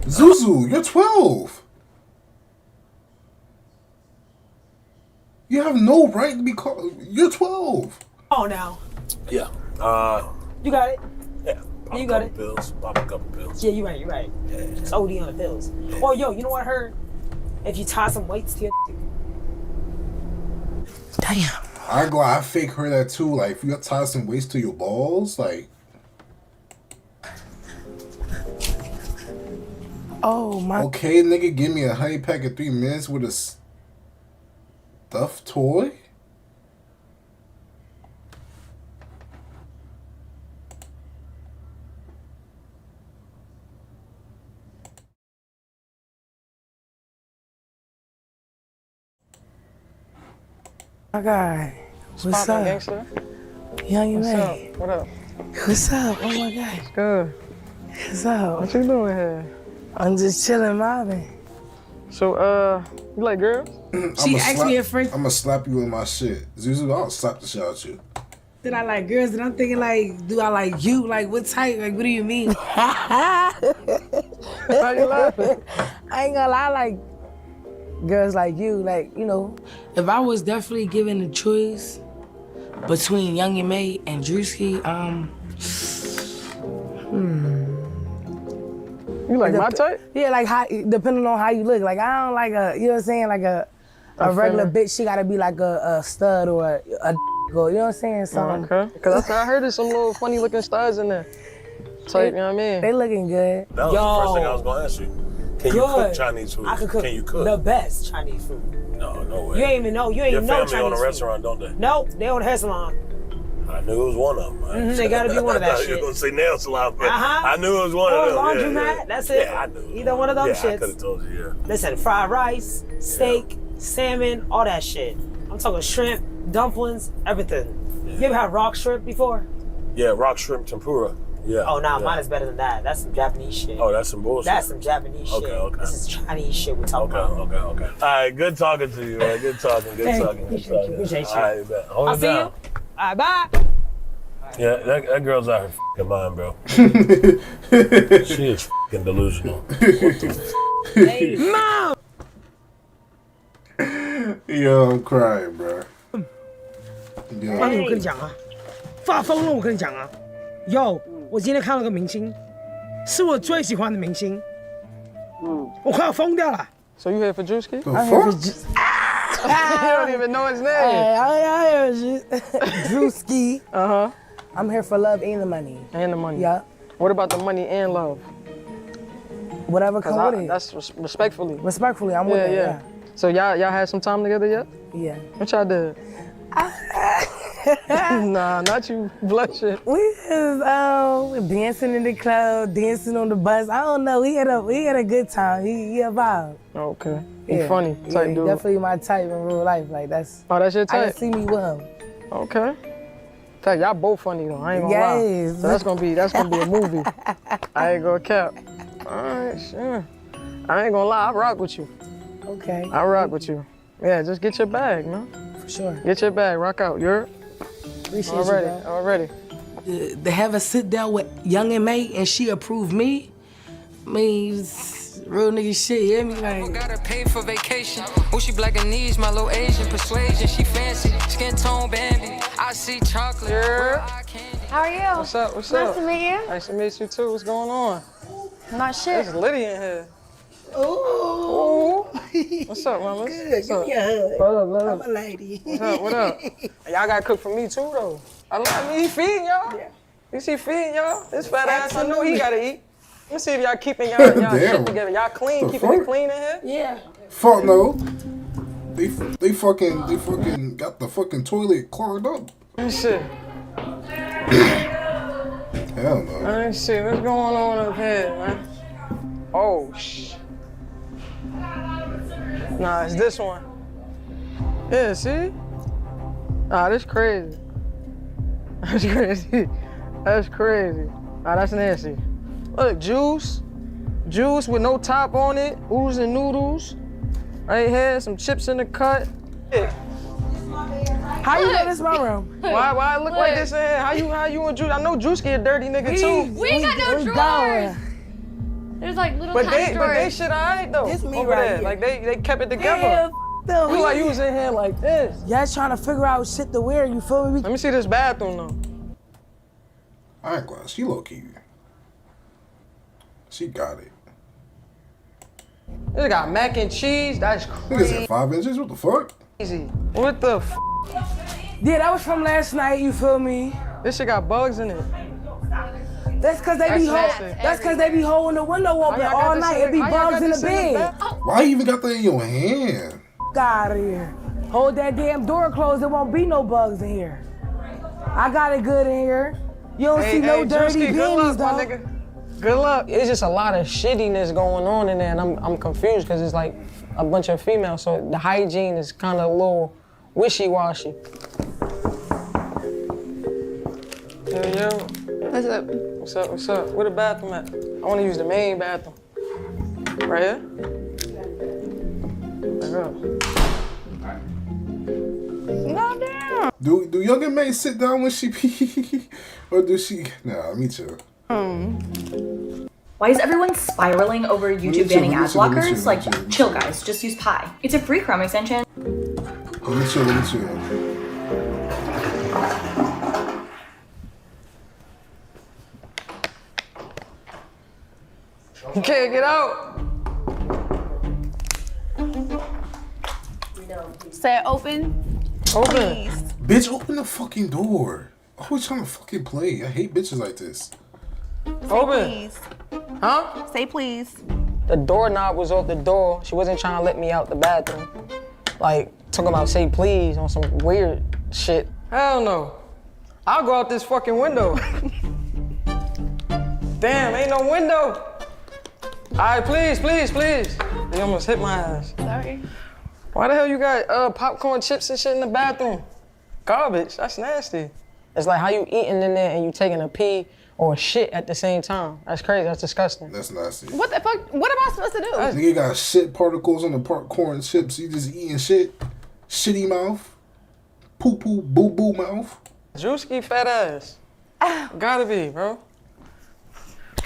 Zuzu, you're 12. You have no right to be called. You're 12. Oh, now. Yeah. You got it. Yeah. Pop You a got couple pills. Pop a couple pills. Yeah, you're right. It's OD on the pills. Oh, yo, you know what I heard? If you tie some weights to your Damn. I ain't gonna lie, I fake heard that too. Like, if you got tie some weights to your balls, like. Oh my. Okay, nigga, give me a honey pack in 3 minutes with a stuffed toy. My guy. What's poppin', up? gangster? Young and What's May. up? What up? What's up? Oh my God. Good. What's up? What you doing here? I'm just chilling, mobbing. So, you like girls? She asked me at first. I'm gonna slap you with my shit. Zuzu, I'll slap the shit out you. Did I like girls? And I'm thinking like, do I like you? Like what type? Like what do you mean? Why you laughing? I ain't gonna lie, like girls like you. Like, you know, if I was definitely given the choice between Young and May and Drewski, You like my type? Yeah, like how, depending on how you look. Like I don't like a, you know what I'm saying, like a regular bitch. She gotta be like a stud or a or, you know what I'm saying? Something. Okay. Because I heard there's some little funny looking studs in there. Type, you know what I mean? They looking good. That was the first thing I was gonna ask you. Can you cook Chinese food? I can cook. Can you cook? The best Chinese food. No, no way. You ain't even know. You ain't Your even know family Chinese own a food. restaurant, don't they? Nope, they own a hair salon. I knew it was one of them. They gotta be one of that I thought you shit. were gonna say nail salon, but Uh-huh. I knew it was one of them. Laundromat, Yeah. that's it. Yeah, I knew. Either one of them I shits. could have told you, yeah. Listen, fried rice, steak, salmon, all that shit. I'm talking shrimp, dumplings, everything. You ever had rock shrimp before? Yeah, rock shrimp tempura. Yeah. Oh, nah, yeah. mine is better than that. That's some Japanese shit. Oh, that's some bullshit. That's some Japanese shit. Okay. This is Chinese shit we're talking about. Okay. All right, good talking to you, man. Good talking. Good talking. Appreciate you. All right, bet. Hold I'll it see down. you. All right, bye. Yeah, that girl's out her f***ing mind, bro. She is f***ing delusional. What the Mom! Yo, I'm crying, bro. 我跟你讲啊，发疯了！我跟你讲啊，Yo，我今天看到个明星，是我最喜欢的明星，我快要疯掉了。 So you here for Drewski? I'm here for You don't even know his name. Hey, I hear Drewski. Uh-huh. I'm here for love and the money. And the money. Yeah. What about the money and love? Whatever comes with it. That's respectfully. Respectfully, I'm with it. Yeah. So y'all had some time together yet? Yeah. What y'all did? Nah, not you blushing. We was dancing in the club, dancing on the bus. I don't know. We had a good time. He a vibe. Okay. He funny type he dude. definitely my type in real life. Like that's. Oh, that's your type. I can see me with him. Okay. Tell y'all both funny though. I ain't gonna lie. So that's gonna be a movie. I ain't gonna cap. All right, sure. I ain't gonna lie. I rock with you. Okay. I rock with you. Yeah, just get your bag, man. For sure. Get your bag. Rock out. You're Appreciate already. you, bro. Already. To have a sit down with Young and May and she approved me, I mean, it's real nigga shit, you hear me? Like, Gotta pay for vacation. Oh, she black and knees, my little Asian persuasion. She fancy, skin tone Bambi. I see chocolate. Yeah. How are you? What's up? What's Nice up? to meet you. Nice to meet you too. What's going on? Not shit. It's Liddy in here. ooh. What's up, mama? Good, What's give up? me a hug. What up, I'm a lady. What up? What up? Y'all gotta cook for me too, though. I mean, he feeding y'all. Yeah. You see, feeding y'all. This fat ass, I know he gotta eat. Let me see if y'all keeping y'all shit Damn. together. Y'all clean, The keeping it fuck? clean in here. Yeah. Fuck no. They fucking got the fucking toilet clogged up. Let me see. Hell no. Let me see. What's going on up here, man? Oh, Nah, it's this one. Yeah, see? Nah, this crazy. That's crazy. That's crazy. Nah, that's nasty. Look, juice with no top on it, oodles and noodles. Right here, some chips in the cut. Yeah. How you know this my room? Why it look like this in here? How you and Juice? I know Juice get a dirty nigga too. We ain't got no drawers. There's like little tiny But they drawers. shit alright though. This me over right there. here. Like they kept it together. Yeah, You like you was in here like this. Y'all trying to figure out shit to wear, you feel me? Let me see this bathroom though. I ain't glad. She low key. She got it. This got mac and cheese. That's Niggas crazy. at 5 inches. What the fuck? What the f? Yeah, that was from last night, you feel me? This shit got bugs in it. That's cause they be that's cause they be holding the window open y'all got all this night. in It be how y'all bugs got in the this in the bed. Why you even got that in your hand? Out of here. Hold that damn door closed. There won't be no bugs in here. I got it good in here. You don't see no dirty Drewski, good luck, beanies, my though. nigga. Good luck. It's just a lot of shittiness going on in there, and I'm confused because it's like a bunch of females, so the hygiene is kind of a little wishy-washy. Yo. What's up? What's up? What's up? Where the bathroom at? I want to use the main bathroom. Right here? No, damn. Do younger maids sit down when she pee? Or do she... Nah, me too. Why is everyone spiraling over YouTube banning ad blockers? Like, chill guys, just use Pi. It's a free Chrome extension. Let me chill. You can't get out. Say it open. Open. Bitch, open the fucking door. Always trying to fucking play. I hate bitches like this. Open. Please. Huh? Say please. The doorknob was off the door. She wasn't trying to let me out the bathroom. Like, talking about say please on some weird shit. Hell no. I'll go out this fucking window. Damn, ain't no window. All right, please. They almost hit my ass. Sorry. Why the hell you got popcorn chips and shit in the bathroom? Garbage, that's nasty. It's like how you eating in there and you taking a pee or a shit at the same time. That's crazy, that's disgusting. That's nasty. What the fuck? What am I supposed to do? Nigga got shit particles on the popcorn chips. You just eating shit. Shitty mouth. Poo-poo, boo-boo mouth. Drewski fat ass. Gotta be, bro.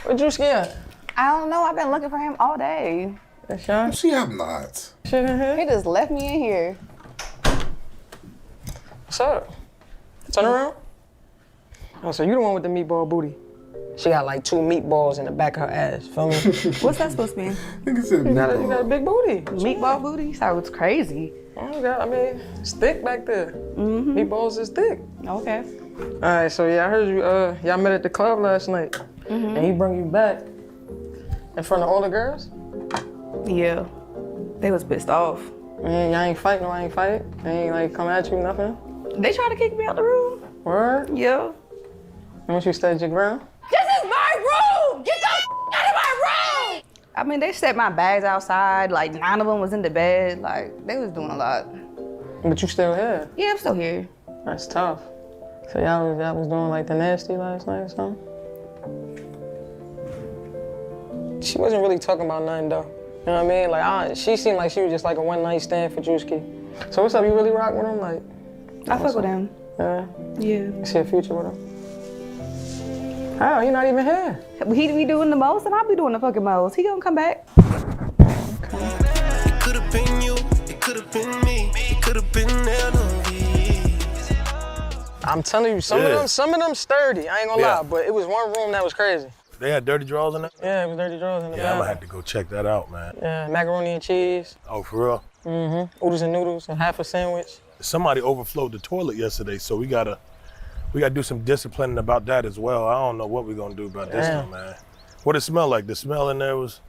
Where Drewski at? I don't know. I've been looking for him all day. See, I'm not. He just left me in here. What's up? Turn around. Oh, so you the one with the meatball booty. She got like 2 meatballs in the back of her ass, feel me? What's that supposed to mean? Nigga said You got a big booty. Meatball booty? Sounds crazy. Oh, God, I mean, it's thick back there. Mm-hmm. Meatballs is thick. Okay. All right, so yeah, I heard you, y'all met at the club last night. Mm-hmm. And he brought you back in front of all the girls? Yeah. They was pissed off. Man, y'all ain't fight, no, I ain't fight. They ain't like come at you, nothing? They tried to kick me out the room. Word? Yeah. And once you stood your ground? This is my room! Get the out of my room! I mean, they set my bags outside. Like, 9 of them was in the bed. Like, they was doing a lot. But you still here? Yeah, I'm still here. That's tough. So y'all was doing like the nasty last night or something? She wasn't really talking about nothing though. You know what I mean? Like, she seemed like she was just like a one-night stand for Drewski. So what's up? You really rock with him? Like, I fuck with him. Yeah? Yeah. You see a future with him? How? You're not even here. He be doing the most and I'll be doing the fucking most. He gonna come back. It could have been you, it could have been me, it could have been I'm telling you, some of them sturdy. I ain't gonna lie, but it was one room that was crazy. They had dirty drawers in there? Yeah, it was dirty drawers in the Yeah, bathroom. I'm gonna have to go check that out, man. Yeah, macaroni and cheese. Oh, for real? Mm-hmm. Oodles and noodles and half a sandwich. Somebody overflowed the toilet yesterday, so we gotta do some disciplining about that as well. I don't know what we're gonna do about this one, man. What did it smell like? The smell in there was?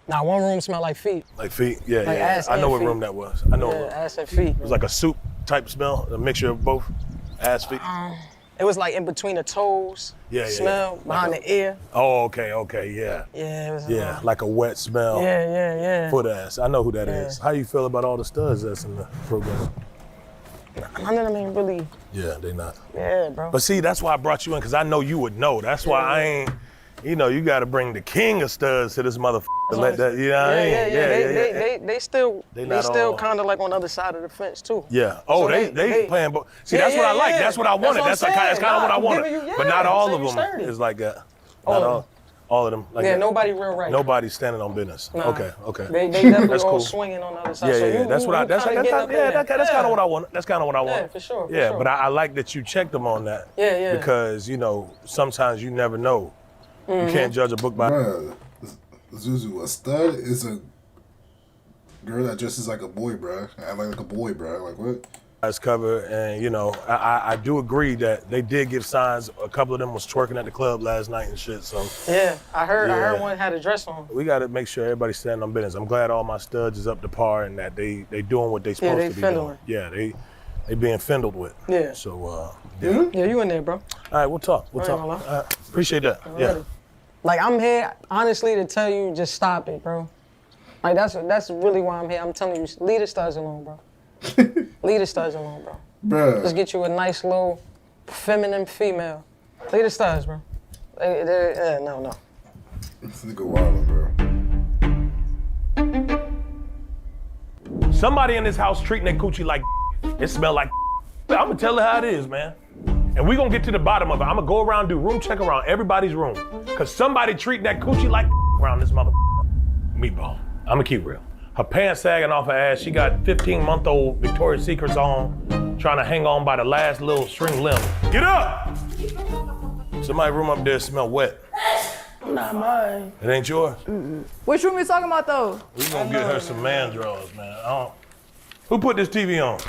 Nah, one room smelled like feet. Like feet? Yeah, Like yeah. ass I know and what feet. room that was. I know what room. Ass and feet. It was like a soup type smell, a mixture of both ass, feet. It was like in between the toes. Yeah. Smell behind like the ear. Oh, okay, yeah. Yeah, it was. Yeah, like a wet smell. Yeah. Foot ass. I know who that is. How you feel about all the studs that's in the program? None of them ain't really. Yeah, they not. Yeah, bro. But see, that's why I brought you in, because I know you would know. That's why I ain't, you got to bring the king of studs to this motherfucker. Let that, you know what I mean? Yeah. They still all- kind of like on the other side of the fence too. Yeah. Oh, So they playing both. See, that's what I like. That's what I wanted. That's kind of what I wanted. But not all of them is like that. Not all of them. Like that. Nobody real right. Nobody's standing on business. Nah. Okay. They definitely That's all cool. swinging on the other side. Yeah, So yeah. you- That's you- what I. you That's kinda get up in there. that's kind of what I want. That's kind of what I want. Yeah, for sure. Yeah, but I like that you checked them on that. Yeah. Because sometimes you never know. Mhm. You can't judge a book by. Bruh, Zuzu, a stud is a girl that dresses like a boy, bruh. I like a boy, bruh. Like what? Eyes cover, and I do agree that they did give signs. A couple of them was twerking at the club last night and shit. So Yeah, I heard Yeah. one had a dress on. we got to make sure everybody's standing on business. I'm glad all my studs is up to par and that they doing what they supposed they to be findling. doing. Yeah, they being findled with. Yeah. So Yeah, you in there, bro. All right, we'll talk. We'll I ain't talk. gonna lie. Appreciate that. Yeah. Like I'm here, honestly, to tell you, just stop it, bro. Like that's really why I'm here. I'm telling you, leave the studs alone, bro. Leave the studs alone, bro. Bruh. Just get you a nice little feminine female. Look at the stars, bro. No. This nigga wild, bro. Somebody in this house treating that coochie like it smell like I'm gonna tell her how it is, man. And we gonna get to the bottom of it. I'm gonna go around, do room check around everybody's room. Cause somebody treating that coochie like around this mother meatball. I'm gonna keep real. Her pants sagging off her ass. She got 15-month-old Victoria's Secrets on, trying to hang on by the last little string limb. Get up! Somebody's room up there smell wet. Not mine. It ain't yours? Which room you talking about though? We gonna get her some man drawers, man. Who put this TV on?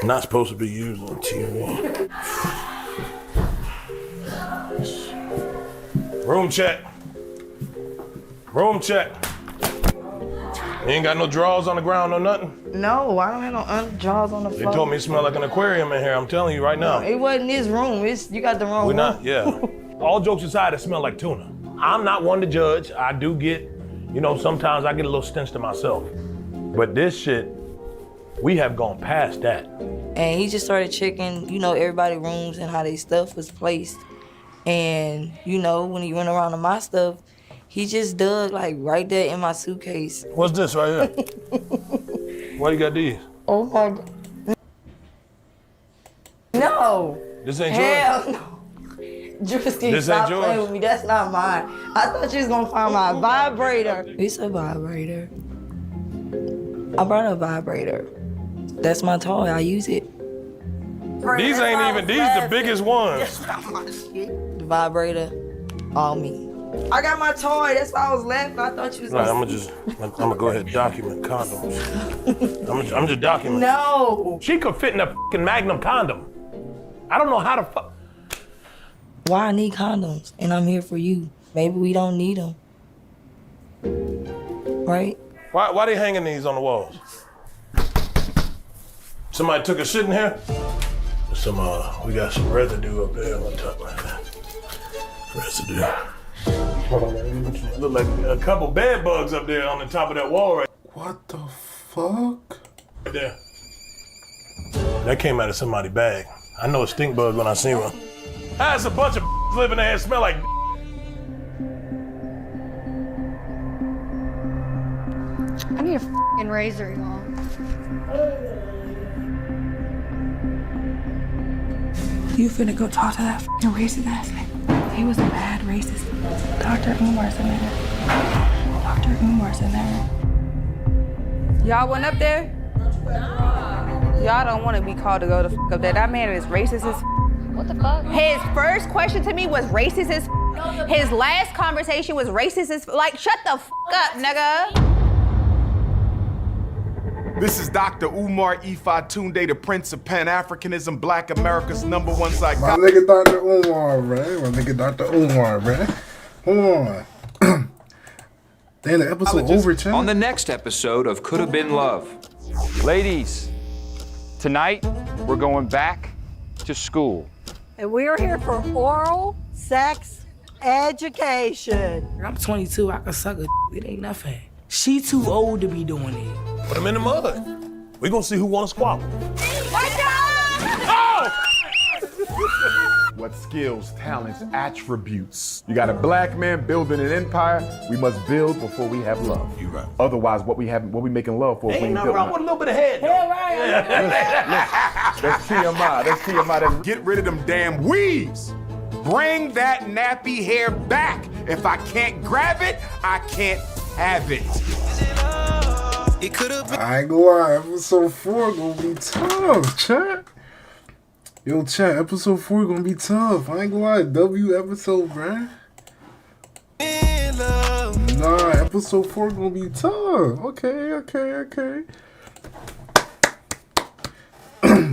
Not supposed to be used on TV. Room check. Room check. You ain't got no drawers on the ground or nothing? No, I don't have no drawers on the They floor. told me it smelled like an aquarium in here. I'm telling you right now. No, it wasn't this room. You got the wrong We're room. not, yeah. All jokes aside, it smelled like tuna. I'm not one to judge. I do get, sometimes I get a little stench to myself. But this shit, we have gone past that. And he just started checking, everybody's rooms and how their stuff was placed. And, when he went around to my stuff, he just dug like right there in my suitcase. What's this right here? Why you got these? Oh my God. No. This ain't Hell yours? no. Drewski, This stop ain't yours? playing with me. That's not mine. I thought you was gonna find my vibrator. It's a vibrator. I brought a vibrator. That's my toy. I use it. These ain't even, these the biggest ones. The vibrator, all me. I got my toy. That's why I was laughing. I thought you was Right, gonna I'm gonna go ahead and document condoms. I'm just documenting. No. She could fit in a fucking Magnum condom. I don't know how to fuck. Why I need condoms? And I'm here for you. Maybe we don't need them. Right? Why they hanging these on the walls? Somebody took a shit in here? We got some residue up there on top of that. Residue. Look like a couple bed bugs up there on the top of that wall right. What the fuck? Right there. That came out of somebody's bag. I know a stink bug when I see one. That's a bunch of living there and smell like. I need a f***ing razor, y'all. You finna go talk to that f***ing racist ass nigga. He was a mad racist. Dr. Umar's in there. Dr. Umar's in there. Y'all went up there? Y'all don't want to be called to go the f*** up there. That man is racist as f***. What the fuck? His first question to me was racist as f***. His last conversation was racist as f***. Like, shut the f*** up, nigga. This is Dr. Umar Ifa Tunde, the Prince of Pan-Africanism, Black America's #1 My psychologist. nigga Dr. Umar, man. My nigga Dr. Umar, man. Hold on. Damn, the episode over, chat. On the next episode of Coulda Been Love. Ladies, tonight we're going back to school. And we're here for oral sex education. I'm 22, I can suck a it ain't nothing. She too old to be doing it. Put them in the mud. We gonna see who wanna squabble. What skills, talents, attributes. You got a black man building an empire. We must build before we have love. You right. Otherwise, what we making love for? if we Ain't nothing building wrong it? with a little bit of head. That's TMI. That's TMI. Get rid of them damn weaves. Bring that nappy hair back. If I can't grab it, I can't have it. I ain't gonna lie, episode 4 gonna be tough, chat. Yo, chat, episode 4 gonna be tough. I ain't gonna lie, W episode, bruh. Nah, episode 4 gonna be tough. Okay.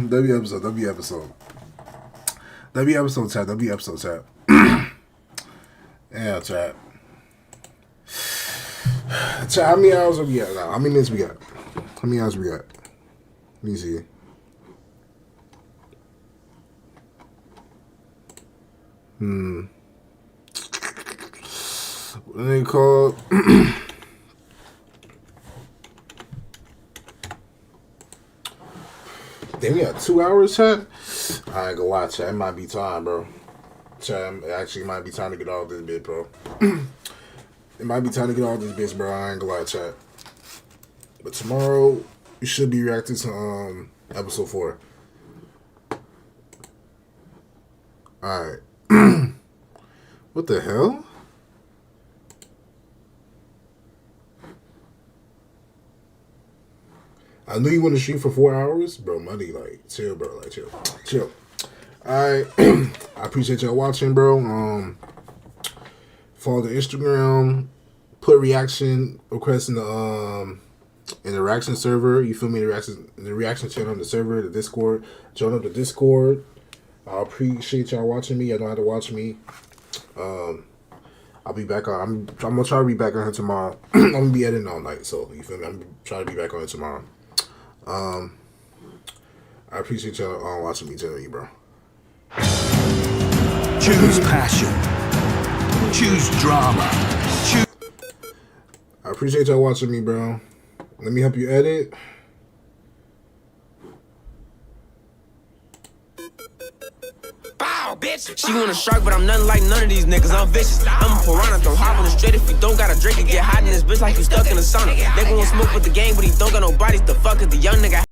W episode, chat. Yeah, chat. Chat, how many hours have we got now? How many minutes we got? How many hours we got? Let me see. What are they called? Damn, we got 2 hours, chat? I ain't gonna lie, chat. It might be time, bro. Chat, it actually might be time to get off this bitch, bro. It might be time to get off this bitch, bro. I ain't gonna lie, chat. But tomorrow, you should be reacting to episode 4. Alright. What the hell? I knew you want to stream for 4 hours, bro. Money, like, chill, bro. Like, chill. Alright. I appreciate y'all watching, bro. Follow the Instagram. Put reaction requests in the reaction server. You feel me? The reaction channel on the server, the Discord. Join up the Discord. I appreciate y'all watching me. Y'all know how to watch me. I'll be back on. I'm gonna try to be back on here tomorrow. I'm gonna be editing all night, so you feel me? I'm trying to be back on here tomorrow. I appreciate y'all watching me tell you, bro. Choose passion. Choose drama. I appreciate y'all watching me, bro. Let me help you edit. She want a shark, but I'm nothing like none of these niggas. I'm vicious. I'm a piranha, don't hop on the straight. If you don't got a drink, you get hot in this bitch like you stuck in a sauna. Nigga won't smoke with the gang, but he don't got no bodies. The fuck is the young nigga